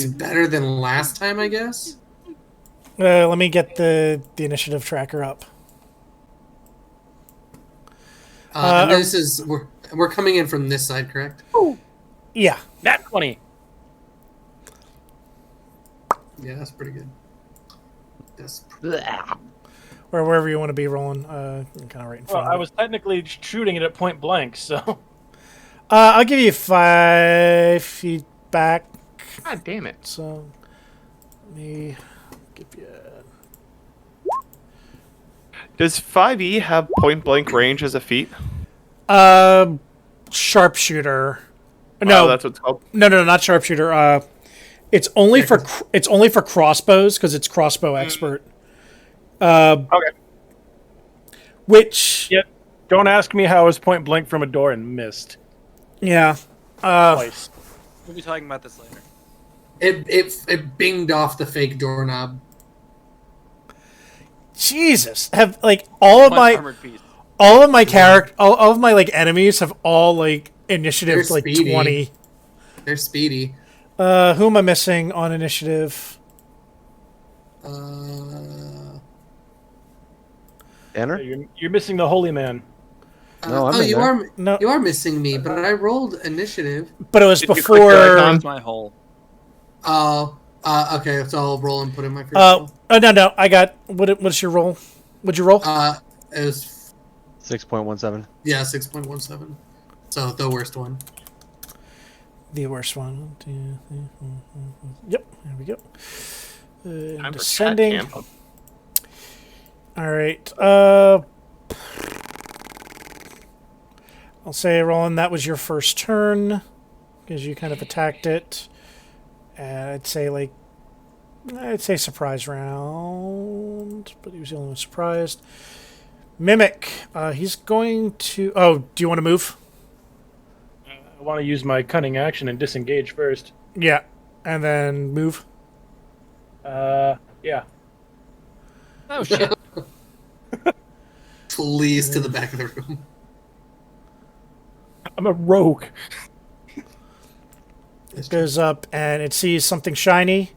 better than last time, I guess. Let me get the initiative tracker up. And this is we're coming in from this side, correct? Yeah. Nat 20. Yeah, that's pretty good. That's Or wherever you want to be rolling, kind of right in Well, front. I of it. was technically shooting it at point blank, so. I'll give you 5 feet back. God damn it. So let me give you. Does 5e have point blank range as a feat? Sharpshooter. Oh, No, that's what it's called. no, not sharpshooter. It's only for crossbows because it's crossbow expert. Okay. Which Yep. Don't ask me how I was point blank from a door and missed yeah. twice. We'll be talking about this later. it binged off the fake doorknob. Jesus, have like all of One my armored piece. all of my character all of my like enemies have all like initiative They're like speedy. 20. They're speedy. Who am I missing on initiative? Banner? You're missing the holy man. No, I'm in you there. are No. you are missing me, but I rolled initiative. But it was Did you click your before. icon? That's my hole. Oh, okay. So I'll roll and put in my first Oh roll. no, I got what's your roll? What'd you roll? It was 6.17. 6.17. So the worst one. The worst one. 1, 2, 3, 4, 5. Yep, there we go. Time for Descending. cat camp. All right. I'll say, Roland, that was your first turn because you kind of attacked it. I'd say surprise round, but he was the only one surprised. Mimic. He's going to. Oh, do you want to move? I want to use my cunning action and disengage first. Yeah, and then move. Yeah. Oh shit. Flees to the back of the room. I'm a rogue. It goes up and it sees something shiny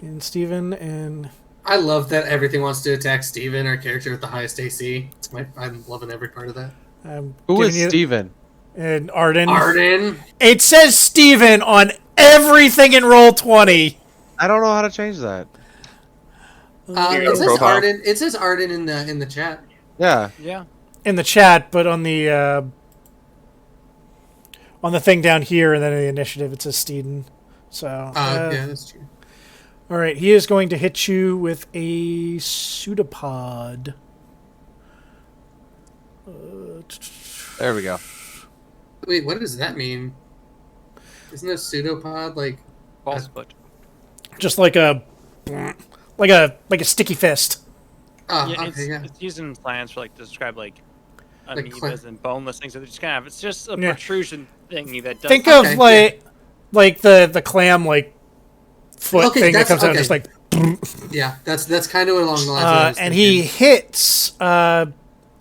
in Steven and. I love that everything wants to attack Steven, our character with the highest AC. I'm loving every part of that. I'm Who is giving you- Steven? And Arden. Arden. It says Steven on everything in Roll20. I don't know how to change that. Here you It go, says profile. Arden. It says Arden in the chat. Yeah. Yeah. In the chat, but on the thing down here and then in the initiative, it says Steeden. So, Yeah, that's true. all right, he is going to hit you with a pseudopod. There we go. Wait, what does that mean? Isn't a pseudopod like? False foot. Just like a sticky fist. Oh, Yeah, okay, yeah. it's used in plants for like to describe like Like amoebas and boneless things. So they just kind of it's just a Yeah. protrusion thingy that does. Think Okay, of like the clam foot Okay, thing that that's- comes out okay. just like. Yeah, that's kind of along the lines. of what I was And thinking. he hits.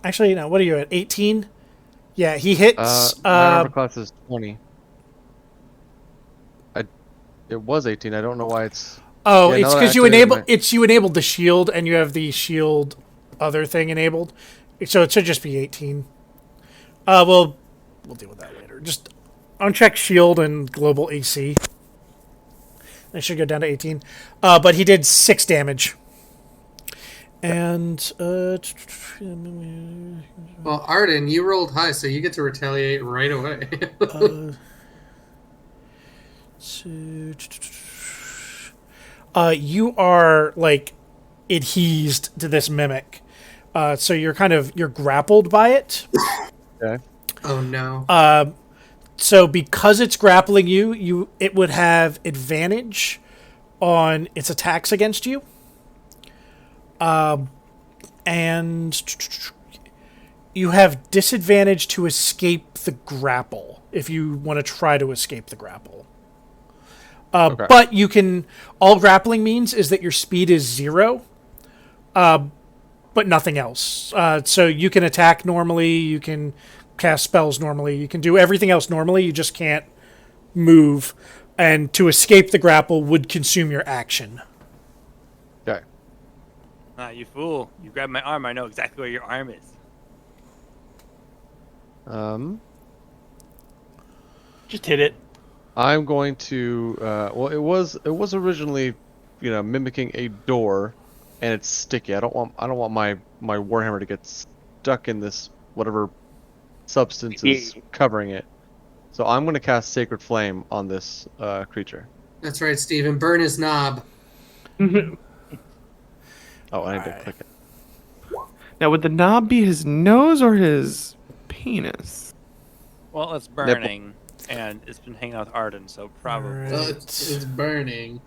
Actually, no. What are you at? 18. Yeah, he hits. My armor class is 20. It was 18. I don't know why it's. Oh, Yeah, it's now that because you I activated enable. It's you enabled the shield, and you have the shield other thing enabled. So it should just be 18. We'll deal with that later. Just uncheck shield and global AC. It should go down to 18. But he did 6 damage. And Well, Arden, you rolled high, so you get to retaliate right away. you are like adhesed to this mimic. So you're grappled by it. Okay. Oh no. So because it's grappling you, it would have advantage on its attacks against you. And you have disadvantage to escape the grapple if you want to try to escape the grapple. Okay. But you can. All grappling means is that your speed is 0, but nothing else. So you can attack normally. You can cast spells normally. You can do everything else normally. You just can't move. And to escape the grapple would consume your action. Okay. Ah, you fool! You grabbed my arm. I know exactly where your arm is. Just hit it. I'm going to. Well, it was originally, mimicking a door, and it's sticky. I don't want my warhammer to get stuck in this whatever substance is covering it. So I'm going to cast Sacred Flame on this creature. That's right, Steven. Burn his knob. Oh, I need to click it. Now, would the knob be his nose or his penis? Well, it's burning, and it's been hanging out with Arden, so probably. Alright. Oh, it's burning.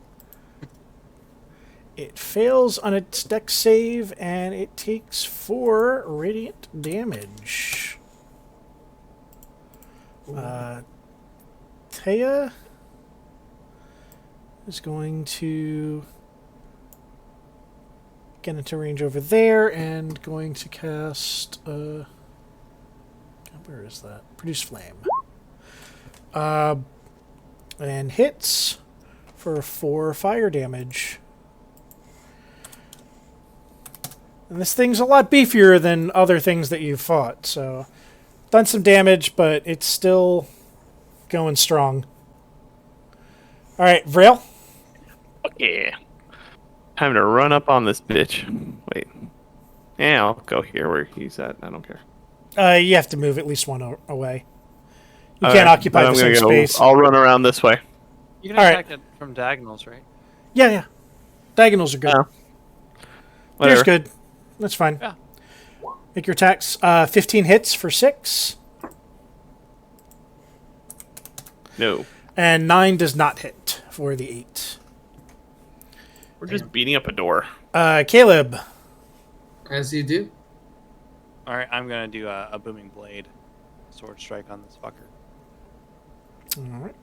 It fails on its dex save, and it takes 4 radiant damage. Taya is going to get into range over there and going to cast. Where is that? Produce Flame. And hits for 4 fire damage. And this thing's a lot beefier than other things that you've fought, so done some damage, but it's still going strong. All right, Vrail. Yeah. Time to run up on this bitch. Wait. Yeah, I'll go here where he's at. I don't care. You have to move at least one away. You All can't right, occupy then the I'm same gonna go- space. I'll run around this way. You can All right. attack it from diagonals, right? Yeah. Diagonals are good. Yeah. Here's Whatever. good. That's fine. Yeah. Make your attacks. 15 hits for 6, No. and 9 does not hit for the 8. We're just beating up a door. Caleb. As you do. All right, I'm gonna do a booming blade, sword strike on this fucker. All right.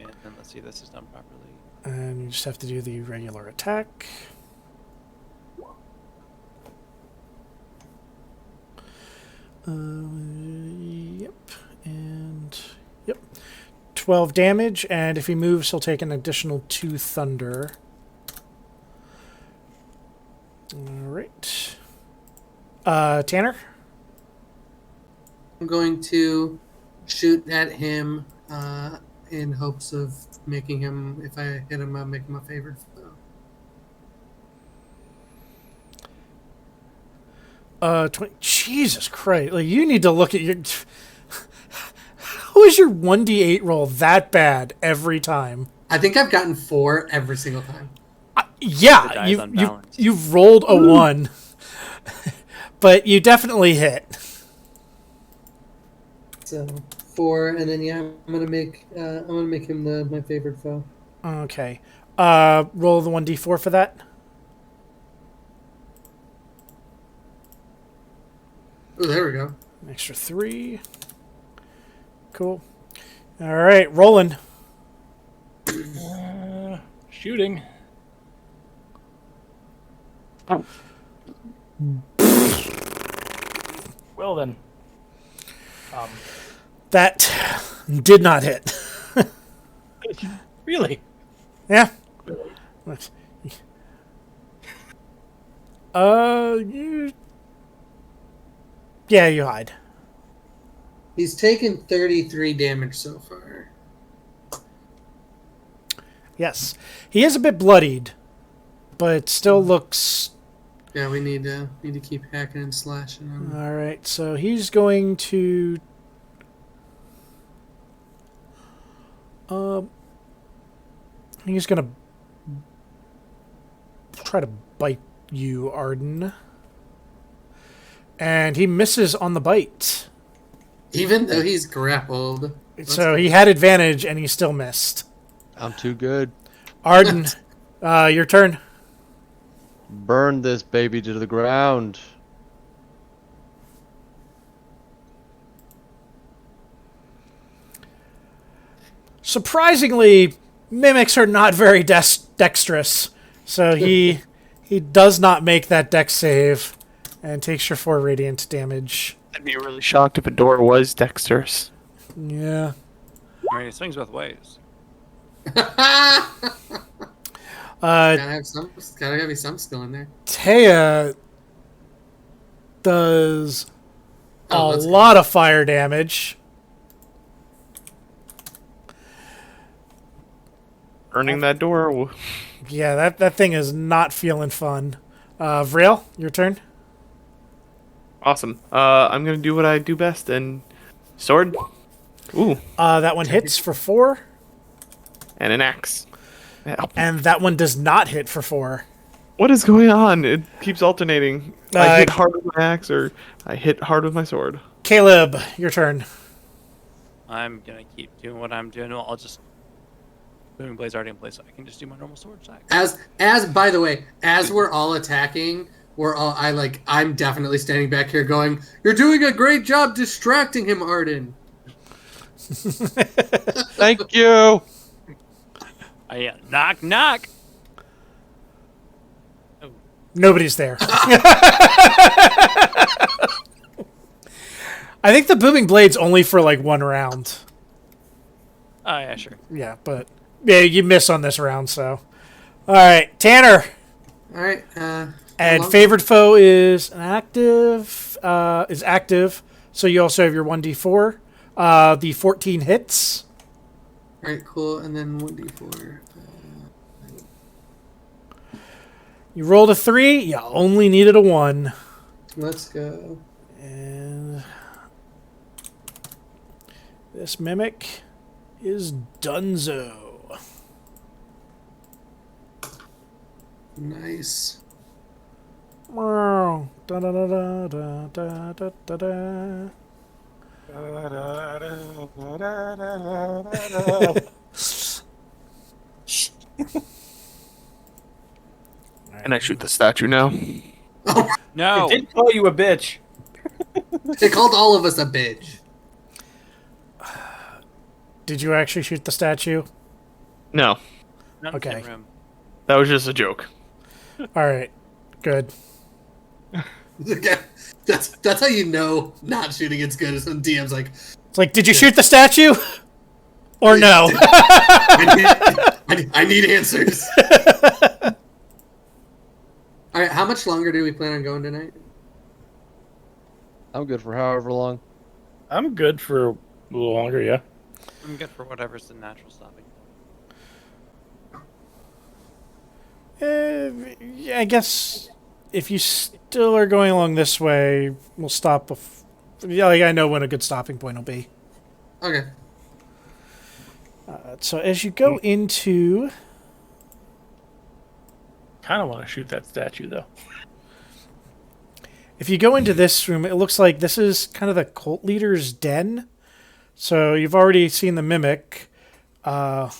And then let's see if this is done properly. And you just have to do the regular attack. Yep. And yep. 12 damage, and if he moves, he'll take an additional 2 thunder. Alright. Tanner? I'm going to shoot at him in hopes of making him, if I hit him, I'll make him a favorite foe. 20. Jesus Christ. Like, you need to look at your... How is your 1d8 roll that bad every time? I think I've gotten 4 every single time. The Yeah, die is unbalanced. you've rolled a 1. But you definitely hit. So 4, and then yeah, I'm gonna make him my favorite foe. Okay. Roll the 1d4 for that. Oh, there we go. An extra 3. Cool. All right, rolling. Shooting. Well then. That did not hit. Really? Yeah. You... Yeah, you hide. He's taken 33 damage so far. Yes. He is a bit bloodied, but still looks... Yeah, we need to keep hacking and slashing him. All right, so he's going to... he's going to try to bite you, Arden. And he misses on the bite. Even though he's grappled. So he had advantage, and he still missed. I'm too good. Arden, your turn. Burn this baby to the ground. Surprisingly, mimics are not very dexterous, so he does not make that dex save and takes your 4 radiant damage. I'd be really shocked if a door was dexterous. Yeah. I mean, it swings both ways. Gotta be some skill in there. Taya does a let's go. lot of fire damage. Burning that door. Yeah, that thing is not feeling fun. Vril, your turn. Awesome. I'm gonna do what I do best and sword. Ooh, That one hits for 4, and an axe. and that one does not hit for 4. What is going on? It keeps alternating. I hit hard with my axe, or I hit hard with my sword. Caleb, your turn. I'm gonna keep doing what I'm doing. I'll just Booming Blade's already in place, so I can just do my normal sword attack. As by the way, as we're all attacking, I'm definitely standing back here going, "You're doing a great job distracting him, Arden." Thank you. Knock, knock. Nobody's there. I think the booming blade's only for like 1 round. Oh yeah, sure. Yeah, but yeah, you miss on this round, so. All right, Tanner. All right. And favored foe is active. So you also have your 1d4. The 14 hits. All right, cool. And then 1d4. You rolled a 3. You only needed a 1. Let's go. And this mimic is Dunzo. Nice. Da da da da da da da da da. And I shoot the statue now. No. I did call you a bitch. They called all of us a bitch. Did you actually shoot the statue? No, Not in the Okay. same room. that was just a joke. All right, good. That's how you know not shooting it's good. Is when DM's like, It's like, did you shoot the statue? Or no? I need answers. All right, how much longer do we plan on going tonight? I'm good for however long. I'm good for a little longer, yeah. I'm good for whatever's the natural stopping. Yeah, I guess if you still are going along this way, we'll stop. Yeah, like I know when a good stopping point will be. Okay. So as you go into, Kind of want to shoot that statue, though. if you go into this room, it looks like this is kind of the cult leader's den. So you've already seen the mimic. Did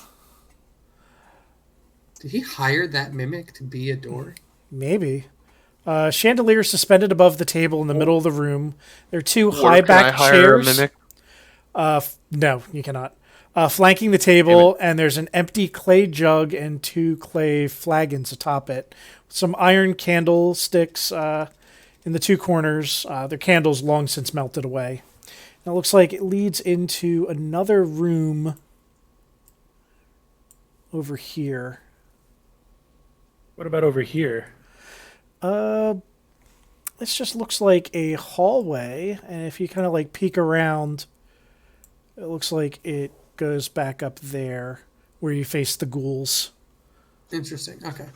he hire that mimic to be a door? Maybe. Chandelier suspended above the table in the middle of the room. There are two Or can I high-backed hire a chairs. mimic? No, you cannot. Flanking the table, and there's an empty clay jug and two clay flagons atop it. Some iron candlesticks in the two corners. Their candles long since melted away. And it looks like it leads into another room over here. What about over here? This just looks like a hallway, and if you kind of like peek around, it looks like it goes back up there where you face the ghouls. Interesting. Okay.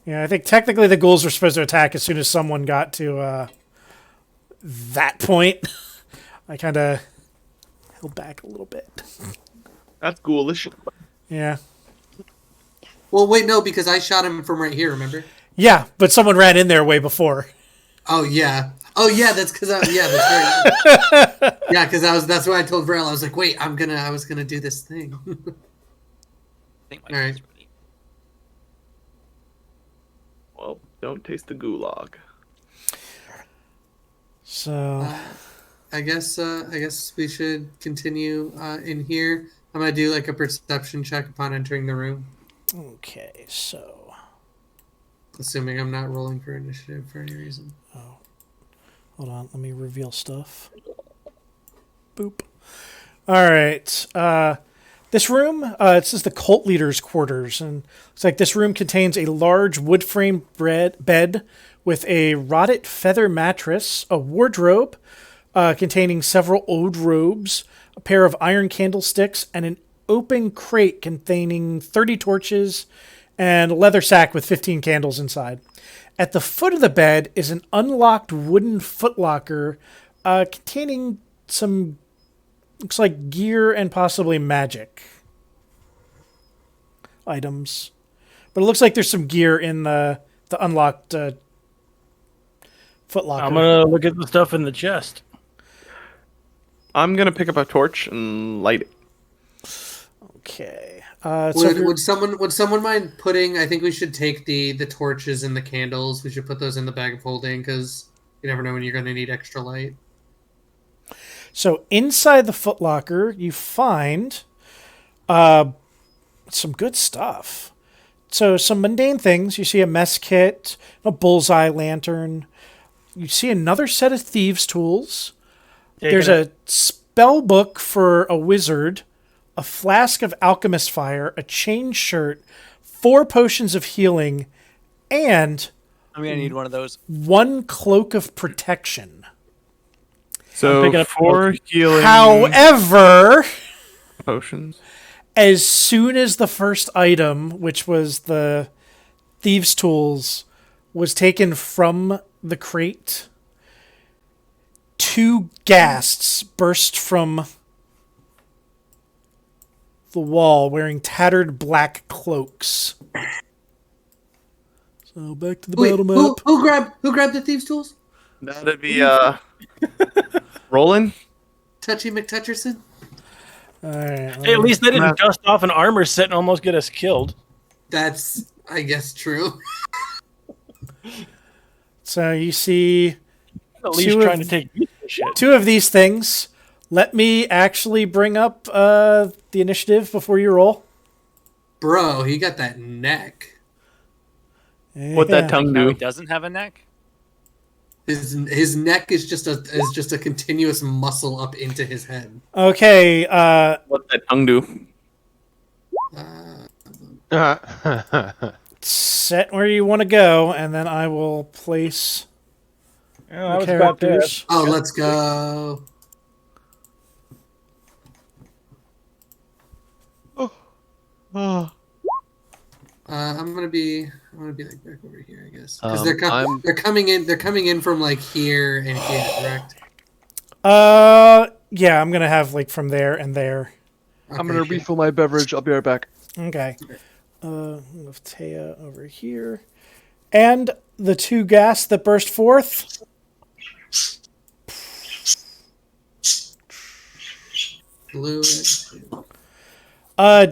Yeah, I think technically the ghouls were supposed to attack as soon as someone got to that point. I kind of held back a little bit. That's ghoulish. Yeah. Well, wait, no, because I shot him from right here. Remember? Yeah, but someone ran in there way before. Oh yeah. Oh yeah. That's because yeah, that's right. Yeah, because that's why I told Varel. I was like, wait, I was gonna do this thing. I think my All right. kid's ready. Well, don't taste the gulag. So I guess we should continue in here. I'm gonna do like a perception check upon entering the room, okay, so assuming I'm not rolling for initiative for any reason. hold on, let me reveal stuff. Boop. All right. This room, it says the cult leader's quarters, and it's like this room contains a large wood frame bed with a rotted feather mattress, a wardrobe containing several old robes, a pair of iron candlesticks, and an open crate containing 30 torches and a leather sack with 15 candles inside. At the foot of the bed is an unlocked wooden footlocker containing some, looks like gear and possibly magic items. But it looks like there's some gear in the unlocked footlocker. I'm gonna look at the stuff in the chest. I'm gonna pick up a torch and light it. Okay. So Would someone mind putting? I think we should take the torches and the candles. We should put those in the bag of holding because you never know when you're going to need extra light. So inside the footlocker, you find some good stuff. So some mundane things. You see a mess kit, a bullseye lantern. You see another set of thieves' tools. There's a spell book for a wizard, a flask of alchemist fire, a chain shirt, 4 potions of healing, and I'm gonna need one of those. 1 cloak of protection. So picking up 4 healing However, potions. as soon as the first item, which was the thieves' tools, was taken from the crate, 2 ghasts burst from the wall wearing tattered black cloaks. So back to the Wait, battle who map. grabbed the thieves' tools? That'd be Roland. Touchy McTutcherson. All right, Hey, at least they didn't dust off an armor set and almost get us killed. That's, I guess, true. so you see At least Two trying of- to take use of shit. 2 of these things. Let me actually bring up the initiative before you roll. Bro, he got that neck. What that tongue Now do? he doesn't have a neck. His neck is just a continuous muscle up into his head. Okay, What that tongue do? Uh, set where you want to go, and then I will place. Oh, I was about there. characters. Oh, let's go. Oh. I'm gonna be like back over here, I guess, because I'm they're coming in. They're coming in from like here and here, correct? Yeah, I'm gonna have like from there and there. I'm gonna Okay, refill my beverage. I'll be right back. Okay. Move Taya over here. And the 2 gas that burst forth. blue. Are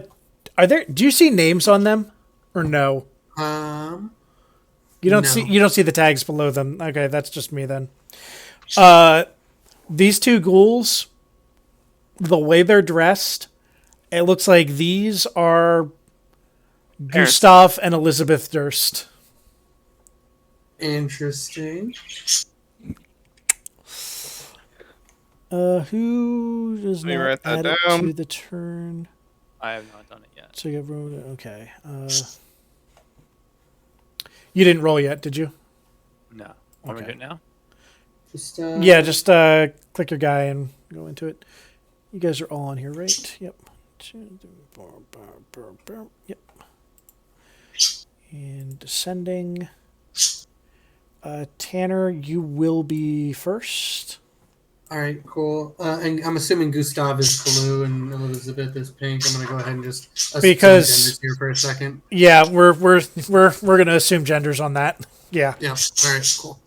there? Do you see names on them, or no? You don't No. see the tags below them. Okay, that's just me then. These 2 ghouls, the way they're dressed, it looks like these are Parents. Gustav and Elizabeth Durst. Interesting. Who does Let me not write that add it down. to the turn? I have not done it yet. So you have rolled it. Okay. You didn't roll yet, did you? No. Want me to do it now? Just Yeah, just click your guy and go into it. You guys are all on here, right? Yep. Yep. And descending. Tanner, you will be first. All right, cool. And I'm assuming Gustav is blue and Elizabeth is pink. I'm gonna go ahead and just assume Because- genders here for a second. Yeah, we're gonna assume genders on that. Yeah. Yeah. All right. Cool.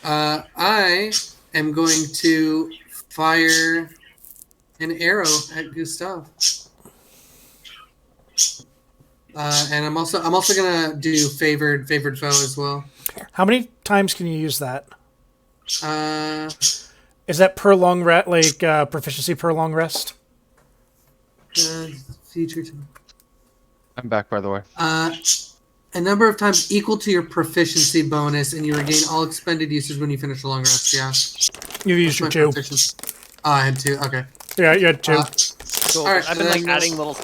I am going to fire an arrow at Gustav. And I'm also gonna do favored foe as well. How many times can you use that? Uh, Is that per long rest, proficiency per long rest? feature time. I'm back, by the way. A number of times equal to your proficiency bonus, and you regain all expended uses when you finish a long rest. Yeah. You've used your 2. Proficiency. Oh, I had 2. Okay. Yeah, you had 2. Cool. All right, I've been and like then adding little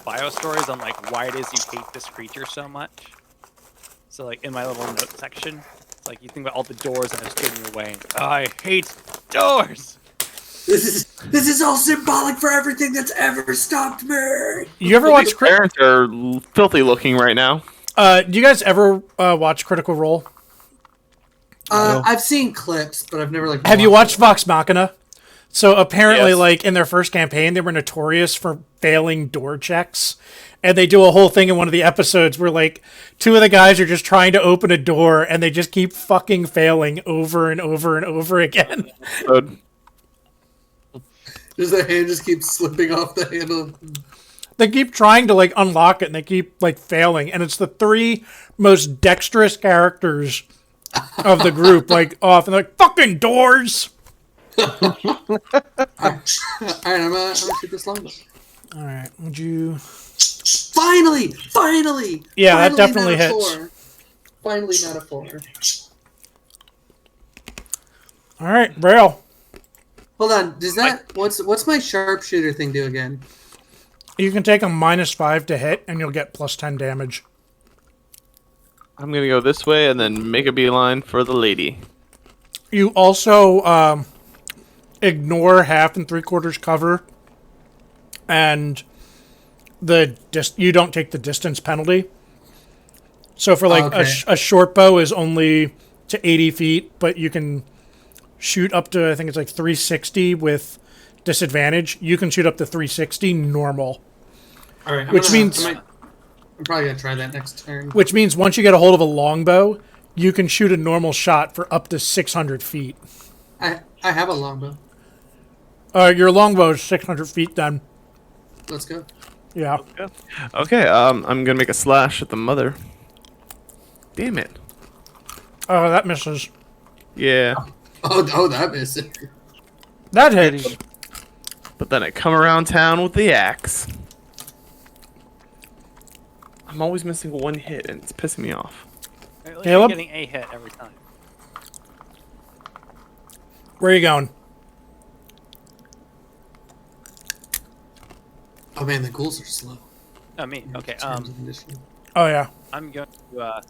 bio stories on like why it is you hate this creature so much. So like in my little note section, it's like you think about all the doors that have stood in your way. Oh, I hate doors. This is all symbolic for everything that's ever stopped me. You ever watch? Parents are filthy looking right now. Do you guys ever watch Critical Role? I've seen clips, but I've never like. Have you watched Vox Machina? So apparently, Yes. like in their first campaign, they were notorious for failing door checks, and they do a whole thing in one of the episodes where like 2 of the guys are just trying to open a door, and they just keep fucking failing over and over and over again. Good. Does their hand just keep slipping off the handle? They keep trying to like unlock it, and they keep like failing, and it's the 3 most dexterous characters of the group, like off, and they're like fucking doors. All right, I'm gonna shoot this longbow. All right, would you? Finally! Yeah, that Finally definitely not a hits. 4. Finally, not a 4. All right, Braille. Hold on. Does that what's my sharpshooter thing do again? You can take a -5 to hit, and you'll get +10 damage. I'm gonna go this way and then make a beeline for the lady. You also ignore 1/2 and 3/4 cover, and you don't take the distance penalty. So for like Okay. a short bow is only to 80 feet, but you can shoot up to, I think it's like 360 with disadvantage. You can shoot up to 360 normal. All right, Which means- I'm probably gonna try that next turn. Which means once you get a hold of a longbow, you can shoot a normal shot for up to 600 feet. I have a longbow. Your longbow is 600 feet then. Let's go. Yeah. Okay, I'm gonna make a slash at the mother. Damn it. Oh, that misses. Yeah. Oh, that missed it. That hits. But then I come around town with the axe. I'm always missing 1 hit and it's pissing me off. At least Caleb? you're getting a hit every time. Where are you going? Oh man, the ghouls are slow. Oh, me. Okay. In terms of initiative. Oh, yeah. I'm going to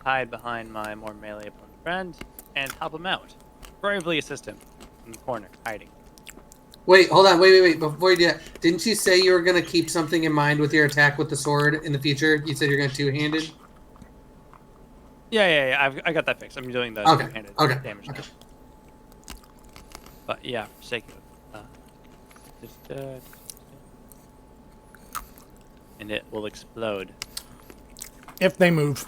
hide behind my more melee opponent. friend and help him out. Bravely assist him in the corner, hiding. Wait, hold on. Wait. Before you do that, didn't you say you were going to keep something in mind with your attack with the sword in the future? You said you're going to two-handed? Yeah. I got that fixed. I'm doing the Okay, two-handed okay, damage. okay. But yeah, for sake of and it will explode. If they move.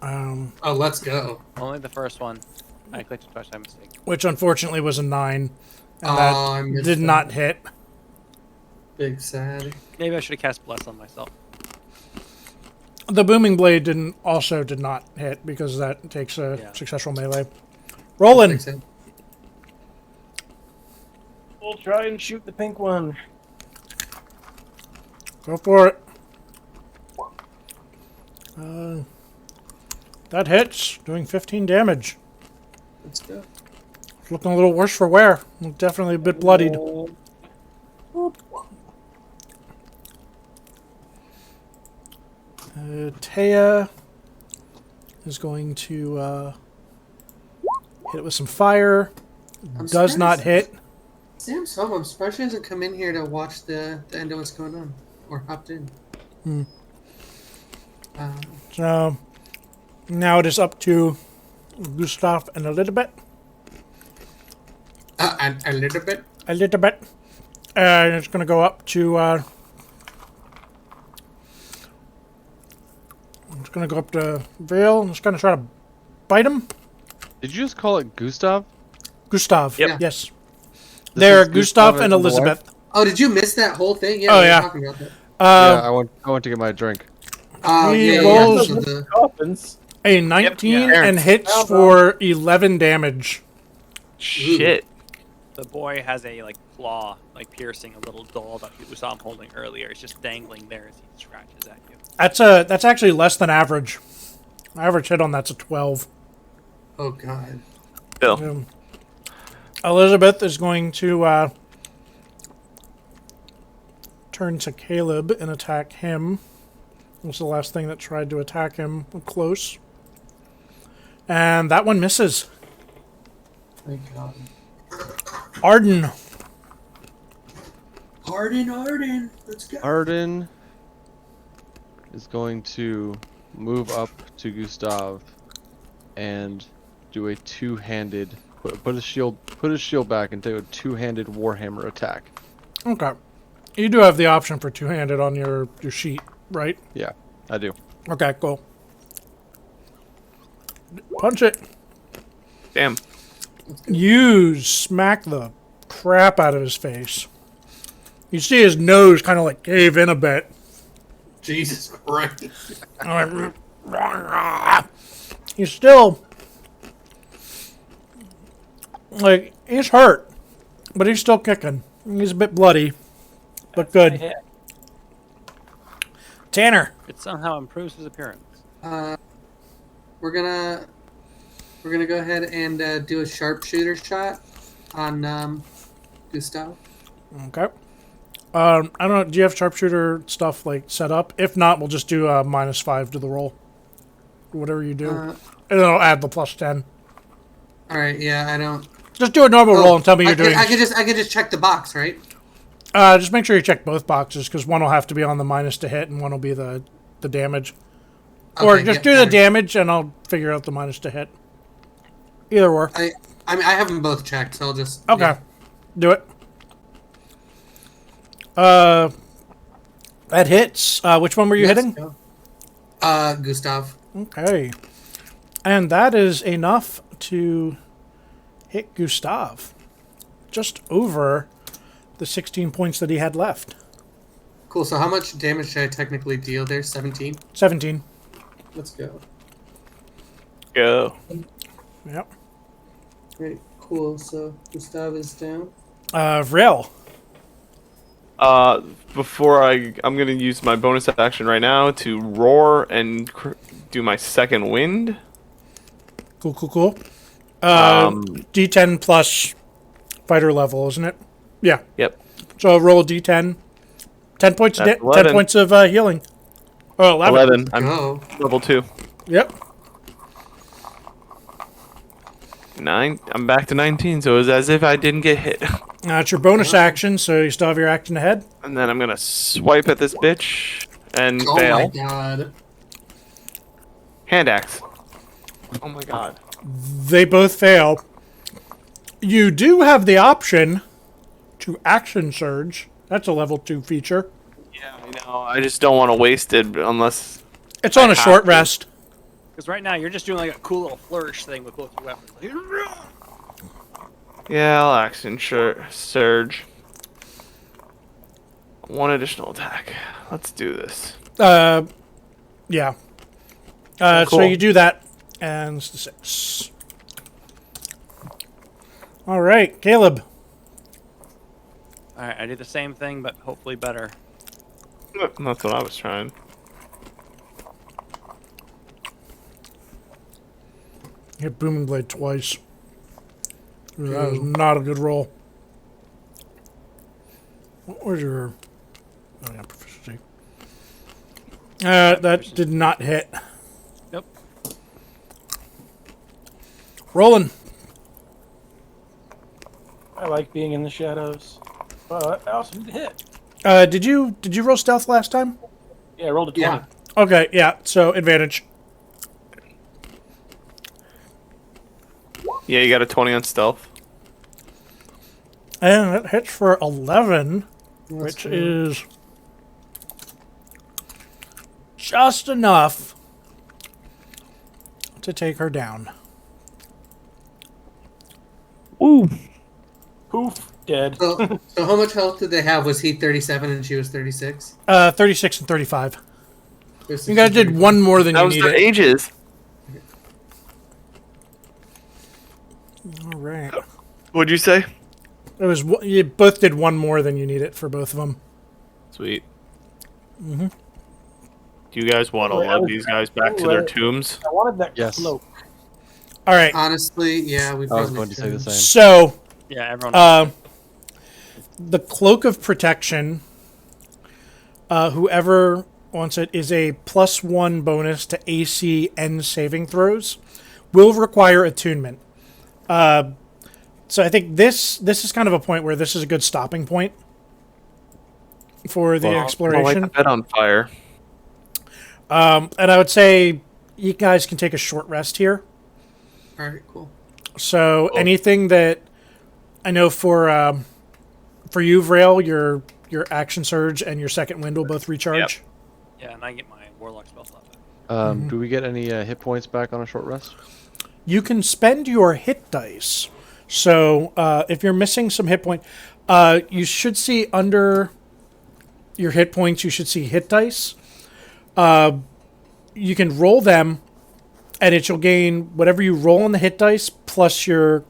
Oh, let's go. Only the first one. I clicked twice by mistake. Which unfortunately was a 9. And I that missed did that. not hit. Big sad. Maybe I should have cast Bless on myself. The booming blade did not hit because that takes a Yeah. successful melee. Rolling. Big sad. We'll try and shoot the pink one. Go for it. That hits, doing 15 damage. Let's go. It's looking a little worse for wear. Definitely a bit bloodied. Taya is going to hit it with some fire. I'm Does not surprised- hit. Sam's home. I'm surprised she hasn't come in here to watch the end of what's going on. Or hopped in. So now it is up to Gustav and a little bit. And a little bit. A little bit. And it's going to go up to... it's going to go up to Vale. And it's going to try to bite him. Did you just call it Gustav? Gustav. Yep. Yes. This There, is Gustav and the Elizabeth. Oh, did you miss that whole thing? Yeah, Oh, we were yeah. talking about that. Yeah, I went to get my drink. Oh, He yeah. rolls- So the- Coffins. A 19 yeah. and hits for 11 damage. Shit. The boy has a claw, piercing a little doll that you saw him holding earlier. It's just dangling there as he scratches at you. That's actually less than average. Average hit on that's a 12. oh, God. Bill. Elizabeth is going to turn to Caleb and attack him. This is the last thing that tried to attack him close. And that one misses. Thank God. Arden. Arden. Let's go. Arden is going to move up to Gustav and do a two-handed put his shield back and do a two-handed warhammer attack. Okay. You do have the option for two-handed on your sheet, right? Yeah, I do. Okay, cool. Punch it. Damn. You smack the crap out of his face. You see his nose kind of cave in a bit. Jesus Christ. He's still he's hurt, but he's still kicking. He's a bit bloody, but good. Yeah. Tanner. It somehow improves his appearance. We're gonna go ahead and do a sharpshooter shot on Gustav. Okay. I don't know. Do you have sharpshooter stuff set up? If not, we'll just do a -5 to the roll. Whatever you do, and then I'll add the +10. All right. Yeah, I don't. Just do a normal roll and tell me you're doing. I could just check the box, right? Just make sure you check both boxes because one will have to be on the minus to hit and one will be the damage. Or Okay, just yeah, do the alright. damage and I'll figure out the minus to hit. Either or. I mean, I have them both checked, so I'll just. Okay. yeah. Do it. That hits. Which one were you Let's hitting? go. Gustav. Okay. And that is enough to hit Gustav. Just over the 16 points that he had left. Cool. So how much damage should I technically deal there? 17. 17. Let's go. Go. Yep. Great. Cool. So Gustav is down. Vril. Before I'm gonna use my bonus action right now to roar and do my second wind. Cool. D10 plus fighter level, isn't it? Yeah. Yep. So roll a D10. 10 points. That's 10 11. points of healing. Oh, 11. 11. I'm Go. level 2. Yep. 9. I'm back to 19, so it was as if I didn't get hit. It's your bonus action, so you still have your action ahead. And then I'm gonna swipe at this bitch and Oh my fail. god. Hand axe. Oh my god. They both fail. You do have the option to action surge. That's a level 2 feature. Yeah, I know. I just don't want to waste it unless. It's on I a short have to. rest. Because right now you're just doing like a cool little flourish thing with both your weapons. Yeah, I'll action surge. 1 additional attack. Let's do this. Yeah. So Cool. you do that, and it's the 6. All right, Caleb. All right, I did the same thing, but hopefully better. That's what I was trying. Hit Booming Blade twice. That was not a good roll. What was your... Oh, yeah, proficiency. That did not hit. Nope. Rolling. I like being in the shadows. But I also need to hit. Did you roll stealth last time? Yeah, I rolled a 20. Yeah. Okay, yeah, so advantage. Yeah, you got a 20 on stealth. And it hits for 11, which cool. is just enough to take her down. Ooh. Poof, dead. So how much health did they have? Was he 37 and she was 36? 36 and 35. You guys did one more than That you was their needed. ages. All right. What'd you say? It was you both did one more than you needed for both of them. Sweet. Do you guys want to Wait, I lug was- these guys back to their tombs? I wanted that Yes. cloak. All right. Honestly, yeah, we I was probably going to say the should. same. So Yeah, everyone. the Cloak of Protection, whoever wants it, is a +1 bonus to AC and saving throws. Will require attunement. So I think this is kind of a point where this is a good stopping point for the I'll light exploration. the bed on fire. And I would say you guys can take a short rest here. All right, cool. So Cool. anything that I know for you, Vrail, your action surge and your second wind will both recharge. yeah, and I get my warlock spell slot back. Do we get any hit points back on a short rest? You can spend your hit dice. So if you're missing some hit point, you should see under your hit points. You should see hit dice. You can roll them, and it will gain whatever you roll on the hit dice plus your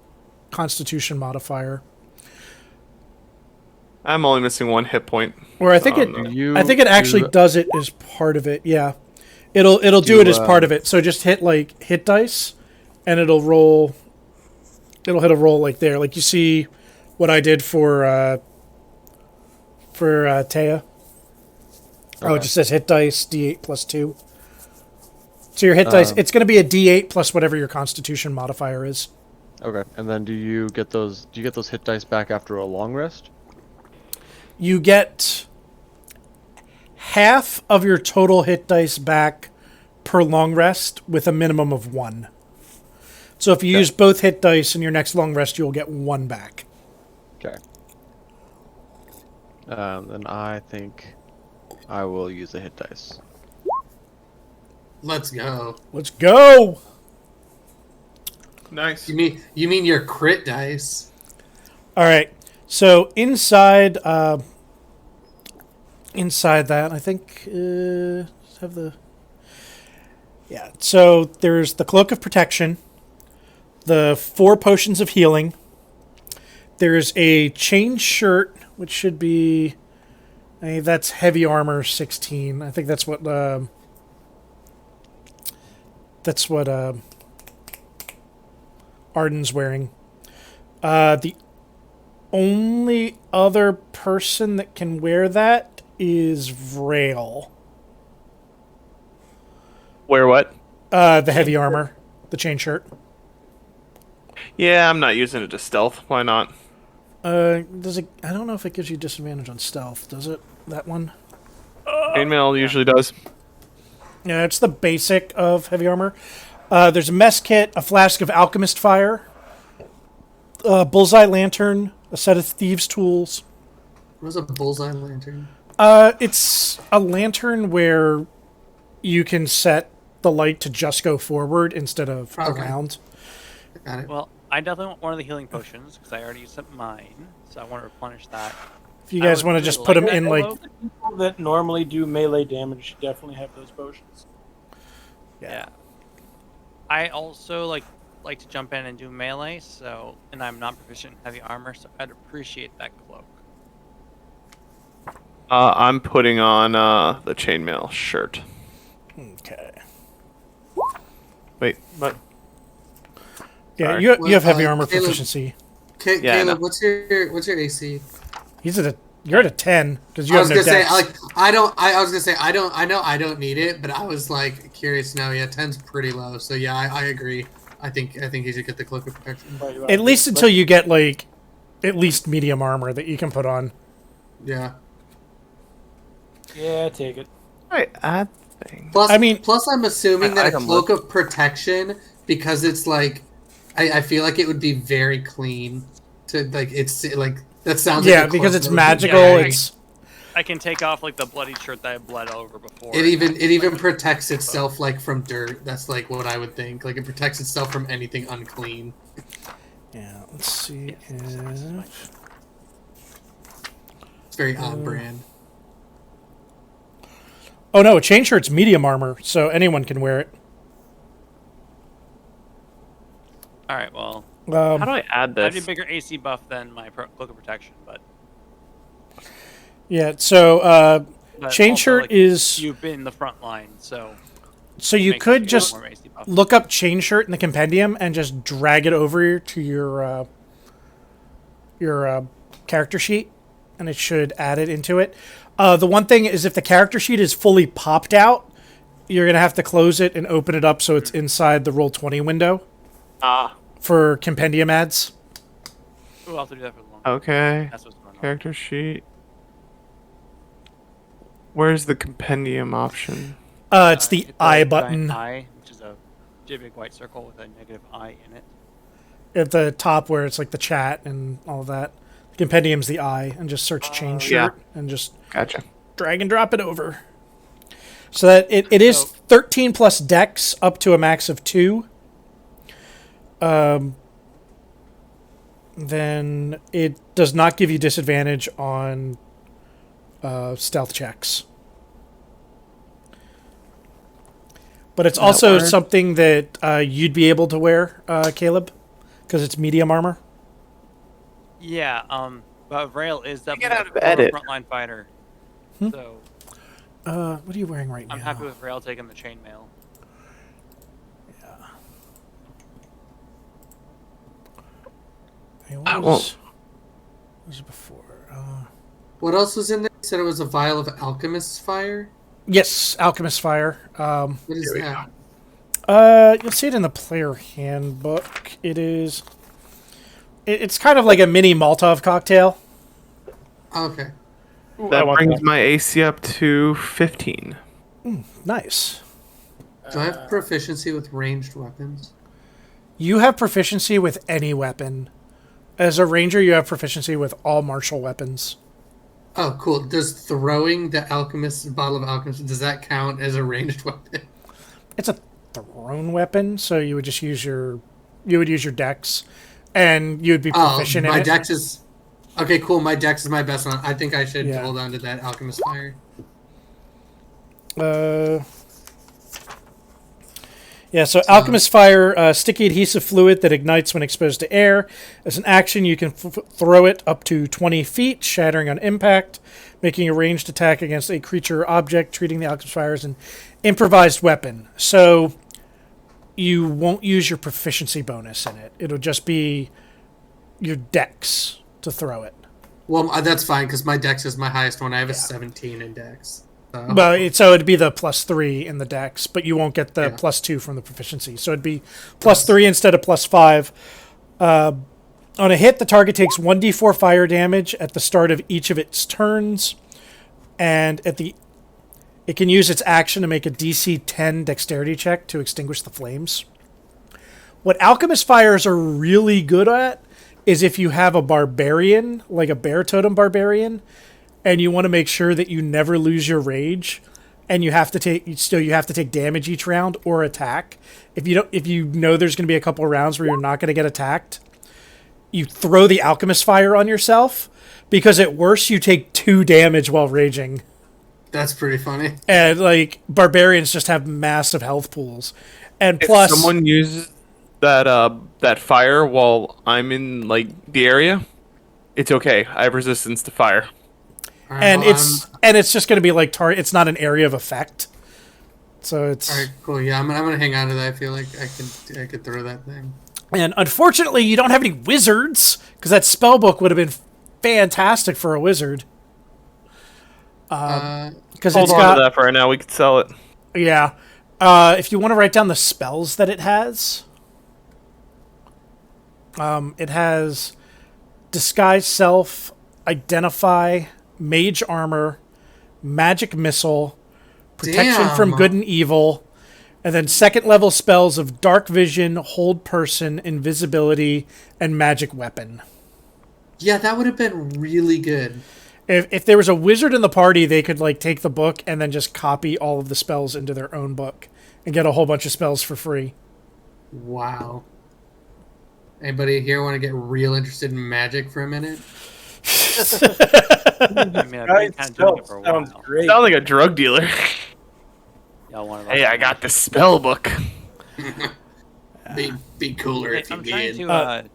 Constitution modifier. I'm only missing 1 hit point. Or I think no. I think it actually does it as part of it. Yeah, it'll do it as part of it. So just hit like hit dice, and it'll roll. It'll hit a roll like there, like you see what I did for Taya. Oh, it just says hit dice D8 plus 2. So your hit dice, it's going to be a D8 plus whatever your Constitution modifier is. Okay, and then do you get those hit dice back after a long rest? You get half of your total hit dice back per long rest with a minimum of 1. So if you use both hit dice in your next long rest, you'll get 1 back. Okay. Then I think I will use the hit dice. Let's go. Let's go! Nice. You mean your crit dice? All right. So inside that, I think have the So there's the Cloak of Protection, the 4 potions of healing. There's a chain shirt, which should be that's heavy armor 16. I think that's what Arden's wearing. The only other person that can wear that is Vrail. Wear what? The heavy armor, the chain shirt. Yeah, I'm not using it to stealth. Why not? Does it? I don't know if it gives you disadvantage on stealth. Does it? That one? Chainmail usually does. Yeah, it's the basic of heavy armor. There's a mess kit, a flask of alchemist fire, a bullseye lantern, a set of thieves' tools. What was a bullseye lantern? It's a lantern where you can set the light to just go forward instead of Okay. around. Got it. Well, I definitely want one of the healing potions because I already used up mine, so I want to replenish that. If you guys I would want to just really put them like in that like, cloak. People that normally do melee damage should definitely have those potions. Yeah. I also like to jump in and do melee, so and I'm not proficient in heavy armor, so I'd appreciate that cloak. I'm putting on the chainmail shirt. okay. Wait, what? Yeah, Sorry. you have heavy Well, armor Caleb- proficiency. Yeah, I know. Caleb, what's your AC? You're at a 10 because you I have was no gonna say dex. I was gonna say I know I don't need it, but I was like curious to know. Yeah, 10's pretty low, so yeah, I agree. I think you should get the cloak of protection. At least until you get like at least medium armor that you can put on. Yeah. Yeah, take it. I add thing. Plus, I mean- I'm assuming My that a item cloak of protection, because it's like, I feel like it would be very clean to like. It's like that sounds. Yeah, like a because cloak it's that would be magical. very- It's I can take off like the bloody shirt that I bled over before. It even protects itself like from dirt. That's like what I would think. Like it protects itself from anything unclean. yeah. Let's see. If... It's very on brand. Oh no, a chain shirt's medium armor, so anyone can wear it. All right, well, How do I add I have a this? bigger AC buff than my cloak of protection, but Yeah. So chain also, shirt like, is you've been in the front line, so so you makes could get just more AC buff. look up chain shirt in the compendium and just drag it over to your character sheet, and it should add it into it. The one thing is if the character sheet is fully popped out, you're gonna have to close it and open it up so it's inside the Roll20 window Ah, for compendium ads. Ooh, I'll have to do that for the long. okay. That's what's going on. Character sheet. Where's the compendium option? It's the hit I giant button I, which is a big white circle with a negative I in it. at the top where it's like the chat and all of that. Compendium's the I, and just search chain shirt and just Gotcha. drag and drop it over. So that it is So- 13 plus dex up to a max of 2. Then it does not give you disadvantage on stealth checks. But it's also work? something that you'd be able to wear, Caleb, because it's medium armor. Yeah, but Rail is definitely get out of a edit. frontline fighter. Hmm? So What are you wearing right I'm now? happy with Rail taking the chainmail. Hey, I what won't. was it before? What else was in there? You said it was a vial of alchemist's fire. Yes, Alchemist Fire. What is Here we that? You'll see it in the player handbook. It is. It's kind of like a mini Molotov cocktail. Okay. Ooh, I That want brings that. my AC up to 15. Nice. Do I have proficiency with ranged weapons? You have proficiency with any weapon. As a ranger, you have proficiency with all martial weapons. Oh, cool. Does throwing the alchemist bottle of alchemist, does that count as a ranged weapon? It's a thrown weapon, so you would just use your dex, and you'd be Oh, proficient in my it. dex is okay. Cool. My dex is my best one. I think I should Yeah. hold on to that alchemist fire. Yeah, so Alchemist Fire, sticky adhesive fluid that ignites when exposed to air. As an action, you can throw it up to 20 feet, shattering on impact, making a ranged attack against a creature or object, treating the Alchemist Fire as an improvised weapon. So you won't use your proficiency bonus in it. It'll just be your dex to throw it. Well, that's fine because my dex is my highest one. I have a 17 in dex. So. Well, so it'd be the +3 in the dex, but you won't get the Yeah. +2 from the proficiency. So it'd be +3 instead of +5. On a hit, the target takes 1d4 fire damage at the start of each of its turns, and it can use its action to make a DC 10 dexterity check to extinguish the flames. What alchemist fires are really good at is if you have a barbarian, like a bear totem barbarian, and you want to make sure that you never lose your rage, and you have to take damage each round or attack. If you know there's going to be a couple of rounds where you're not going to get attacked, you throw the alchemist fire on yourself, because at worst you take 2 damage while raging. That's pretty funny. And like barbarians just have massive health pools. And If plus someone uses that fire while I'm in like the area, it's okay. I have resistance to fire. All right, and well, it's just going to be like it's not an area of effect. So it's all right, cool. Yeah, I'm gonna hang on to that. I feel like I could throw that thing. And unfortunately, you don't have any wizards, because that spell book would have been fantastic for a wizard. Because Hold it's on got to that for right now. We could sell it. yeah. If you want to write down the spells that it has, it has disguise self, identify, mage armor, magic missile, protection Damn. from good and evil, and then second level spells of dark vision, hold person, invisibility, and magic weapon. Yeah, that would have been really good. If there was a wizard in the party, they could like take the book and then just copy all of the spells into their own book and get a whole bunch of spells for free. Wow. Anybody here want to get real interested in magic for a minute? I mean, I've been kind of doing it for a while. Sounds great. Sound like a drug dealer. Y'all want to? Hey, I got this spell book. Be cooler if you I'm trying did. to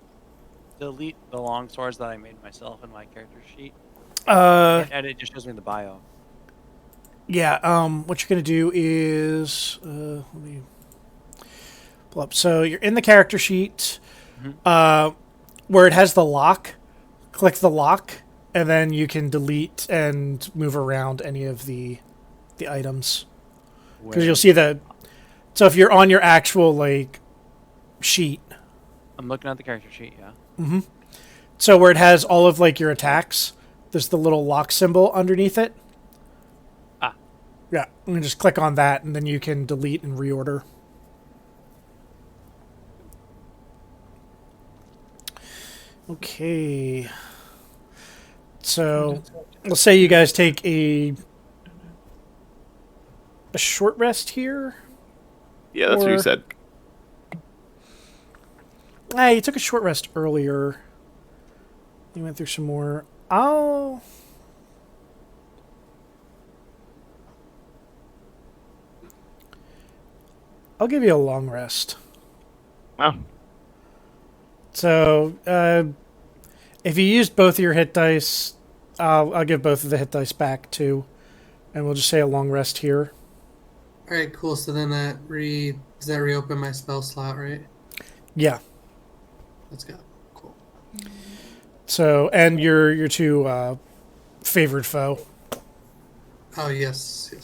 delete the long swords that I made myself in my character sheet, and it just shows me the bio. Yeah, what you're going to do is... let me pull up. So you're in the character sheet, where it has the lock. Click the lock, and then you can delete and move around any of the items. Because you'll see that... So if you're on your actual, like, sheet... I'm looking at the character sheet, yeah. So where it has all of, like, your attacks, there's the little lock symbol underneath it. Ah. Yeah, and just click on that, and then you can delete and reorder. Okay. So, let's say you guys take a short rest here. Yeah, that's what you Or- said. You took a short rest earlier. You went through some more. I'll give you a long rest. Wow. So, if you used both of your hit dice, I'll give both of the hit dice back too, and we'll just say a long rest here. All right, cool. So then does that reopen my spell slot, right? Yeah. Let's go. Cool. So, and your two favored foe. Oh yes.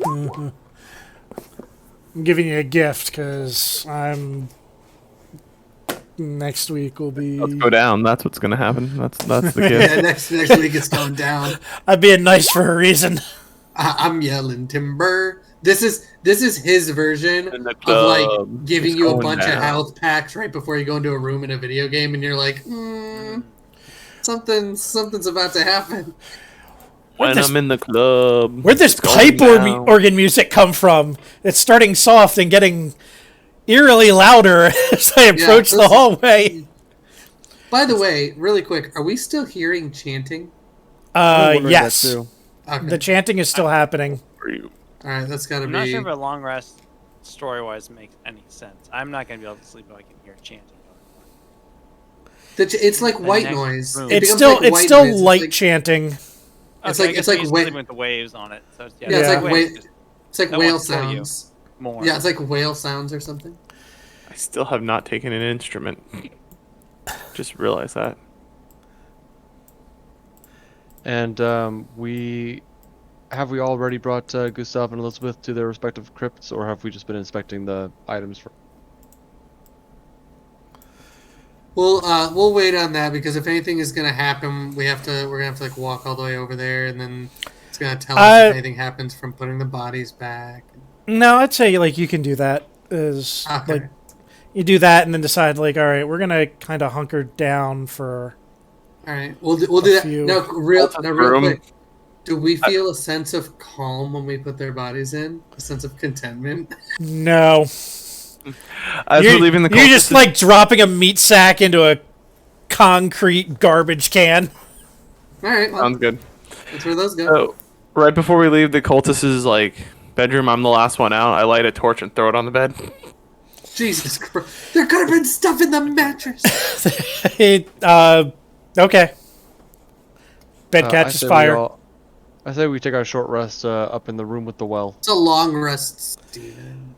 I'm giving you a gift because next week will be. Let's go down. That's what's gonna happen. That's the Yeah, gift. next week it's going down. I'm being nice for a reason. I'm yelling timber. This is his version In the of club. like giving It's you a going bunch of down. health packs right before you go into a room in a video game, and you're like, something's about to happen. When this- I'm in the club. Where'd this it's going pipe down. organ music come from? It's starting soft and getting eerily louder as I approach the this is- hallway. By the way, really quick, are we still hearing chanting? I was wondering that Yes. too. Okay. The chanting is still happening. For you. All right, that's got to I'm be. not sure if a long rest story-wise makes any sense. I'm not gonna be able to sleep if I can hear chanting. It's like white next noise. room. It It's becomes still like it's white still noise. light It's chanting. It's Okay, like- I guess it's I'm like used to wait- sleeping with the waves on it. So it's, Yeah, it's like waves it's like That whale won't kill you. sounds. more. Yeah, it's like whale sounds or something. I still have not taken an instrument. Just realized that. And we already brought Gustav and Elizabeth to their respective crypts, or have we just been inspecting the items? We'll wait on that because if anything is gonna happen, we're gonna have to like walk all the way over there, and then it's gonna tell us if anything happens from putting the bodies back. No, I'd say like you can do that. Is Okay. like you do that and then decide like, all right, we're gonna kind of hunker down for. All right, we'll do that. few- Now, real room. quick. Do we feel a sense of calm when we put their bodies in? A sense of contentment? No, As we're leaving the you're just cultists- like dropping a meat sack into a concrete garbage can. All right, well, Sounds good. that's where those go. So, right before we leave the cultists' like bedroom, I'm the last one out. I light a torch and throw it on the bed. Jesus Christ. There could have been stuff in the mattress. Okay. Bed I catches say fire. I say we take our short rest up in the room with the well. It's a long rest, Steven.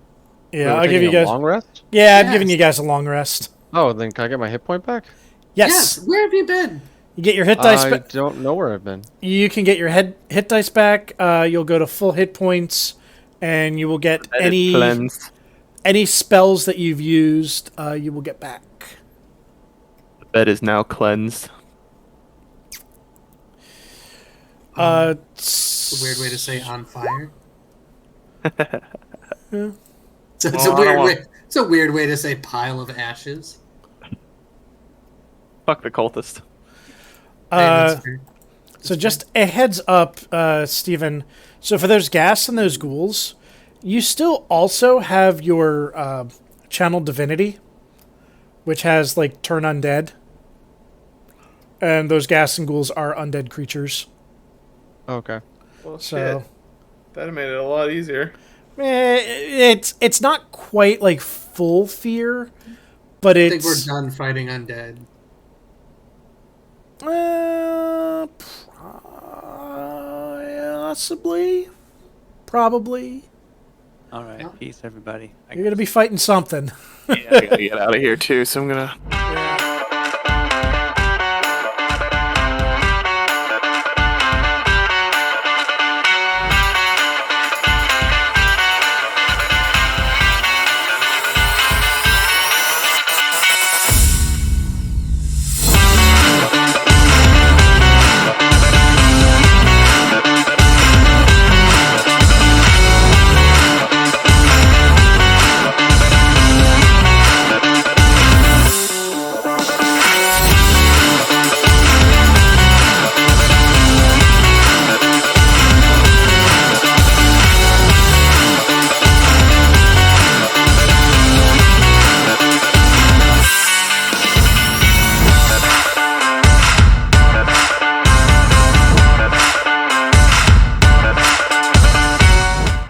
Yeah, We're I'll give taking you a guys. long rest. Yeah, I'm Yes. giving you guys a long rest. Oh, then can I get my hit point back? Yes. Where have you been? You get your hit dice. I don't know where I've been. You can get your hit dice back. You'll go to full hit points, and you will get Bed is cleansed. any spells that you've used. You will get back. The bed is now cleansed. It's a weird way to say on fire. Yeah. So it's Well, a I don't weird want- way. It's a weird way to say pile of ashes. Fuck the cultist. Hey, that's fair. So just a heads up, Stephen. So for those gas and those ghouls, you still also have your channel divinity, which has like turn undead, and those gas and ghouls are undead creatures. Okay. Well, So that made it a lot easier. it's not quite like full fear, but I think we're it's done fighting undead. possibly, probably. All right, peace, everybody. You're gonna be fighting something. I gotta get out of here too, so I'm gonna